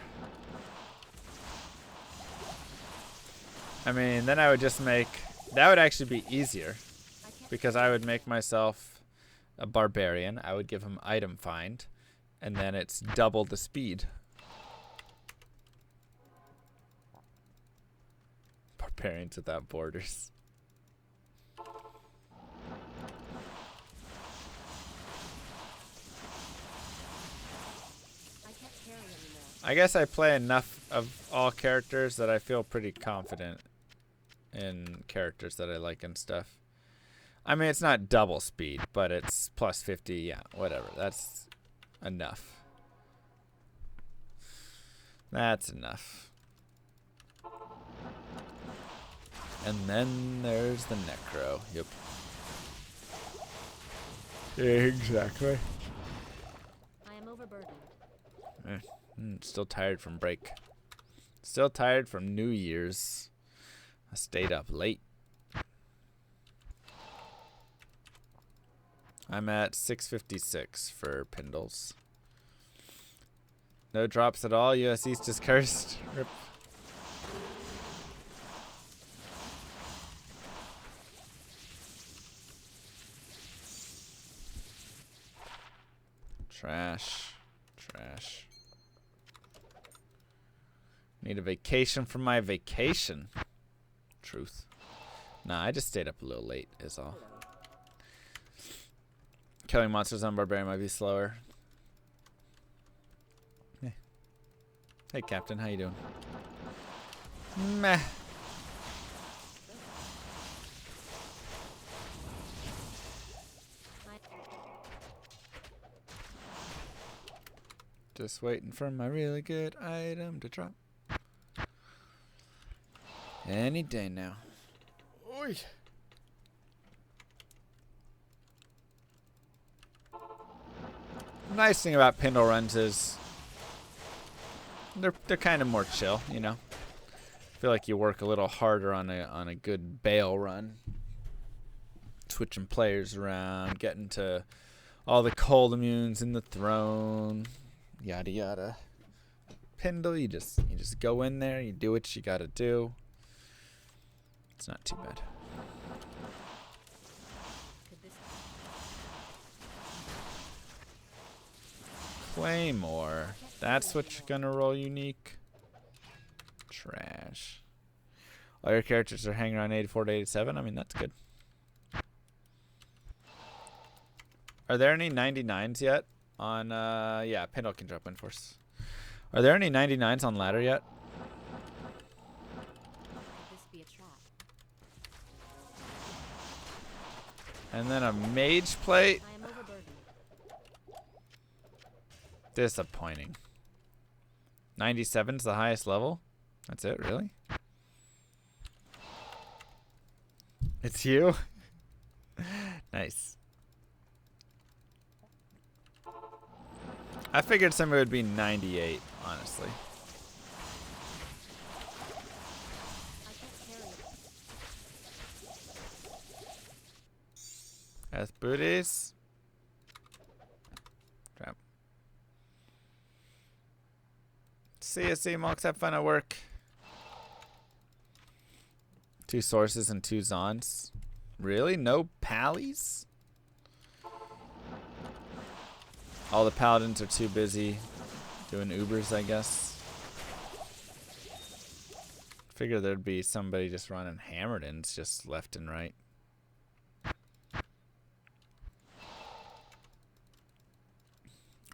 I mean, then I would just make... That would actually be easier. Because I would make myself a barbarian. I would give him item find. And then it's double the speed. Barbarians without borders. I guess I play enough of all characters that I feel pretty confident in characters that I like and stuff. I mean, it's not double speed, but it's plus 50. Yeah, whatever. That's enough. That's enough. And then there's the Necro. Yep. Exactly.
I am overburdened.
Still tired from break. Still tired from New Year's. I stayed up late. I'm at 656 for Pindles. No drops at all. US East is cursed. Rip. Trash. Trash. Need a vacation from my vacation. Truth. Nah, I just stayed up a little late is all. Killing monsters on Barbarian might be slower. Hey. Hey, Captain. How you doing? Meh. Just waiting for my really good item to drop. Any day now. Oi. Nice thing about Pindle runs is they're kind of more chill, you know. I feel like you work a little harder on a good bail run. Switching players around, getting to all the cold immunes in the throne, yada yada. Pindle, you just go in there, you do what you gotta do. It's not too bad. Claymore. That's what you're gonna roll unique. Trash. All your characters are hanging around 84 to 87. I mean, that's good. Are there any 99s yet? On, yeah, Pindle can drop Windforce. Are there any 99s on ladder yet?
Could this be a trap?
And then a mage plate.
I am overburdened.
Disappointing. 97's the highest level? That's it, really? It's you? Nice. I figured somebody would be 98, honestly.
I can't carry it.
That's booties. Crap. See ya, C-Mox. Have fun at work. 2 sources and 2 Zons. Really? No pallies? All the paladins are too busy doing Ubers, I guess. Figure there'd be somebody just running Hammerdins just left and right.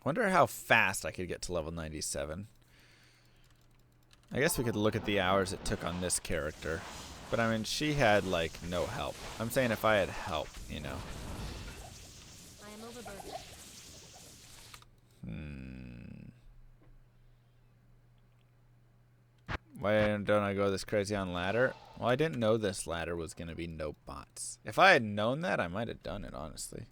Wonder how fast I could get to level 97. I guess we could look at the hours it took on this character. But I mean, she had like no help. I'm saying if I had help, you know.
I am overburdened.
Why don't I go this crazy on ladder? Well, I didn't know this ladder was going to be no bots. If I had known that, I might have done it, honestly.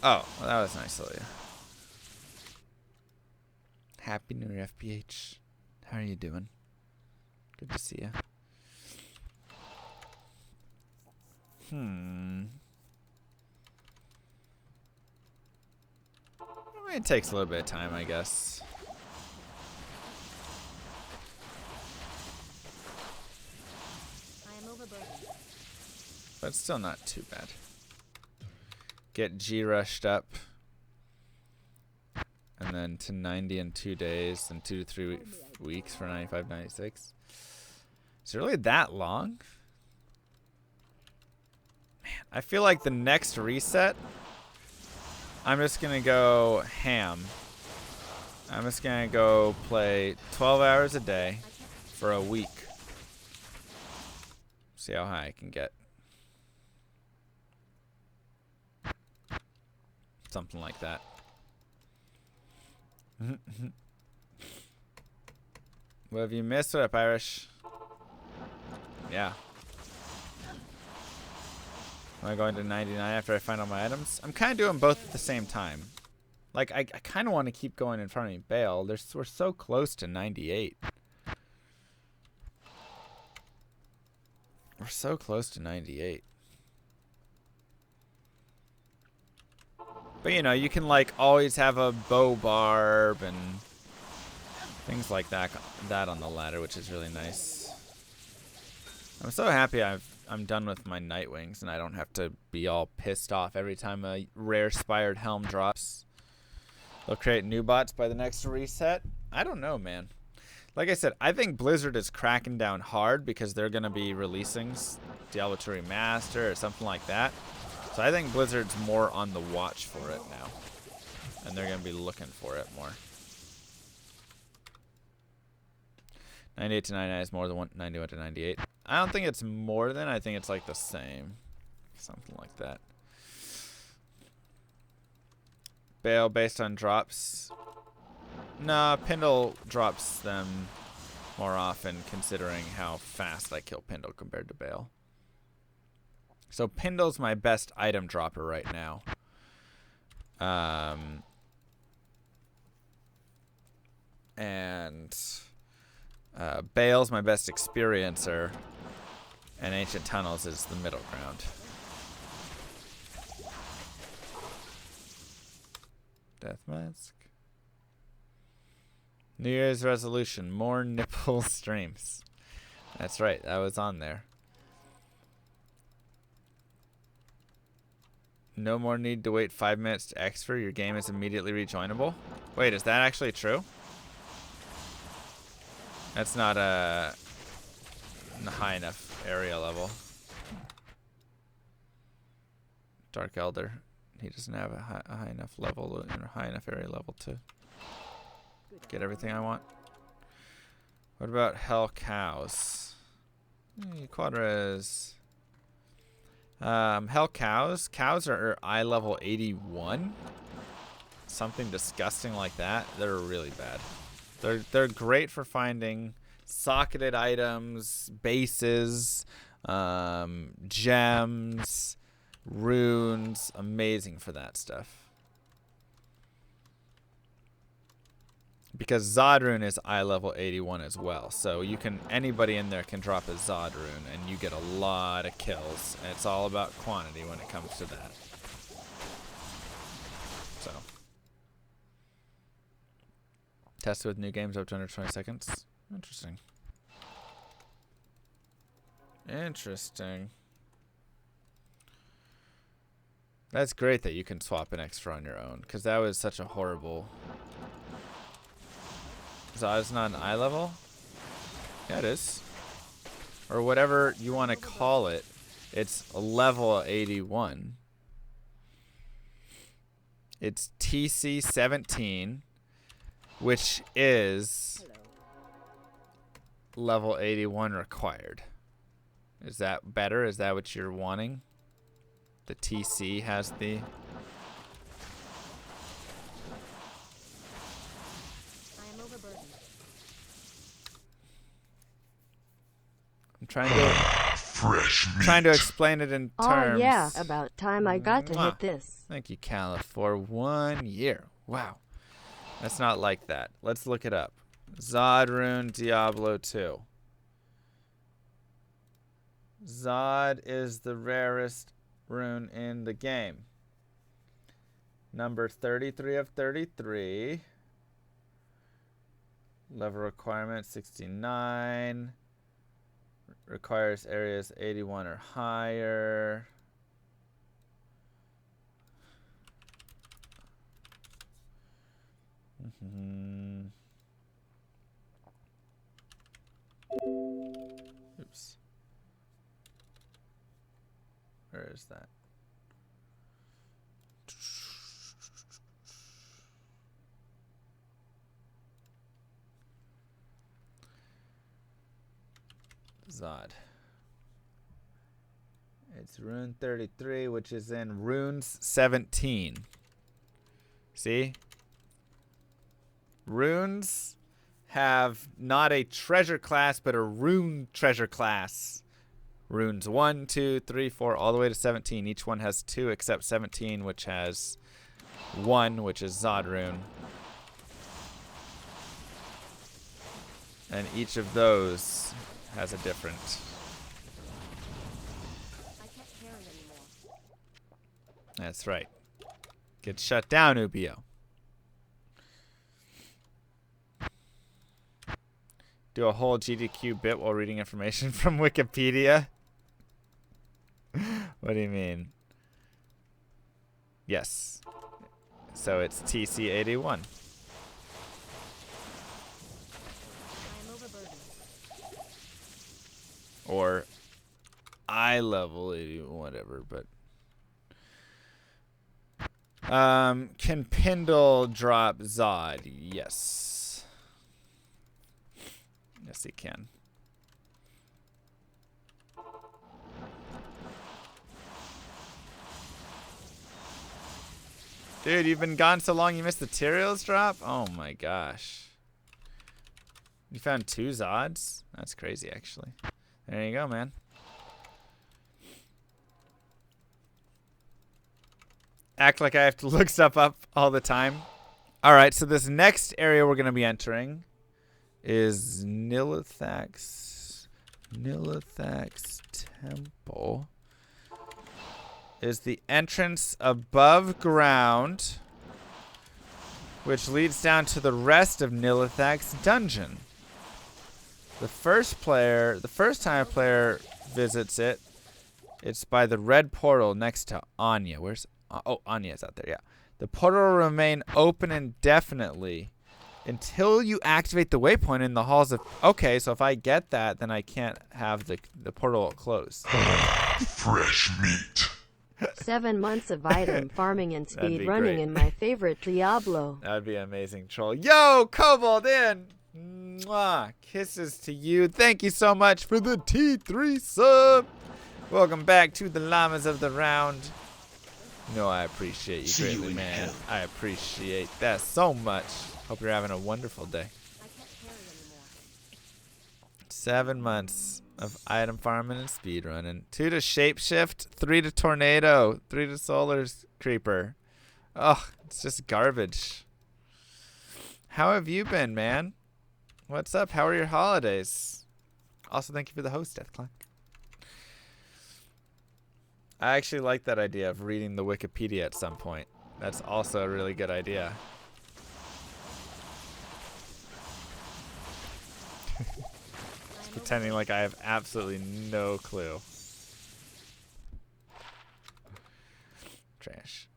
Oh, well, that was nice of you. Happy New Year, FPH. How are you doing? Good to see you. It takes a little bit of time, I guess.
I am overburdened.
But it's still not too bad. Get G rushed up. And then to 90 in 2 days, and 2 to 3 weeks for 95, 96. Is it really that long? Man, I feel like the next reset, I'm just going to go ham. I'm just going to go play 12 hours a day for a week. See how high I can get. Something like that. What have you missed? What up, Irish? Yeah. Am I going to 99 after I find all my items? I'm kind of doing both at the same time. Like, I kind of want to keep going in front of me. Bale, we're so close to 98. We're so close to 98. But, you know, you can, like, always have a bow barb and things like that on the ladder, which is really nice. I'm so happy I'm done with my Nightwings and I don't have to be all pissed off every time a rare Spired Helm drops. They'll create new bots by the next reset. I don't know, man. Like I said, I think Blizzard is cracking down hard because they're going to be releasing Diablo 2 Remaster or something like that. So I think Blizzard's more on the watch for it now. And they're going to be looking for it more. 98 to 99 is more than 91 to 98. I don't think it's more than. I think it's like the same. Something like that. Bale based on drops. Nah, Pindle drops them more often considering how fast I kill Pindle compared to Bale. So Pindle's my best item dropper right now. Bale's my best experiencer. And Ancient Tunnels is the middle ground. Death Mask. New Year's resolution. More nipple streams. That's right. That was on there. No more need to wait 5 minutes to exfil. Your game is immediately rejoinable. Wait, is that actually true? That's not a high enough area level. Dark Elder. He doesn't have a high enough level, or high enough area level to get everything I want. What about Hell Cows? Quadras. Hell cows. Cows are eye level 81. Something disgusting like that. They're really bad. They're great for finding socketed items, bases, gems, runes. Amazing for that stuff. Because Zod rune is eye level 81 as well, so you can anybody in there can drop a Zod rune and you get a lot of kills. And it's all about quantity when it comes to that. So tested with new games up to under 20 seconds. Interesting. Interesting. That's great that you can swap an extra on your own, because that was such a horrible. Zod's not an eye level? Yeah, it is. Or whatever you want to call it. It's a level 81. It's TC 17, which is level 81 required. Is that better? Is that what you're wanting? The TC has the... I'm trying to explain it in terms.
Oh yeah, about time I got to hit this.
Thank you, Caliph, for 1 year. Wow. That's not like that. Let's look it up. Zod rune Diablo 2. Zod is the rarest rune in the game. Number 33 of 33. Level requirement 69. Requires areas 81 or higher. Oops. Where is that? Zod. It's rune 33, which is in runes 17. See? Runes have not a treasure class, but a rune treasure class. Runes 1, 2, 3, 4, all the way to 17. Each one has 2 except 17, which has 1, which is Zod rune. And each of those has a different.
I can't carry anymore.
That's right. Get shut down, Ubio. Do a whole GDQ bit while reading information from Wikipedia? What do you mean? Yes. So it's TC81. Or eye level 80, whatever, but can Pindle drop Zod? Yes. Yes, he can. Dude, you've been gone so long you missed the Tyrael's drop? Oh my gosh. You found 2 Zods? That's crazy, actually. There you go, man. Act like I have to look stuff up all the time. All right, so this next area we're going to be entering is Nilithak's temple. Is the entrance above ground, which leads down to the rest of Nilithak's dungeon. The first time a player visits it, it's by the red portal next to Anya. Where's Anya's out there, yeah. The portal will remain open indefinitely until you activate the waypoint in the halls of... Okay, so if I get that, then I can't have the portal closed.
Fresh meat.
7 months of item farming and speed running in my favorite Diablo.
That would be an amazing troll. Yo, Kobold in! Mwah. Kisses to you. Thank you so much for the T3 sub. Welcome back to the llamas of the round. No, I appreciate you
See you
greatly,
in
man.
hell.
I appreciate that so much. Hope you're having a wonderful day.
I can't carry anymore.
7 months of item farming and speed running. 2 to shapeshift, 3 to tornado, 3 to solar creeper. Oh, it's just garbage. How have you been, man? What's up? How are your holidays? Also, thank you for the host, Deathclock. I actually like that idea of reading the Wikipedia at some point. That's also a really good idea. Just pretending like I have absolutely no clue. Trash.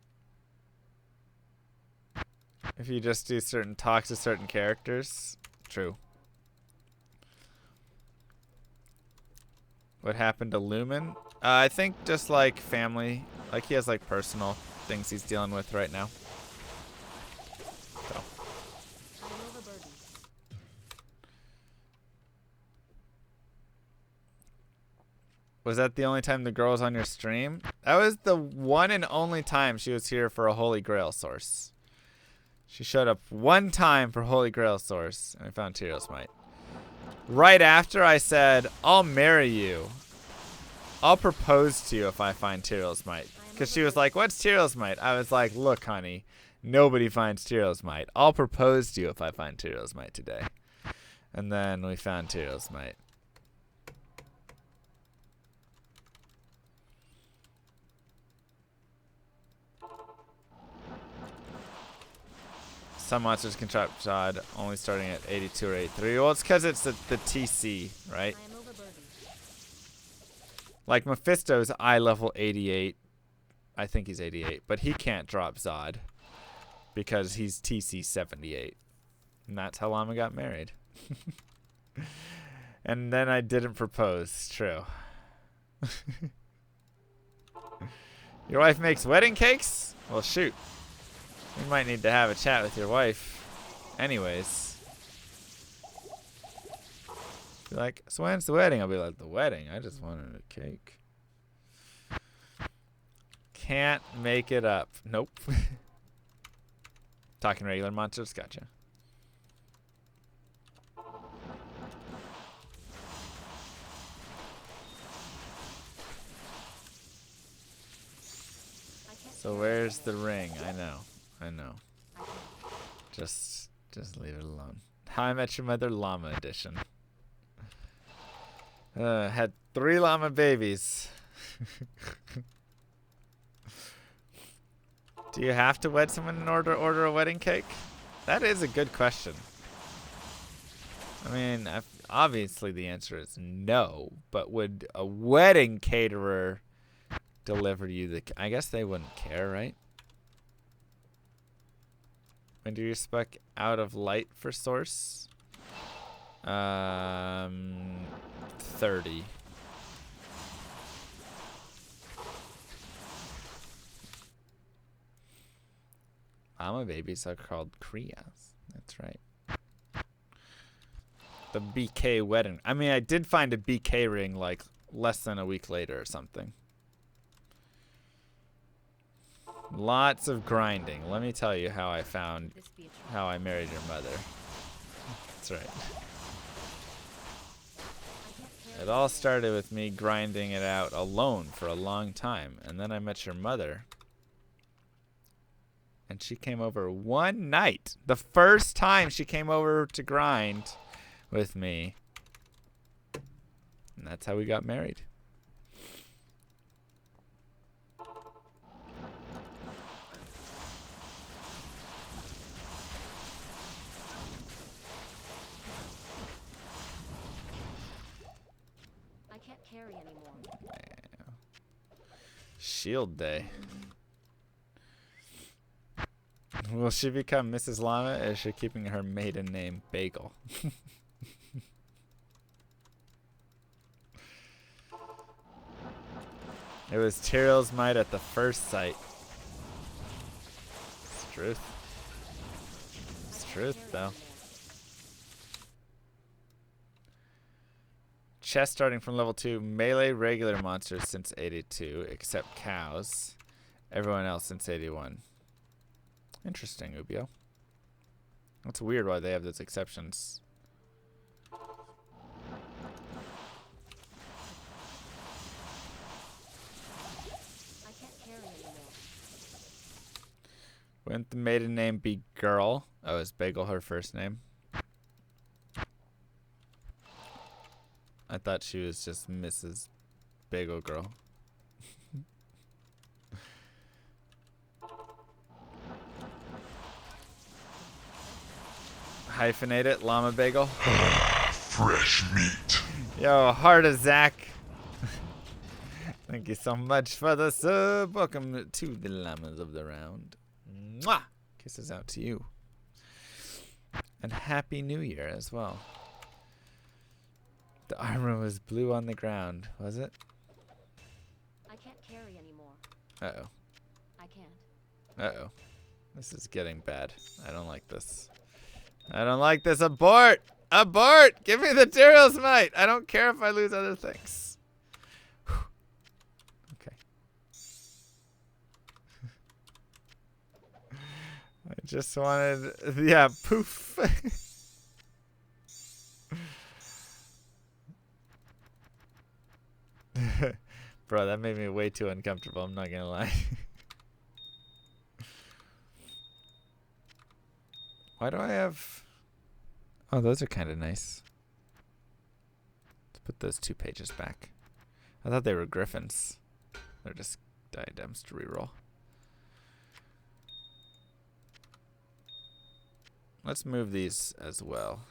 If you just do certain talks to certain characters, true. What happened to Lumen? I think just like family, like he has like personal things he's dealing with right now. So.
I'm overburdened.
Was that the only time the girl was on your stream? That was the one and only time she was here for a Holy Grail source. She showed up one time for Holy Grail source, and I found Tyrael's Might. Right after I said, I'll marry you. I'll propose to you if I find Tyrael's Might. Because she was like, what's Tyrael's Might? I was like, look, honey, nobody finds Tyrael's Might. I'll propose to you if I find Tyrael's Might today. And then we found Tyrael's Might. Some monsters can trap Zod only starting at 82 or 83. Well, it's because it's the TC, right?
I am overburdened.
Like Mephisto's eye level 88. I think he's 88, but he can't drop Zod because he's TC 78. And that's how Llama got married. And then I didn't propose. True. Your wife makes wedding cakes? Well, shoot. You might need to have a chat with your wife. Anyways. Be like, so when's the wedding? I'll be like, the wedding? I just wanted a cake. Can't make it up. Nope. Talking regular monsters? Gotcha. So where's the ring? I know. I know. Just leave it alone. How I Met Your Mother Llama Edition. Had 3 llama babies. Do you have to wed someone in order to order a wedding cake? That is a good question. I mean, obviously the answer is no, but would a wedding caterer deliver you the... I guess they wouldn't care, right? When do you spec out of light for source? 30. Llama babies are called Kriyas. That's right. The BK wedding. I mean, I did find a BK ring like less than a week later or something. Lots of grinding. Let me tell you how I married your mother. That's right. It all started with me grinding it out alone for a long time, and then I met your mother. And she came over one night. The first time she came over to grind with me. And that's how we got married.
I can't carry anymore.
Shield Day. Will she become Mrs. Llama, or is she keeping her maiden name Bagel? It was Tyrael's Might at the first sight. It's truth. It's truth, though. chest starting from level 2. Melee regular monsters since 82, except cows. Everyone else since 81. Interesting, Ubio. That's weird why they have those exceptions.
I can't carry anymore.
Wouldn't the maiden name be Girl? Oh, is Bagel her first name? I thought she was just Mrs. Bagel Girl. Hyphenate it, Llama Bagel.
Fresh meat.
Yo, Heart of Zach. Thank you so much for the sub. Welcome to the Llamas of the Round. Mwah! Kisses out to you. And Happy New Year as well. The armor was blue on the ground, was it?
I can't carry anymore.
Uh-oh.
I can't.
Uh-oh. This is getting bad. I don't like this. I don't like this. Abort! Abort! Give me the Tyrell's Might! I don't care if I lose other things. Whew. Okay. I just wanted... Yeah, poof. Bro, that made me way too uncomfortable. I'm not gonna lie. Why do I have... Oh, those are kind of nice. Let's put those 2 pages back. I thought they were griffins. They're just diadems to reroll. Let's move these as well.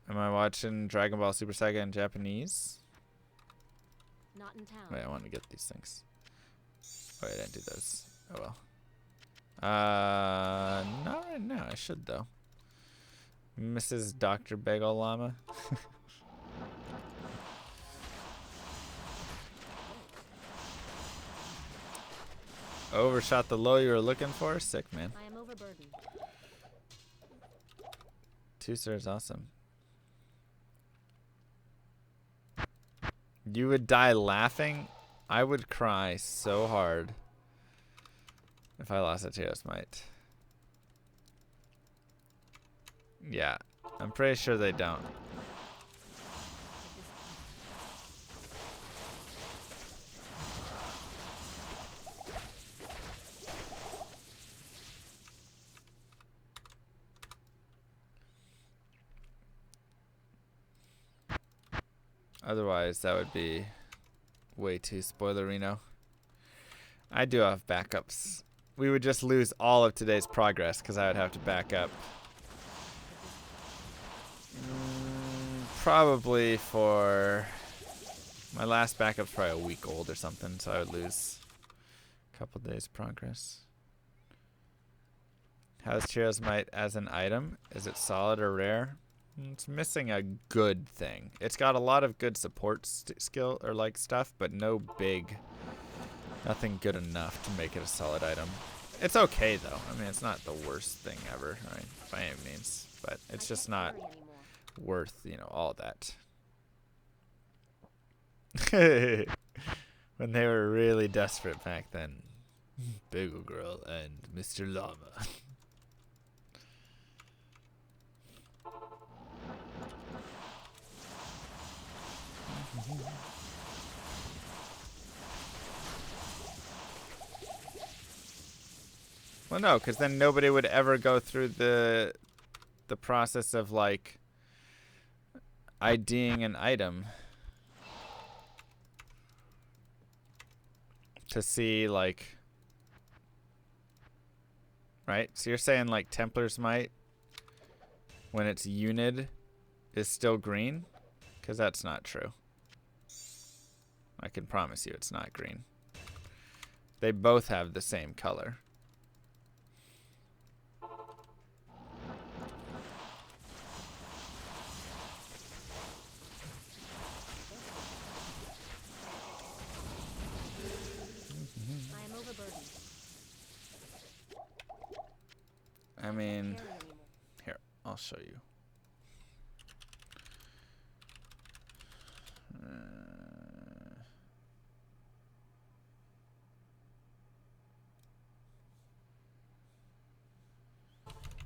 Am I watching Dragon Ball Super Saga in Japanese?
Not in town.
Wait, I want to get these things. Oh, I didn't do those. Oh well. Not right now. I should though. Mrs. Dr. Bagel Llama. Overshot the low you were looking for? Sick, man.
I am overburdened.
2 stars, awesome. You would die laughing? I would cry so hard if I lost a Teos Might. Yeah, I'm pretty sure they don't. Otherwise, that would be way too spoilerino. I do have backups. We would just lose all of today's progress because I would have to back up. Probably for... My last backup's probably a week old or something, so I would lose a couple days progress. How's Chiro's Might as an item? Is it solid or rare? It's missing a good thing. It's got a lot of good support skill or like stuff, but no big, nothing good enough to make it a solid item. It's okay though. I mean, it's not the worst thing ever, right? By any means, but it's just not worth, you know, all that. When they were really desperate back then. Bagel Girl and Mr. Llama. Well, no, because then nobody would ever go through the process of like IDing an item to see like, right? So you're saying like Templar's Might when it's unid is still green? Because that's not true. I can promise you it's not green. They both have the same color. I mean,
Carry anymore.
here, I'll show you.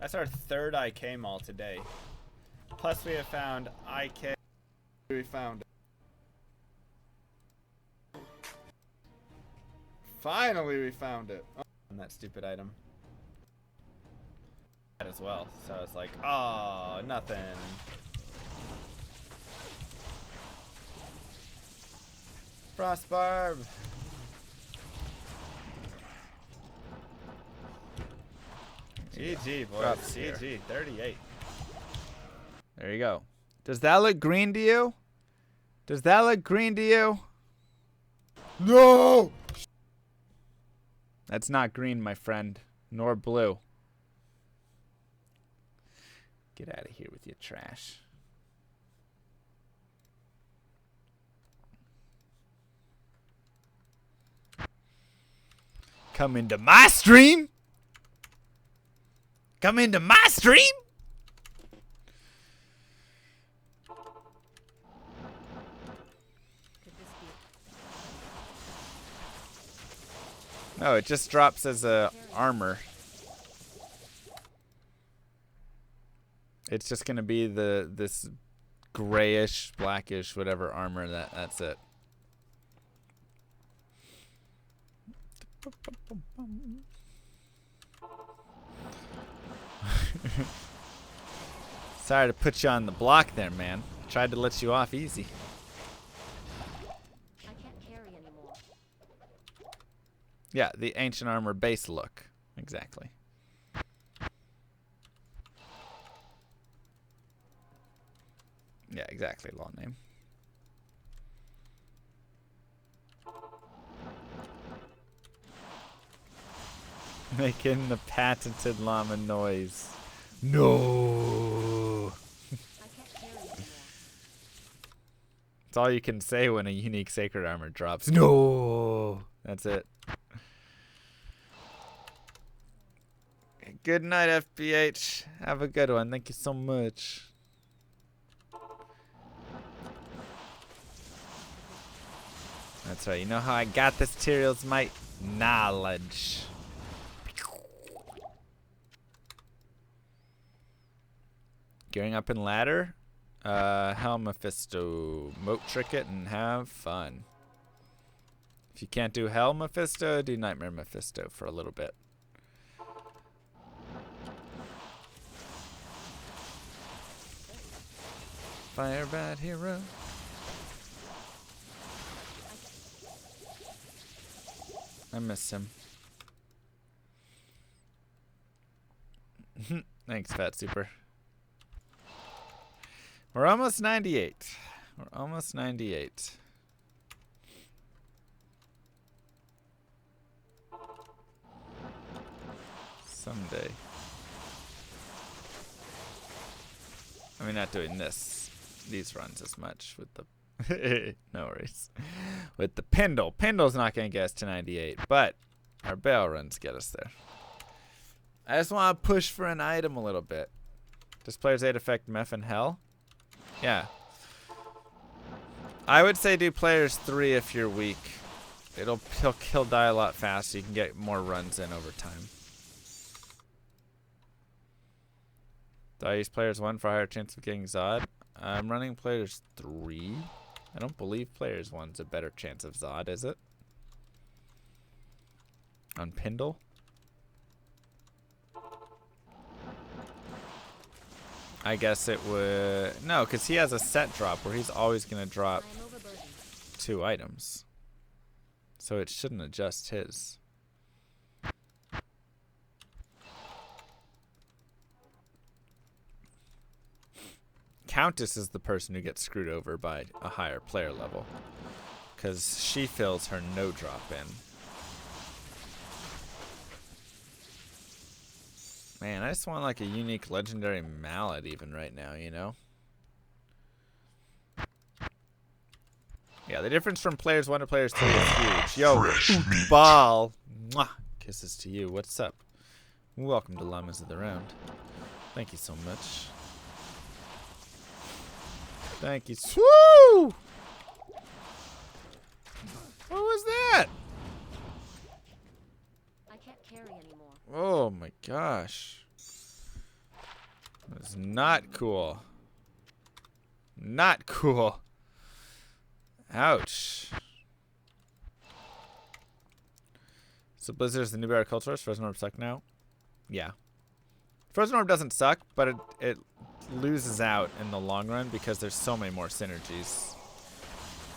That's our third IK mall today. Plus we have found IK. We found it. Finally we found it. Oh, and that stupid item. As well. So it's like, oh, nothing. Frost Barb. GG, boys.
Drops here.
GG, 38.
There you go. Does that look green to you? Does that look green to you? No! That's not green, my friend. Nor blue. Get out of here with your trash. Come into my stream? Come into my stream?
Could this be
No, it just drops as a armor. It's just gonna be this grayish, blackish, whatever armor that's it. Sorry to put you on the block there, man. Tried to let you off easy.
I can't carry anymore.
Yeah, the ancient armor base look. Exactly. Yeah, exactly, law name. Making the patented llama noise. No.
I can't carry anymore.
It's all you can say when a unique sacred armor drops. No. That's it. Good night, FBH. Have a good one. Thank you so much. That's right. You know how I got this materials? My knowledge. Gearing up in ladder. Hell Mephisto. Moat trick it and have fun. If you can't do Hell Mephisto, do Nightmare Mephisto for a little bit. Fire bad hero. I miss him. Thanks, Fat Super. We're almost 98. We're almost 98. Someday. I mean, not doing these runs as much with the no worries. With the Pendle. Pendle's not going to get us to 98, but our Bale runs get us there. I just want to push for an item a little bit. Does players 8 affect Meph and Hell? Yeah. I would say do players 3 if you're weak. He'll die a lot faster. You can get more runs in over time. Do I use players 1 for a higher chance of getting Zod? I'm running players 3. I don't believe players 1's a better chance of Zod, is it? On Pendle? I guess it would... No, because he has a set drop where he's always going to drop
I am overburdened.
2 items. So it shouldn't adjust his. Countess is the person who gets screwed over by a higher player level. Because she fills her no drop in. Man, I just want like a unique legendary mallet even right now, you know? Yeah, the difference from players 1 to players 3 is huge. Yo,
Fresh meat.
ball. Mwah. Kisses to you. What's up? Welcome to Llamas of the Round. Thank you so much. Thank you. Woo! What was that?
I can't carry anymore.
Oh my gosh. That's not cool. Not cool. Ouch. So Blizzard's the new better culture. Frozen Orb suck now? Yeah. Frozen Orb doesn't suck, but it loses out in the long run because there's so many more synergies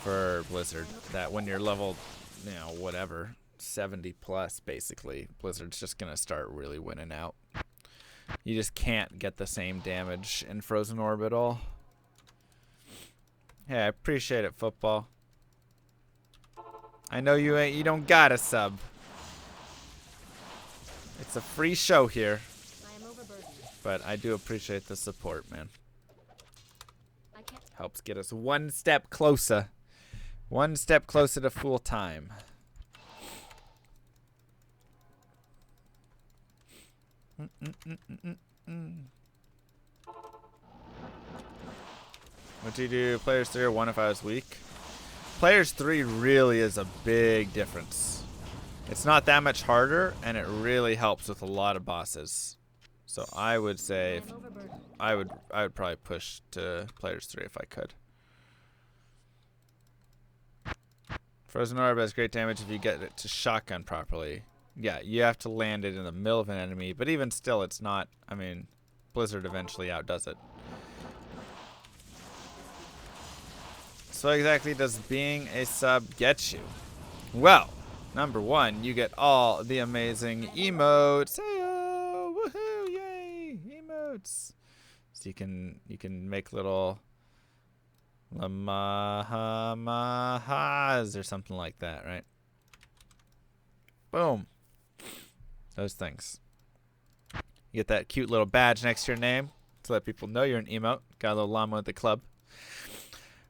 for Blizzard that when you're level, you know, whatever, 70 plus basically, Blizzard's just gonna start really winning out. You just can't get the same damage in Frozen Orb at all. Yeah, I appreciate it, football. I know you don't got a sub. It's a free show here.
I am overburdened.
But I do appreciate the support, man.
I can't.
Helps get us one step closer. One step closer to full time. What do you do? Players 3 or 1 if I was weak? Players 3 really is a big difference. It's not that much harder, and it really helps with a lot of bosses. So I would say I would probably push to players 3 if I could. Frozen Orb has great damage if you get it to shotgun properly. Yeah, you have to land it in the middle of an enemy, but even still it's not, I mean, Blizzard eventually outdoes it. So what exactly does being a sub get you? Well, number 1, you get all the amazing emotes. Hey-oh, woohoo, yay, emotes. So you can make little lamahas or something like that, right? Boom. Those things. You get that cute little badge next to your name to let people know you're an emote. Got a little llama at the club.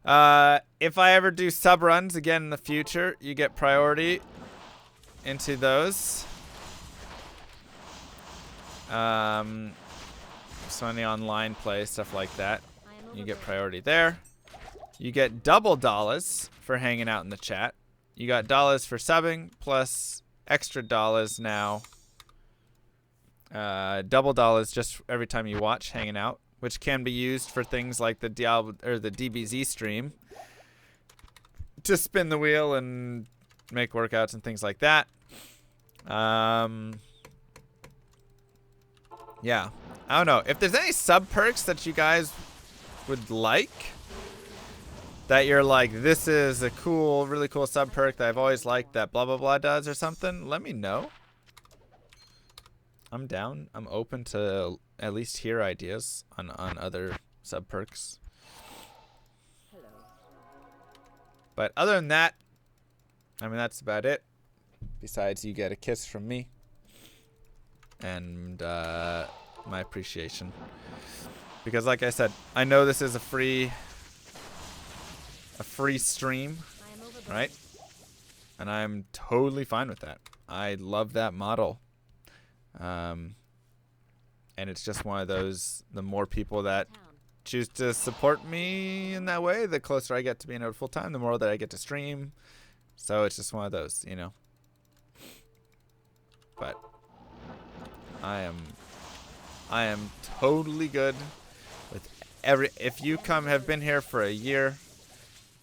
If I ever do sub runs again in the future, you get priority into those. So any online play, stuff like that, you get priority there. You get double dollars for hanging out in the chat. You got dollars for subbing plus extra dollars now. Double dollars just every time you watch hanging out, which can be used for things like the Diablo or the DBZ stream to spin the wheel and make workouts and things like that. Yeah, I don't know if there's any sub perks that you guys would like that you're like, this is a cool, really cool sub perk that I've always liked that blah blah blah does or something. Let me know. I'm down. I'm open to at least hear ideas on other sub perks.
Hello.
But other than that, I mean, that's about it. Besides, you get a kiss from me and my appreciation. Because like I said, I know this is a free stream, right? And I'm totally fine with that. I love that model. And it's just one of those, the more people that choose to support me in that way, the closer I get to being out full time, the more that I get to stream. So it's just one of those, you know. But I am totally good with if you have been here for a year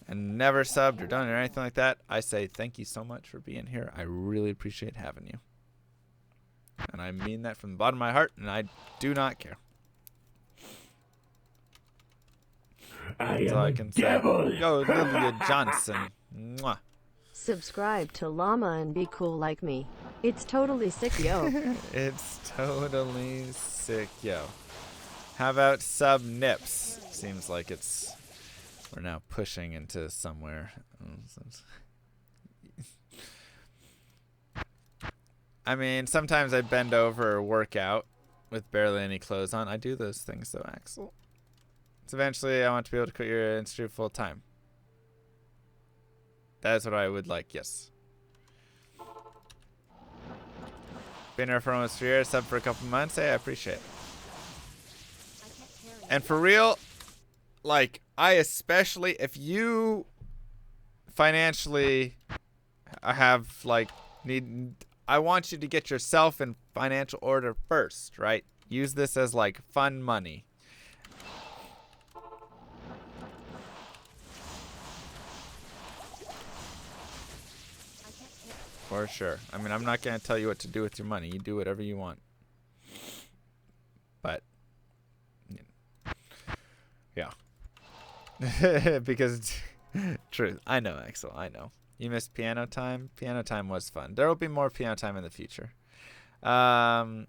and never subbed or done or anything like that, I say thank you so much for being here. I really appreciate having you. And I mean that from the bottom of my heart, and I do not care. That's all I can say. Yo, Lilia Johnson. Mwah.
Subscribe to Llama and be cool like me. It's totally sick, yo.
It's totally sick, yo. How about sub nips? Seems like we're now pushing into somewhere. I mean, sometimes I bend over or work out with barely any clothes on. I do those things though, Axel. So eventually I want to be able to quit your industry full time. That is what I would like, yes. Been here for almost 3 years, sub for a couple months. Hey, I appreciate it.
I can't carry
And for real, like, I especially, if you financially have, like, I want you to get yourself in financial order first, right? Use this as, like, fun money. For sure. I mean, I'm not going to tell you what to do with your money. You do whatever you want. But, yeah. Because, truth. I know, Axel. I know. You missed piano time? Piano time was fun. There will be more piano time in the future. Alright.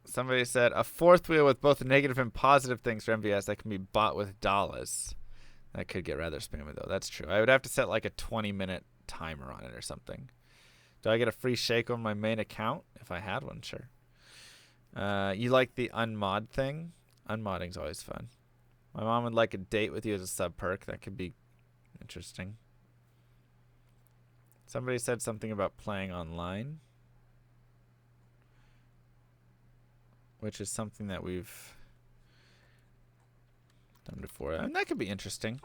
Somebody said, a fourth wheel with both negative and positive things for MVS that can be bought with dollars. That could get rather spammy, though. That's true. I would have to set, like, a 20-minute timer on it or something. Do I get a free shake on my main account? If I had one, sure. You like the unmod thing? Unmodding's always fun. My mom would like a date with you as a sub perk. That could be interesting. Somebody said something about playing online, which is something that we've done before. And that could be interesting.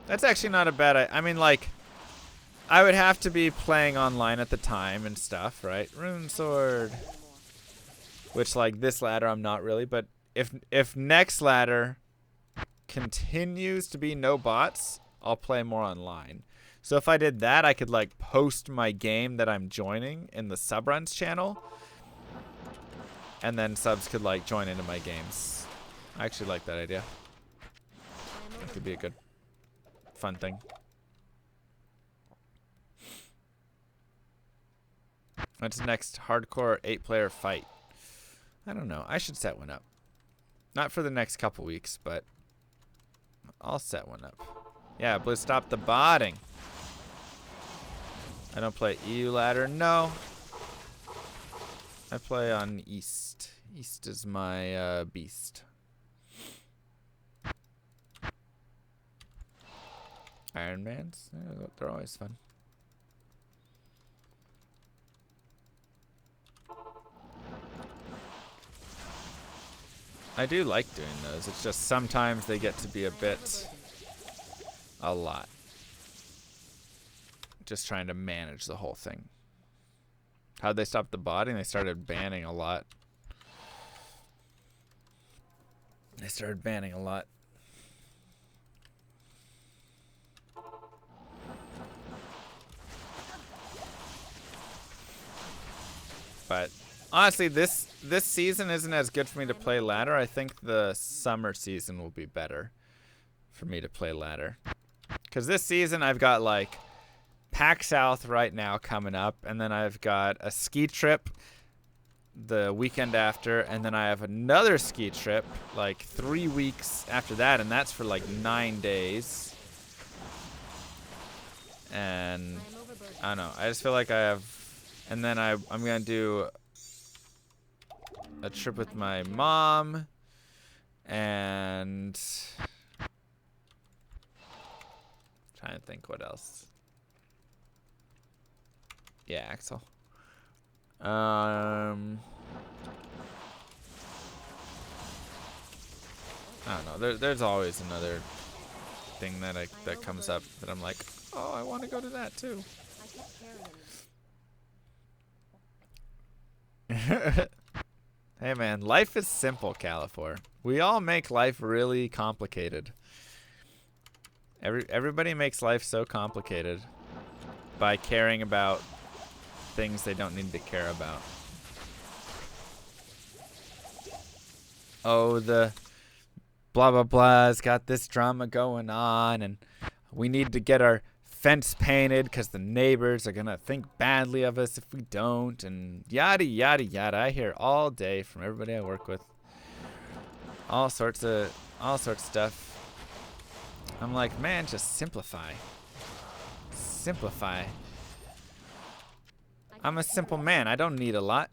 That's actually not a bad idea. I mean, like, I would have to be playing online at the time and stuff, right? Rune Sword. Which, like, this ladder, I'm not really. But if next ladder continues to be no bots, I'll play more online. So if I did that, I could, like, post my game that I'm joining in the subruns channel. And then subs could, like, join into my games. I actually like that idea. That could be a good, fun thing. What's next? Hardcore 8-player fight. I don't know. I should set one up. Not for the next couple weeks, but I'll set one up. Yeah, Blue, stop the botting. I don't play EU ladder. No. I play on East. East is my beast. Iron Mans? Yeah, they're always fun. I do like doing those. It's just sometimes they get to be a lot. Just trying to manage the whole thing. How'd they stop the botting? They started banning a lot. But honestly, this season isn't as good for me to play ladder. I think the summer season will be better for me to play ladder. Because this season I've got, like, PAX South right now coming up, and then I've got a ski trip the weekend after, and then I have another ski trip like 3 weeks after that, and that's for like 9 days. And I don't know, I just feel like I have, and then I'm gonna do a trip with my mom, and trying to think what else. Yeah, Axel. I don't know. There's always another thing that comes up that I'm like, oh, I want to go to that too. Hey man, life is simple, Califor. We all make life really complicated. Everybody makes life so complicated by caring about things they don't need to care about. Oh, the blah blah blah's got this drama going on, and we need to get our fence painted because the neighbors are gonna think badly of us if we don't, and yada yada yada. I hear all day from everybody I work with. All sorts of stuff. I'm like, man, just simplify. Simplify. I'm a simple man. I don't need a lot.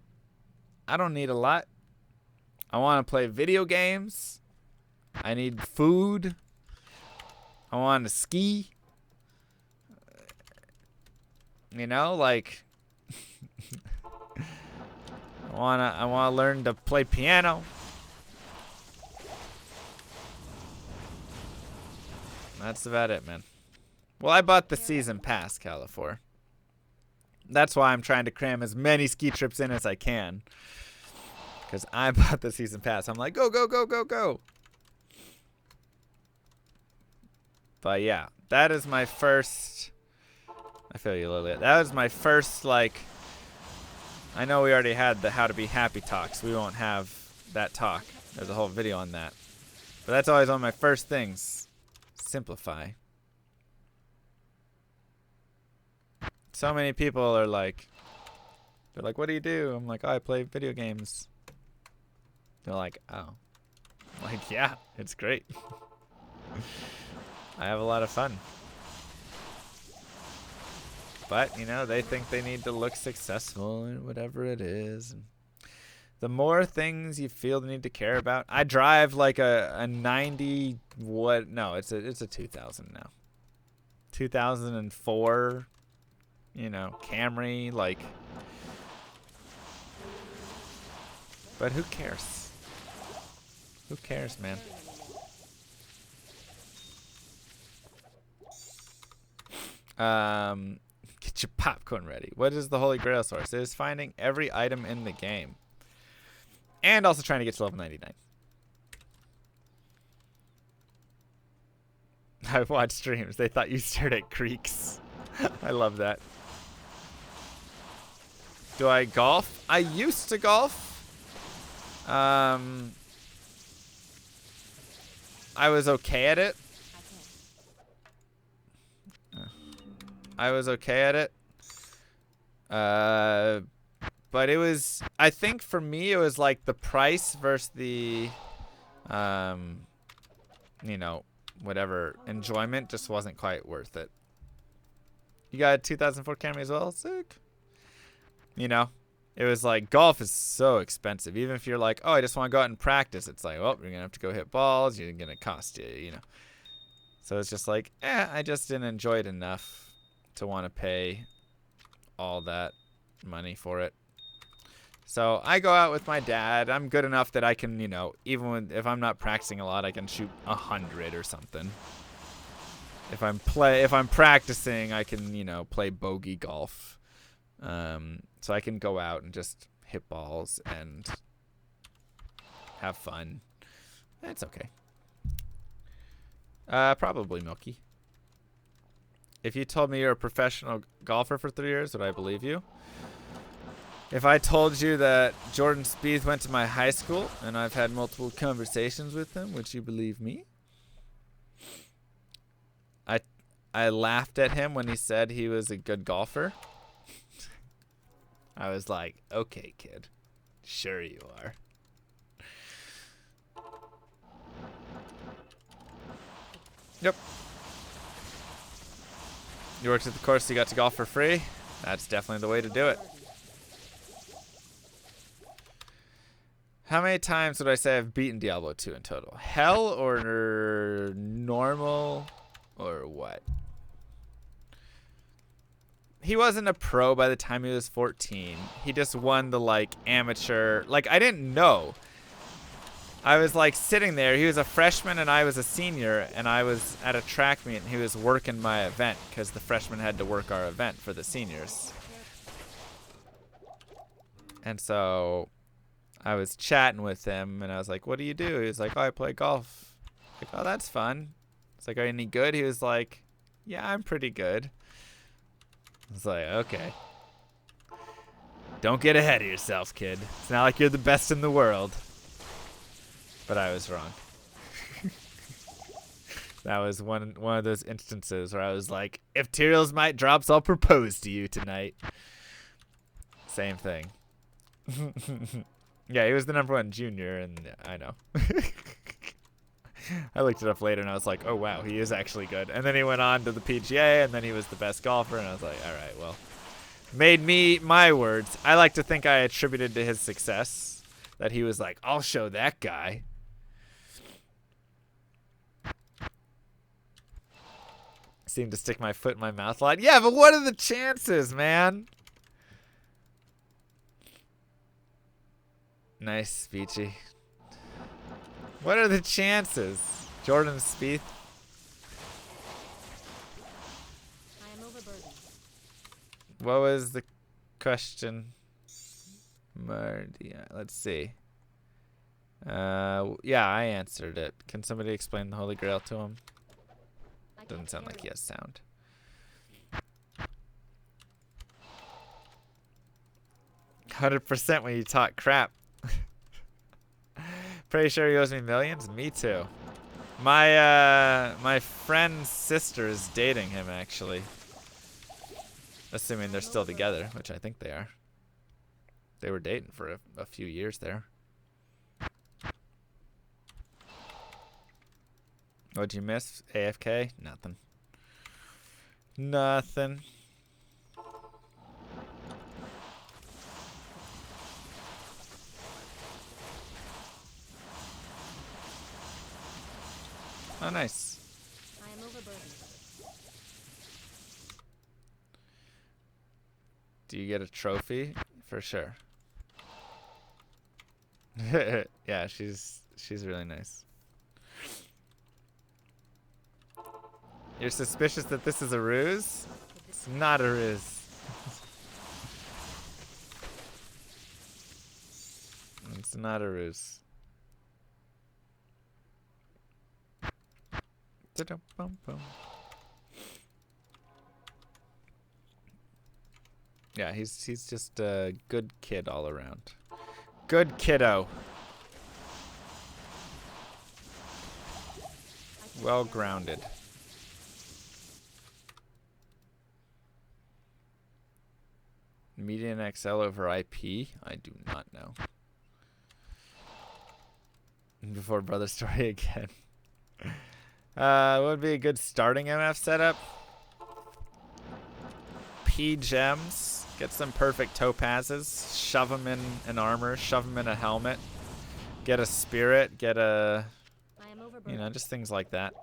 I want to play video games. I need food. I want to ski. You know, like I wanna learn to play piano. That's about it, man. Well, I bought the season pass, Califor. That's why I'm trying to cram as many ski trips in as I can. Because I bought the season pass. I'm like, go, go, go, go, go. But yeah, that is my first... I feel you, Lily. That was my first, like... I know we already had the How to Be Happy talks. We won't have that talk. There's a whole video on that. But that's always one of my first things. Simplify. So many people are like... They're like, what do you do? I'm like, oh, I play video games. They're like, oh. I'm like, yeah, it's great. I have a lot of fun. But, you know, they think they need to look successful and whatever it is. And the more things you feel the need to care about. I drive like a 90, what? No, it's a 2000 now. 2004, you know, Camry, like. But who cares? Who cares, man? Get your popcorn ready. What is the Holy Grail Source? It is finding every item in the game. And also trying to get to level 99. I watched streams. They thought you stared at creeks. I love that. Do I golf? I used to golf. I was okay at it. I was okay at it. But it was, I think for me, it was like the price versus the, you know, whatever, enjoyment just wasn't quite worth it. You got a 2004 Camry as well? Sick. You know, it was like, golf is so expensive. Even if you're like, oh, I just want to go out and practice. It's like, well, you're going to have to go hit balls. You're going to cost you, you know. So it's just like, I just didn't enjoy it enough to want to pay all that money for it. So I go out with my dad. I'm good enough that I can, you know, even if I'm not practicing a lot, I can shoot 100 or something. If I'm practicing, I can, you know, play bogey golf. So I can go out and just hit balls and have fun. It's okay. Probably Milky. If you told me you're a professional golfer for 3 years, would I believe you? If I told you that Jordan Spieth went to my high school and I've had multiple conversations with him, would you believe me? I laughed at him when he said he was a good golfer. I was like, okay, kid. Sure you are. Yep. You worked at the course, so you got to golf for free. That's definitely the way to do it. How many times would I say I've beaten Diablo 2 in total? Hell or normal or what? He wasn't a pro by the time he was 14. He just won the, like, amateur. Like, I didn't know. I was, like, sitting there. He was a freshman and I was a senior. And I was at a track meet and he was working my event because the freshmen had to work our event for the seniors. And so I was chatting with him and I was like, what do you do? He was like, oh, I play golf. Like, oh, that's fun. It's like, are you any good? He was like, yeah, I'm pretty good. I was like, okay. Don't get ahead of yourself, kid. It's not like you're the best in the world. But I was wrong. That was one of those instances where I was like, if Tyrell's might drops, I'll propose to you tonight. Same thing. Yeah, he was the #1 junior, and I know. I looked it up later, and I was like, oh, wow, he is actually good. And then he went on to the PGA, and then he was the best golfer, and I was like, all right, well. Made me, my words. I like to think I attributed to his success that he was like, I'll show that guy. seem to stick my foot in my mouth a lot. Yeah, but what are the chances, man? Nice, Speechy. What are the chances? Jordan Spieth.
I am overburdened.
What was the question? Yeah, let's see. Yeah, I answered it. Can somebody explain the Holy Grail to him?
I can't
Doesn't sound like
carry
he has sound. 100% when you talk crap. Pretty sure he owes me millions. Me too. My friend's sister is dating him, actually. Assuming they're still together, which I think they are. They were dating for a few years there. What'd you miss? AFK? Nothing. Nothing. Oh, nice.
I am overburdened.
Do you get a trophy? For sure. Yeah, she's really nice. You're suspicious that this is a ruse? It's not a ruse. It's not a ruse. Yeah, he's just a good kid all around. Good kiddo. Well grounded. Median XL over IP? I do not know. Before Brother Story again. What would be a good starting MF setup? P gems. Get some perfect topazes. Shove them in an armor. Shove them in a helmet. Get a spirit. Get a...
I am overburdened.
You know, just things like that.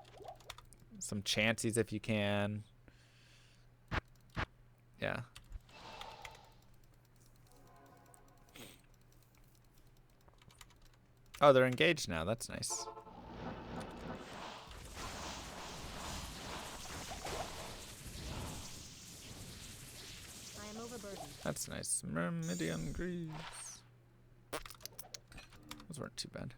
Some chances if you can. Yeah. Oh, they're engaged now. That's nice.
I am overburdened.
That's nice. Myrmidian Greaves. Those weren't too bad.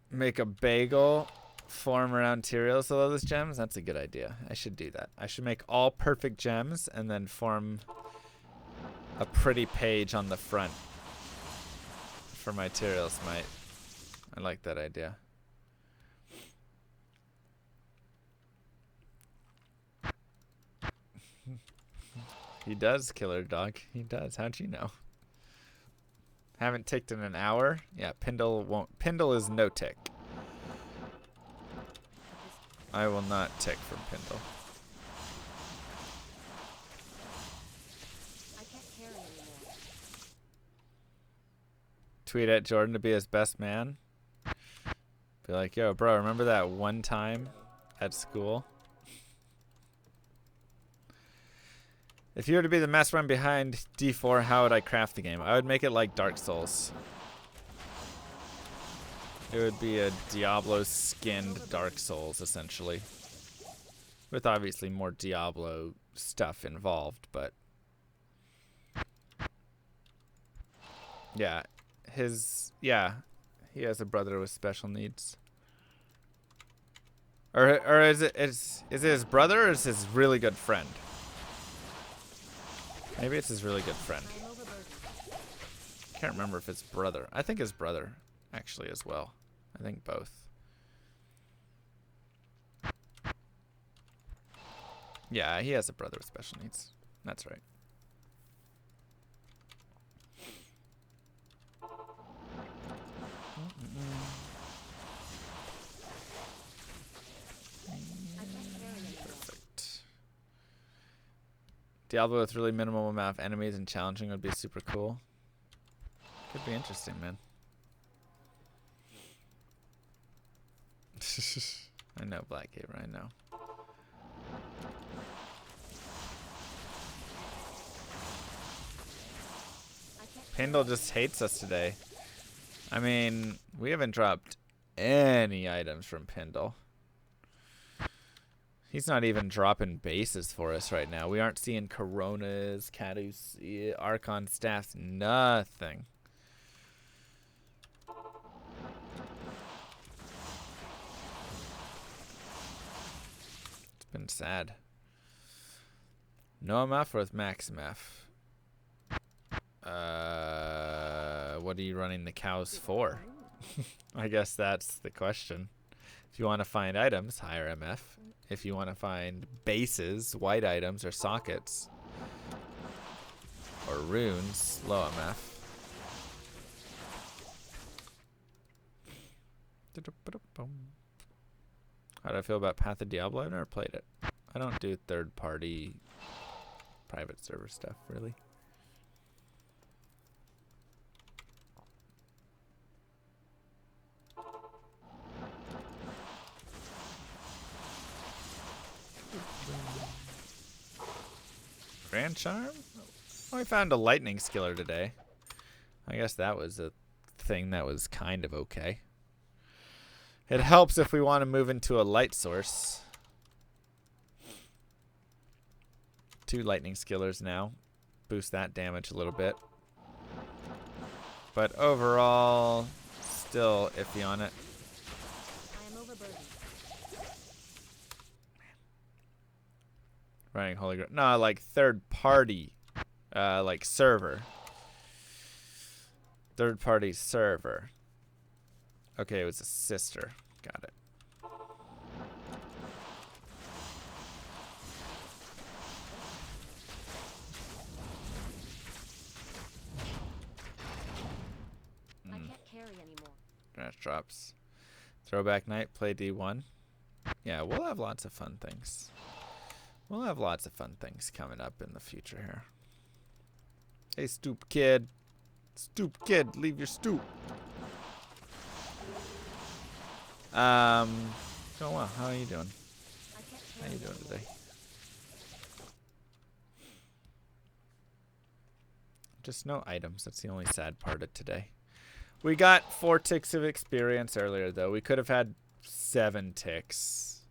Make a bagel form around Tyrael's Lotus gems. That's a good idea. I should do that. I should make all perfect gems and then form a pretty page on the front for my Tyrael's Might. I like that idea. He does, Killer Dog. He does. How'd you know? Haven't ticked in an hour? Yeah, Pindle won't. Pindle is no tick. I will not tick from Pindle.
I can't carry anymore.
Tweet at Jordan to be his best man. Be like, yo, bro, remember that one time at school? If you were to be the mastermind behind D4, how would I craft the game? I would make it like Dark Souls. It would be a Diablo skinned Dark Souls, essentially. With obviously more Diablo stuff involved, but... Yeah, he has a brother with special needs. Or is it his brother or is his really good friend? Maybe it's his really good friend.
I am overburdened.
Can't remember if it's brother. I think his brother, actually, as well. I think both. Yeah, he has a brother with special needs. That's right.
I can't carry anymore.
Perfect. Diablo with really minimal amount of enemies and challenging would be super cool. Could be interesting, man. I know, Black Gamer, I know. Pindle just hates us today. I mean, we haven't dropped any items from Pindle. He's not even dropping bases for us right now. We aren't seeing Coronas, Catus, Archon staffs, nothing. It's been sad. No MF with max MF. What are you running the cows for? I guess that's the question. If you want to find items, higher MF. If you want to find bases, white items, or sockets, or runes, low MF. How do I feel about Path of Diablo? I've never played it. I don't do third-party private server stuff, really. Grand Charm? Oh, I found a lightning skiller today. I guess that was a thing that was kind of okay. It helps if we want to move into a light source. 2 lightning skillers now. Boost that damage a little bit. But overall, still iffy on it.
I am overburdened.
Running Holy Grail. No, like third party. Like server. Third party server. Okay, it was a sister. Got it.
I can't carry anymore.
Trash drops. Throwback night, play D1. Yeah, we'll have lots of fun things. We'll have lots of fun things coming up in the future here. Hey, stoop kid. Stoop kid, leave your stoop. Going well. How are you doing?
I can't
How
carry
you doing today? Just no items. That's the only sad part of today. We got 4 ticks of experience earlier, though. We could have had 7 ticks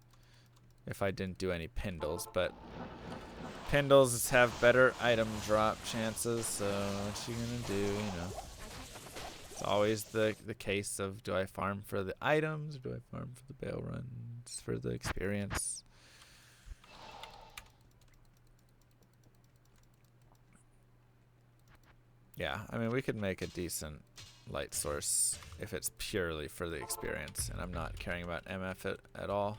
if I didn't do any Pindles, but Pindles have better item drop chances, so what you gonna do, you know? It's always the case of, do I farm for the items, or do I farm for the bail runs, for the experience? Yeah, I mean, we could make a decent light source if it's purely for the experience, and I'm not caring about MF at all.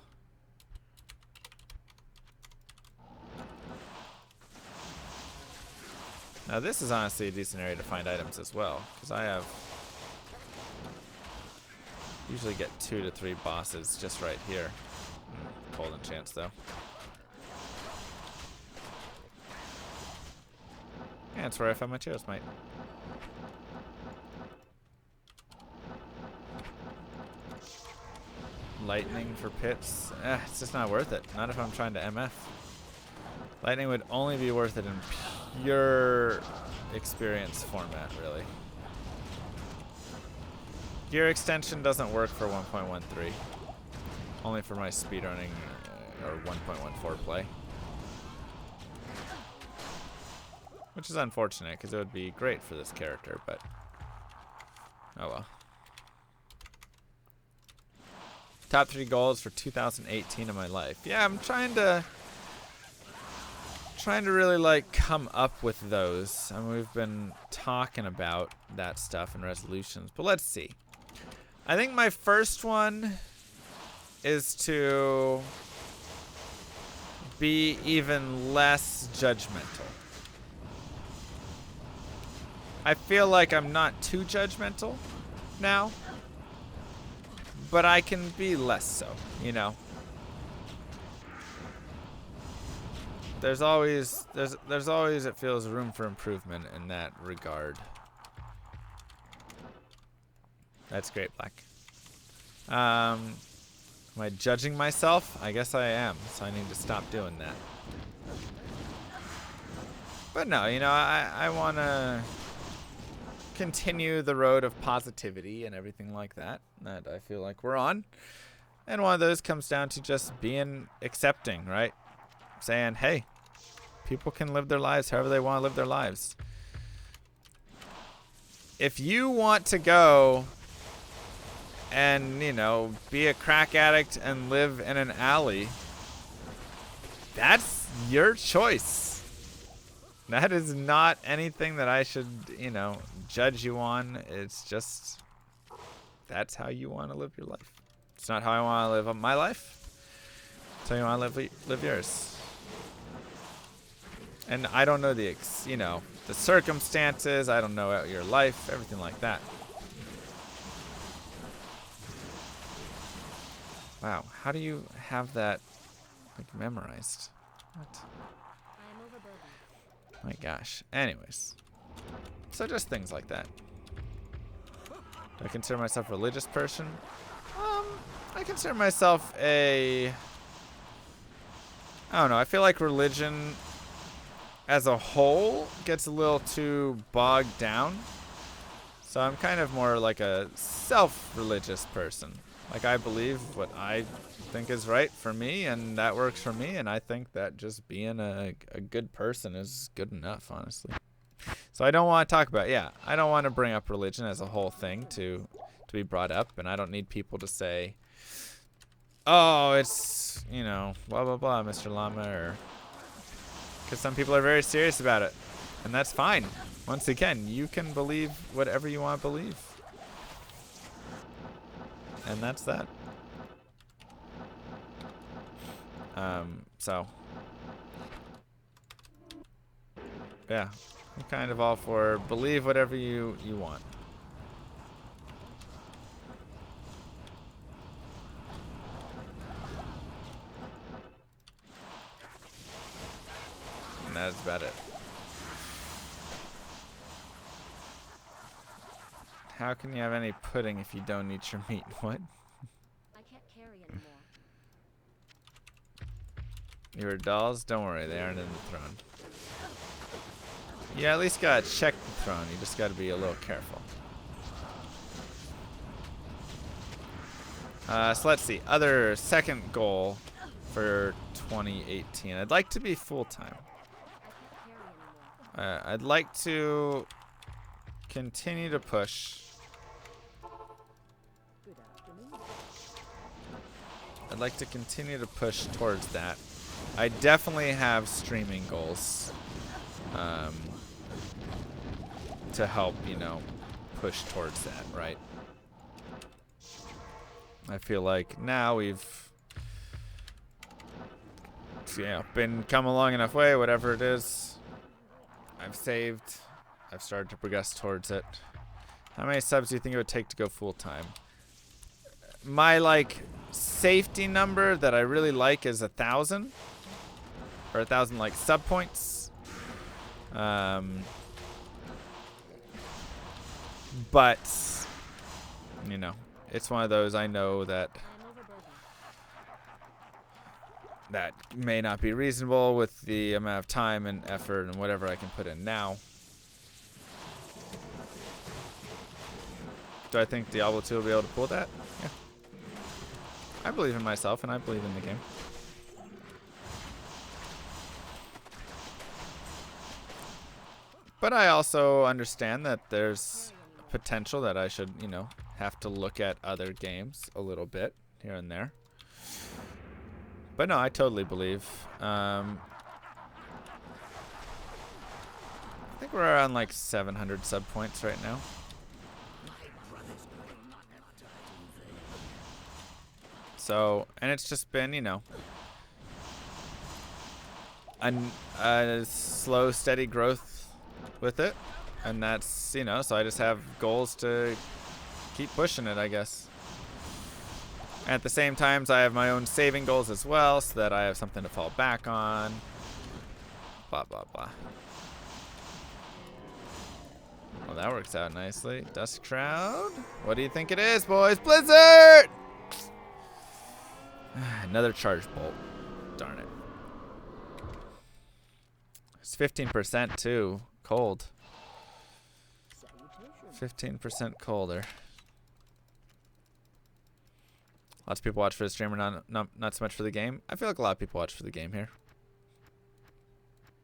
Now this is honestly a decent area to find items as well, because I have usually get 2 to 3 bosses just right here. Cold enchants though. Yeah, that's where I found my Cheers Might. Lightning for pits. It's just not worth it. Not if I'm trying to MF. Lightning would only be worth it in pure experience format, really. Gear extension doesn't work for 1.13. Only for my speedrunning or 1.14 play. Which is unfortunate, because it would be great for this character, but oh well. Top 3 goals for 2018 of my life. Yeah, I'm trying to really like come up with those. I mean, we've been talking about that stuff and resolutions, but let's see. I think my first one is to be even less judgmental. I feel like I'm not too judgmental now, but I can be less so, you know. There's always it feels room for improvement in that regard. That's great, Black. Am I judging myself? I guess I am, so I need to stop doing that. But no, you know, I want to continue the road of positivity and everything like that I feel like we're on. And one of those comes down to just being accepting, right? Saying, hey, people can live their lives however they want to live their lives. If you want to go and, you know, be a crack addict and live in an alley, that's your choice. That is not anything that I should, you know, judge you on. It's just, that's how you want to live your life. It's not how I want to live my life. It's how you want to live yours. And I don't know the, you know, the circumstances. I don't know your life, everything like that. Wow, how do you have that, like, memorized? What?
I am overburdened.
My gosh. Anyways. So just things like that. Do I consider myself a religious person? I consider myself a... I don't know. I feel like religion as a whole gets a little too bogged down. So I'm kind of more like a self-religious person. Like, I believe what I think is right for me, and that works for me, and I think that just being a good person is good enough, honestly. So I don't want to talk about, I don't want to bring up religion as a whole thing to be brought up, and I don't need people to say, oh, it's, you know, blah, blah, blah, Mr. Llama, or... Because some people are very serious about it, and that's fine. Once again, you can believe whatever you want to believe. And that's that. So, yeah, I'm kind of all for believe whatever you want. And that's about it. How can you have any pudding if you don't eat your meat? What?
I can't carry anymore.
Your dolls? Don't worry, they aren't in the throne. You at least gotta check the throne. You just gotta be a little careful. So let's see. Other second goal for 2018. I'd like to be full-time. I'd like to continue to push. I'd like to continue to push towards that. I definitely have streaming goals to help, you know, push towards that, right? I feel like now we've, come a long enough way, whatever it is. I've saved. I've started to progress towards it. How many subs do you think it would take to go full-time? My, like, safety number that I really like is 1,000. Or 1,000, like, sub points. But, you know, it's one of those I know that that may not be reasonable with the amount of time and effort and whatever I can put in now. Do I think Diablo 2 will be able to pull that? Yeah. I believe in myself and I believe in the game. But I also understand that there's potential that I should, you know, have to look at other games a little bit here and there. But no, I totally believe. I think we're around like 700 sub points right now. So, and it's just been, you know, a slow, steady growth with it. And that's, you know, so I just have goals to keep pushing it, I guess. At the same time, I have my own saving goals as well, so that I have something to fall back on. Blah, blah, blah. Well, that works out nicely. Dust Crowd. What do you think it is, boys? Blizzard! Another charge bolt. Darn it. It's 15% too. Cold. 15% colder. Lots of people watch for the stream, or not so much for the game. I feel like a lot of people watch for the game here.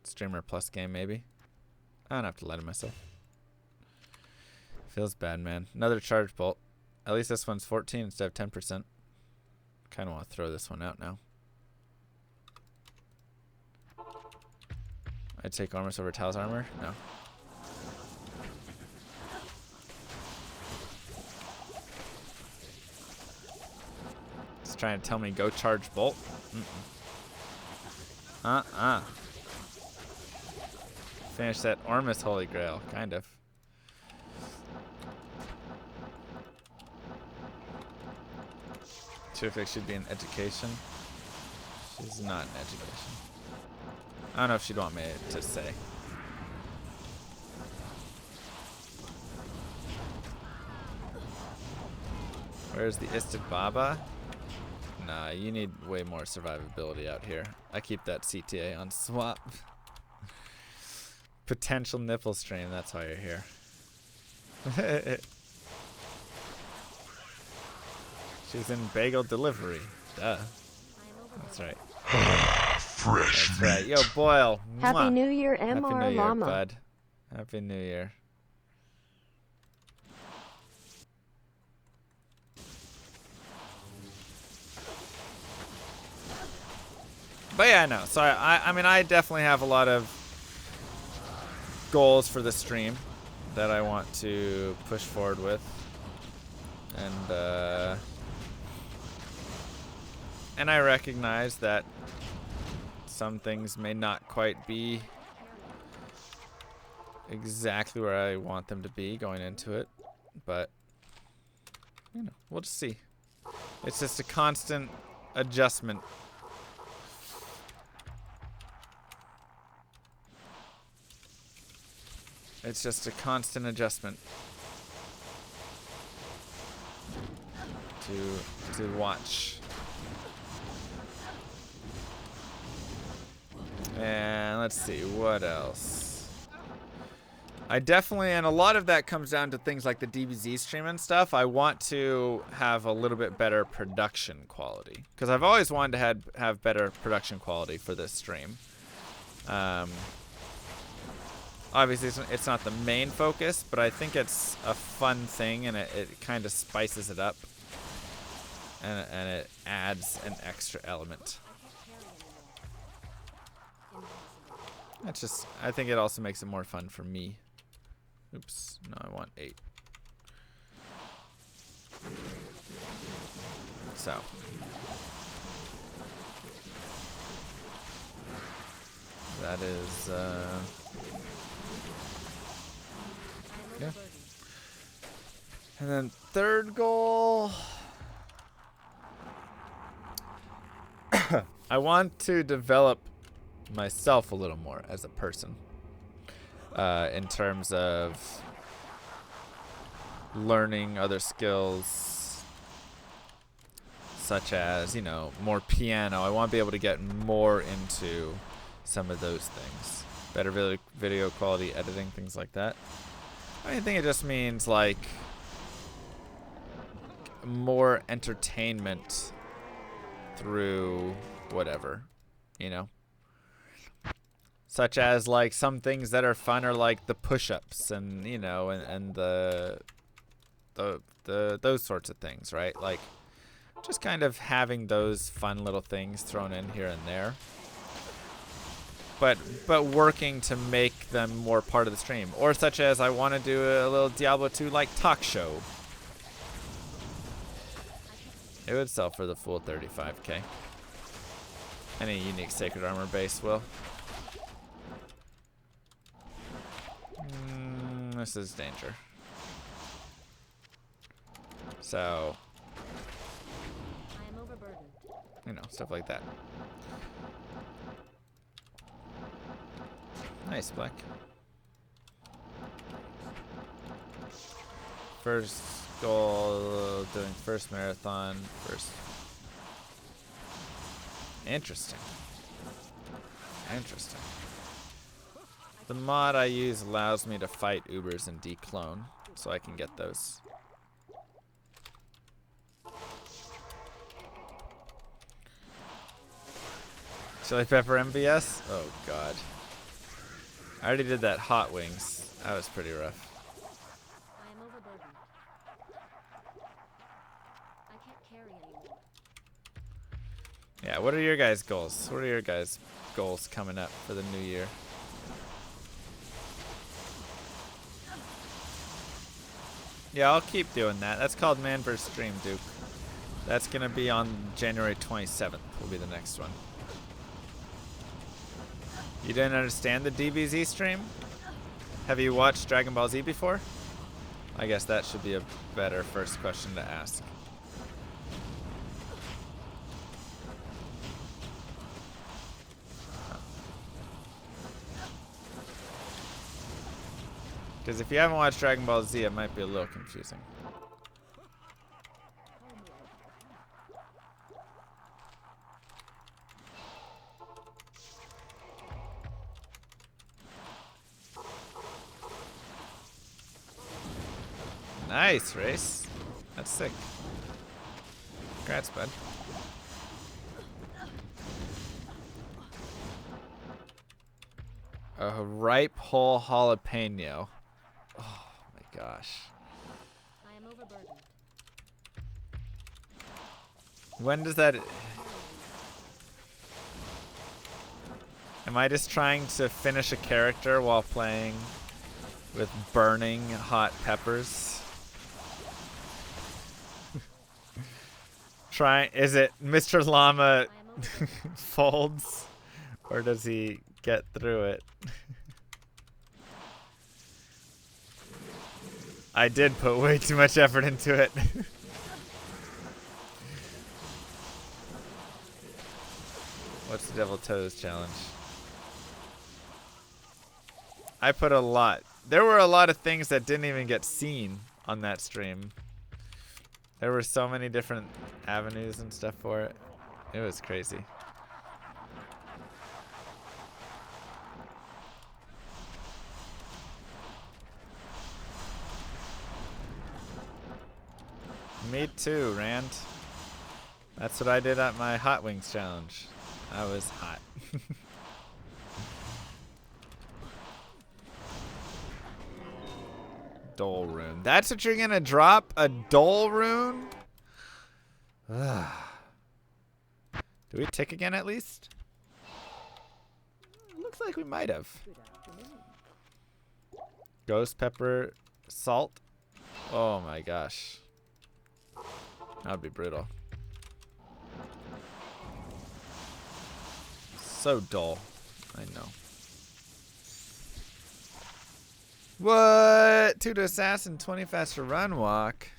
Streamer plus game, maybe. I don't have to lie to myself. Feels bad, man. Another charge bolt. At least this one's 14 instead of 10%. Kind of want to throw this one out now. I'd take Ormus over Tal's armor? No. It's trying to tell me go charge bolt? Finish that Ormus Holy Grail, kind of. Terrific should be in education. She's not in education. I don't know if she'd want me to say. Where's the Isted Baba? Nah, you need way more survivability out here. I keep that CTA on swap. Potential nipple stream, that's why you're here. She's in bagel delivery. Duh. That's right.
Fresh
That's
meat.
right. Yo, Boyle.
Happy
Mwah.
New Year,
Happy New Year,
MrLlama.
bud. Happy New Year. But yeah, no. So I mean, I definitely have a lot of goals for the stream that I want to push forward with, and I recognize that some things may not quite be exactly where I want them to be going into it, but you know, we'll just see. It's just a constant adjustment. It's just a constant adjustment to watch. And let's see, what else? I definitely, and a lot of that comes down to things like the DBZ stream and stuff. I want to have a little bit better production quality, because I've always wanted to have better production quality for this stream. Obviously, it's not the main focus, but I think it's a fun thing, and it kind of spices it up, and it adds an extra element. It's just, I think it also makes it more fun for me. Oops, no, I want 8. So. That is, yeah. And then third goal, I want to develop myself a little more as a person, in terms of learning other skills, such as, you know, more piano. I want to be able to get more into some of those things. Better video quality editing, things like that. I think it just means like more entertainment through whatever, you know? Such as like some things that are fun are like the push-ups and, you know, and the those sorts of things, right? Like just kind of having those fun little things thrown in here and there. But working to make them more part of the stream. Or such as I want to do a little Diablo 2 like talk show. It would sell for the full 35k. Any unique sacred armor base will. This is danger. So,
I am overburdened.
you know, stuff like that. Nice, Black. First goal, doing first marathon, first Interesting. Interesting. The mod I use allows me to fight Ubers and dclone, so I can get those. Chili pepper MVS? Oh god. I already did that hot wings. That was pretty rough.
I am overburdened. I can't carry anymore.
Yeah, what are your guys' goals? What are your guys' goals coming up for the new year? Yeah, I'll keep doing that. That's called Man vs. Stream, Duke. That's gonna be on January 27th, will be the next one. You didn't understand the DBZ stream? Have you watched Dragon Ball Z before? I guess that should be a better first question to ask. Because if you haven't watched Dragon Ball Z, it might be a little confusing. Nice, Race. That's sick. Congrats, bud. A ripe whole jalapeno. Oh my gosh.
I am overburdened.
When does that... Am I just trying to finish a character while playing with burning hot peppers? Is it Mr. Llama folds? Or does he get through it? I did put way too much effort into it. What's the Devil Toes challenge? I put a lot. There were a lot of things that didn't even get seen on that stream. There were so many different avenues and stuff for it. It was crazy. Me too, Rand. That's what I did at my Hot Wings challenge. I was hot. Dole rune. That's what you're gonna drop? A Dole rune? Do we tick again at least? Looks like we might have. Ghost pepper salt. Oh my gosh. That would be brutal. So dull. I know. What? 2 to assassin, 20 faster run walk.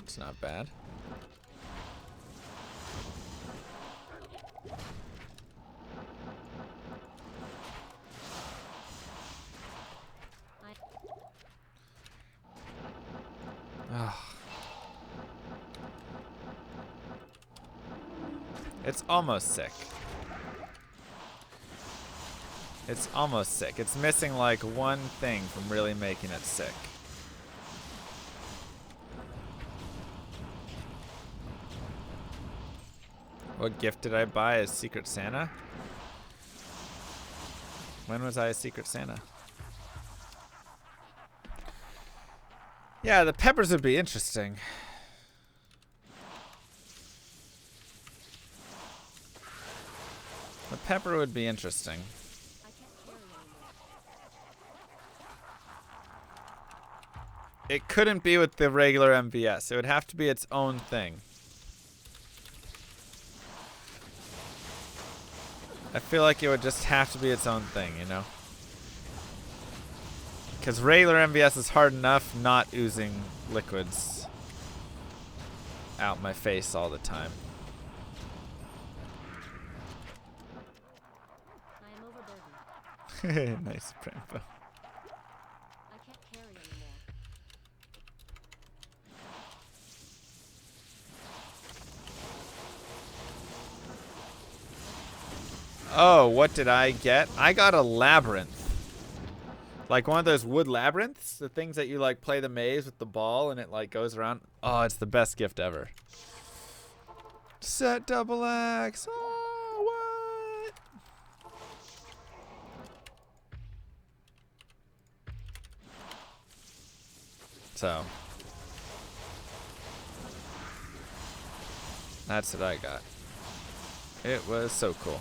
It's not bad. It's almost sick. It's almost sick. It's missing like one thing from really making it sick. What gift did I buy as Secret Santa? When was I a Secret Santa? Yeah, the peppers would be interesting. The pepper would be interesting. It couldn't be with the regular MVS. It would have to be its own thing. I feel like it would just have to be its own thing, you know? Because regular MVS is hard enough not oozing liquids out my face all the time.
I am overburdened.
Nice, Prampo.
I can't carry anymore.
Oh, what did I get? I got a labyrinth. Like one of those wood labyrinths, the things that you like play the maze with the ball and it like goes around. Oh, it's the best gift ever. Set double axe. Oh, what? So that's what I got. It was so cool.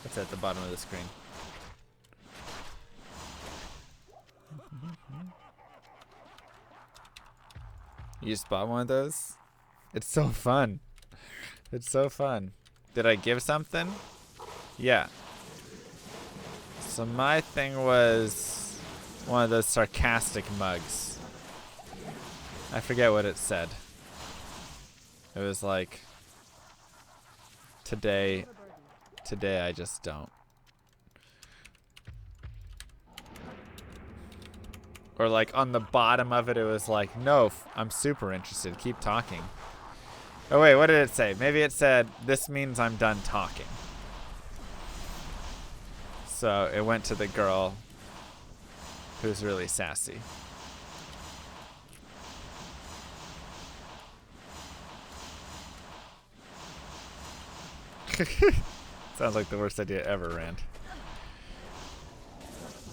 It's at the bottom of the screen. You just bought one of those? It's so fun. It's so fun. Did I give something? Yeah. So my thing was one of those sarcastic mugs. I forget what it said. It was like, today I just don't. Or like on the bottom of it, it was like, no, I'm super interested. Keep talking. Oh wait, what did it say? Maybe it said, this means I'm done talking. So it went to the girl who's really sassy. Sounds like the worst idea ever, Rand.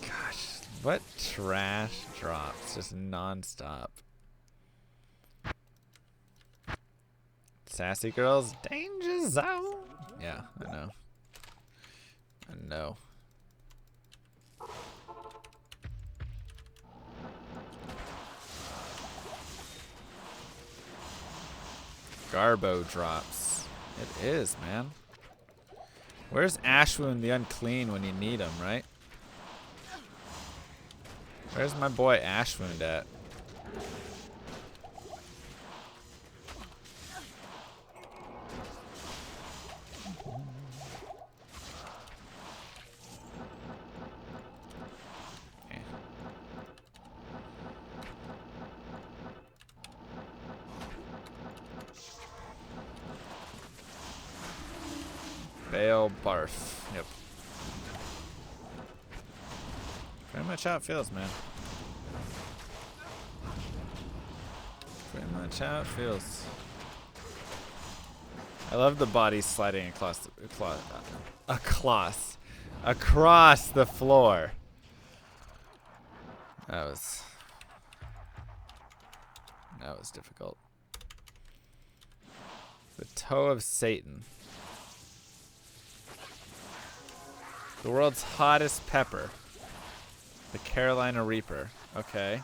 Gosh, what trash drops just non-stop. Sassy girls, danger zone. Yeah, I know. I know. Garbo drops. It is, man. Where's Ashwound the Unclean when you need him, right? Where's my boy Ashwound at? Okay. Bale Barf. Yep. Pretty much how it feels, man. Pretty much how it feels. I love the body sliding across the floor. That was difficult. The Toe of Satan. The world's hottest pepper. The Carolina Reaper. Okay.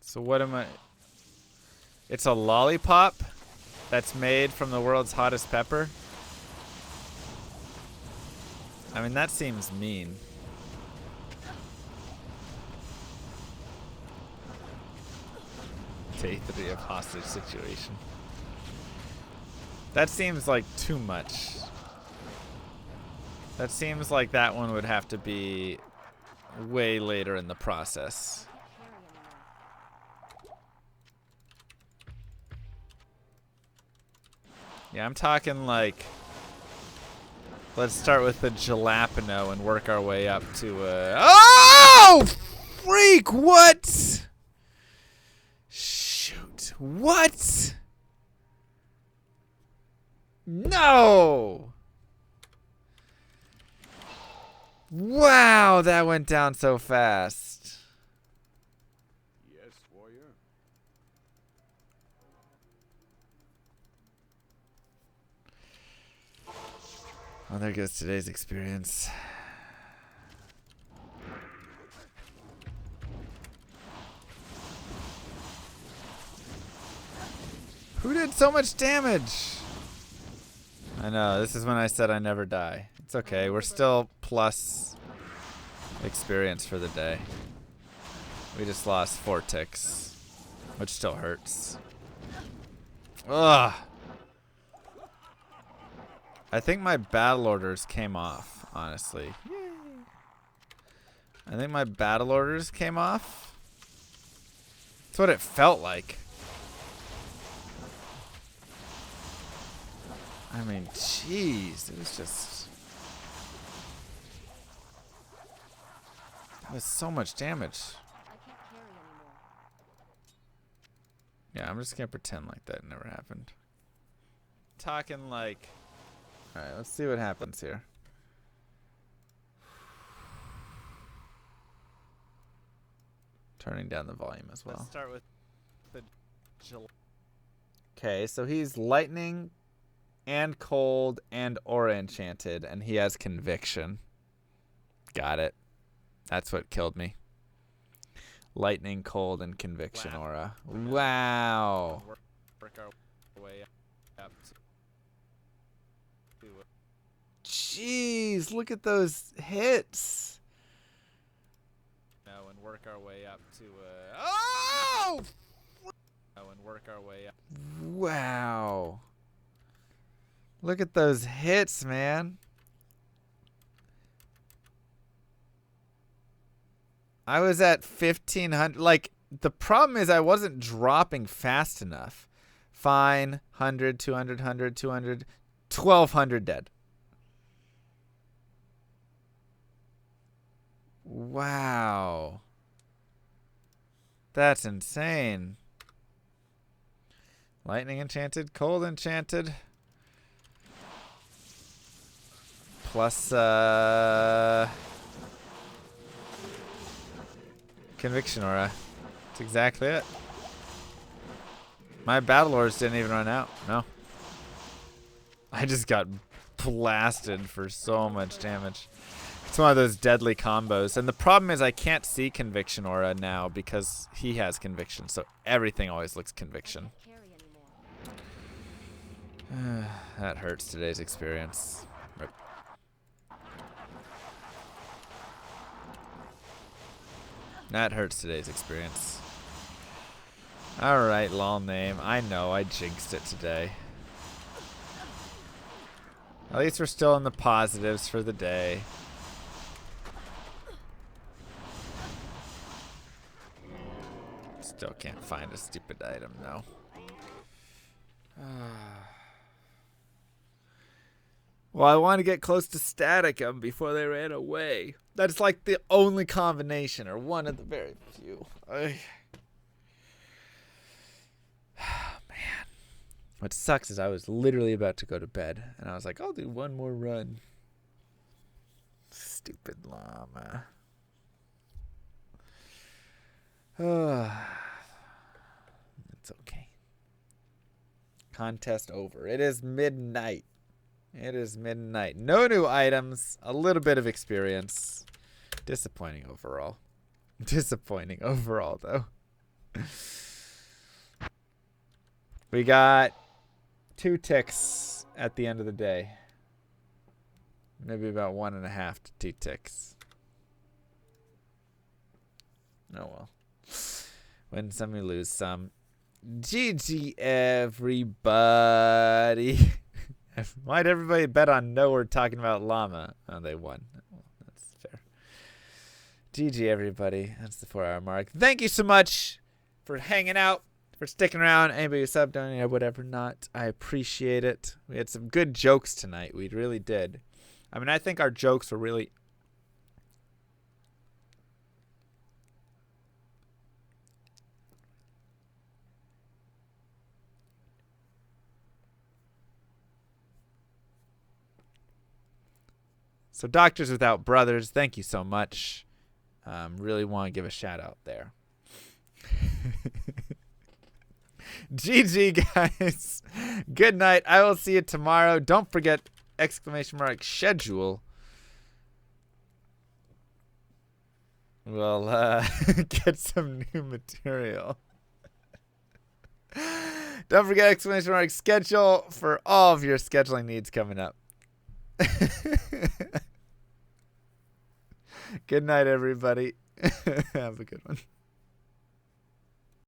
So what am I? It's a lollipop that's made from the world's hottest pepper? I mean, that seems mean. Day 3 of hostage situation. That seems like too much. That seems like that one would have to be way later in the process. Yeah, I'm talking like, let's start with the jalapeno and work our way up to oh! Freak, what? Shoot, what? No! Wow, that went down so fast.
Yes, warrior.
Well, there goes today's experience. Who did so much damage? I know, this is when I said I never die. It's okay, we're still plus experience for the day. We just lost 4 ticks, which still hurts. Ugh. I think my battle orders came off, honestly. Yay. I think my battle orders came off. That's what it felt like. I mean, jeez. It was just... That was so much damage.
I can't carry anymore.
Yeah, I'm just gonna pretend like that never happened. Talking like... Alright, let's see what happens here. Turning down the volume as well.
Let's start with the July.
Okay, so he's lightning and cold and aura enchanted, and he has conviction. Got it. That's what killed me. Lightning, cold, and conviction aura. Wow.
Work our way up to
Jeez, look at those hits.
and work our way up to oh! And work our way up.
Wow. Look at those hits, man. I was at 1,500. Like, the problem is I wasn't dropping fast enough. Fine. 100, 200, 100, 200, 1,200 dead. Wow. That's insane. Lightning enchanted, cold enchanted. Plus, conviction aura. That's exactly it. My battle ores didn't even run out. No. I just got blasted for so much damage. It's one of those deadly combos. And the problem is I can't see conviction aura now because he has conviction. So everything always looks conviction.
I can't carry anymore.
That hurts today's experience. Rip. That hurts today's experience. Alright, lol name. I know, I jinxed it today. At least we're still in the positives for the day. Still can't find a stupid item, though. Well, I want to get close to Staticum before they ran away. That's like the only combination, or one of the very few. Man. What sucks is I was literally about to go to bed, and I was like, I'll do one more run. Stupid llama. It's okay. Contest over. It is midnight. It is midnight. No new items. A little bit of experience. Disappointing overall. Disappointing overall, though. We got 2 ticks at the end of the day. Maybe about 1.5 to 2 ticks. Oh well. Win some, we lose some. GG, everybody. Why'd everybody bet on no we're talking about llama? Oh, they won. Well, that's fair. GG, everybody. That's the 4-hour mark. Thank you so much for hanging out, for sticking around. Anybody who subbed, donated, whatever not. I appreciate it. We had some good jokes tonight. We really did. I mean, I think our jokes were really... So Doctors Without Brothers, thank you so much. Really want to give a shout out there. GG, guys. Good night. I will see you tomorrow. Don't forget, ! Schedule. We'll get some new material. Don't forget ! Schedule for all of your scheduling needs coming up. Good night, everybody. Have a good one.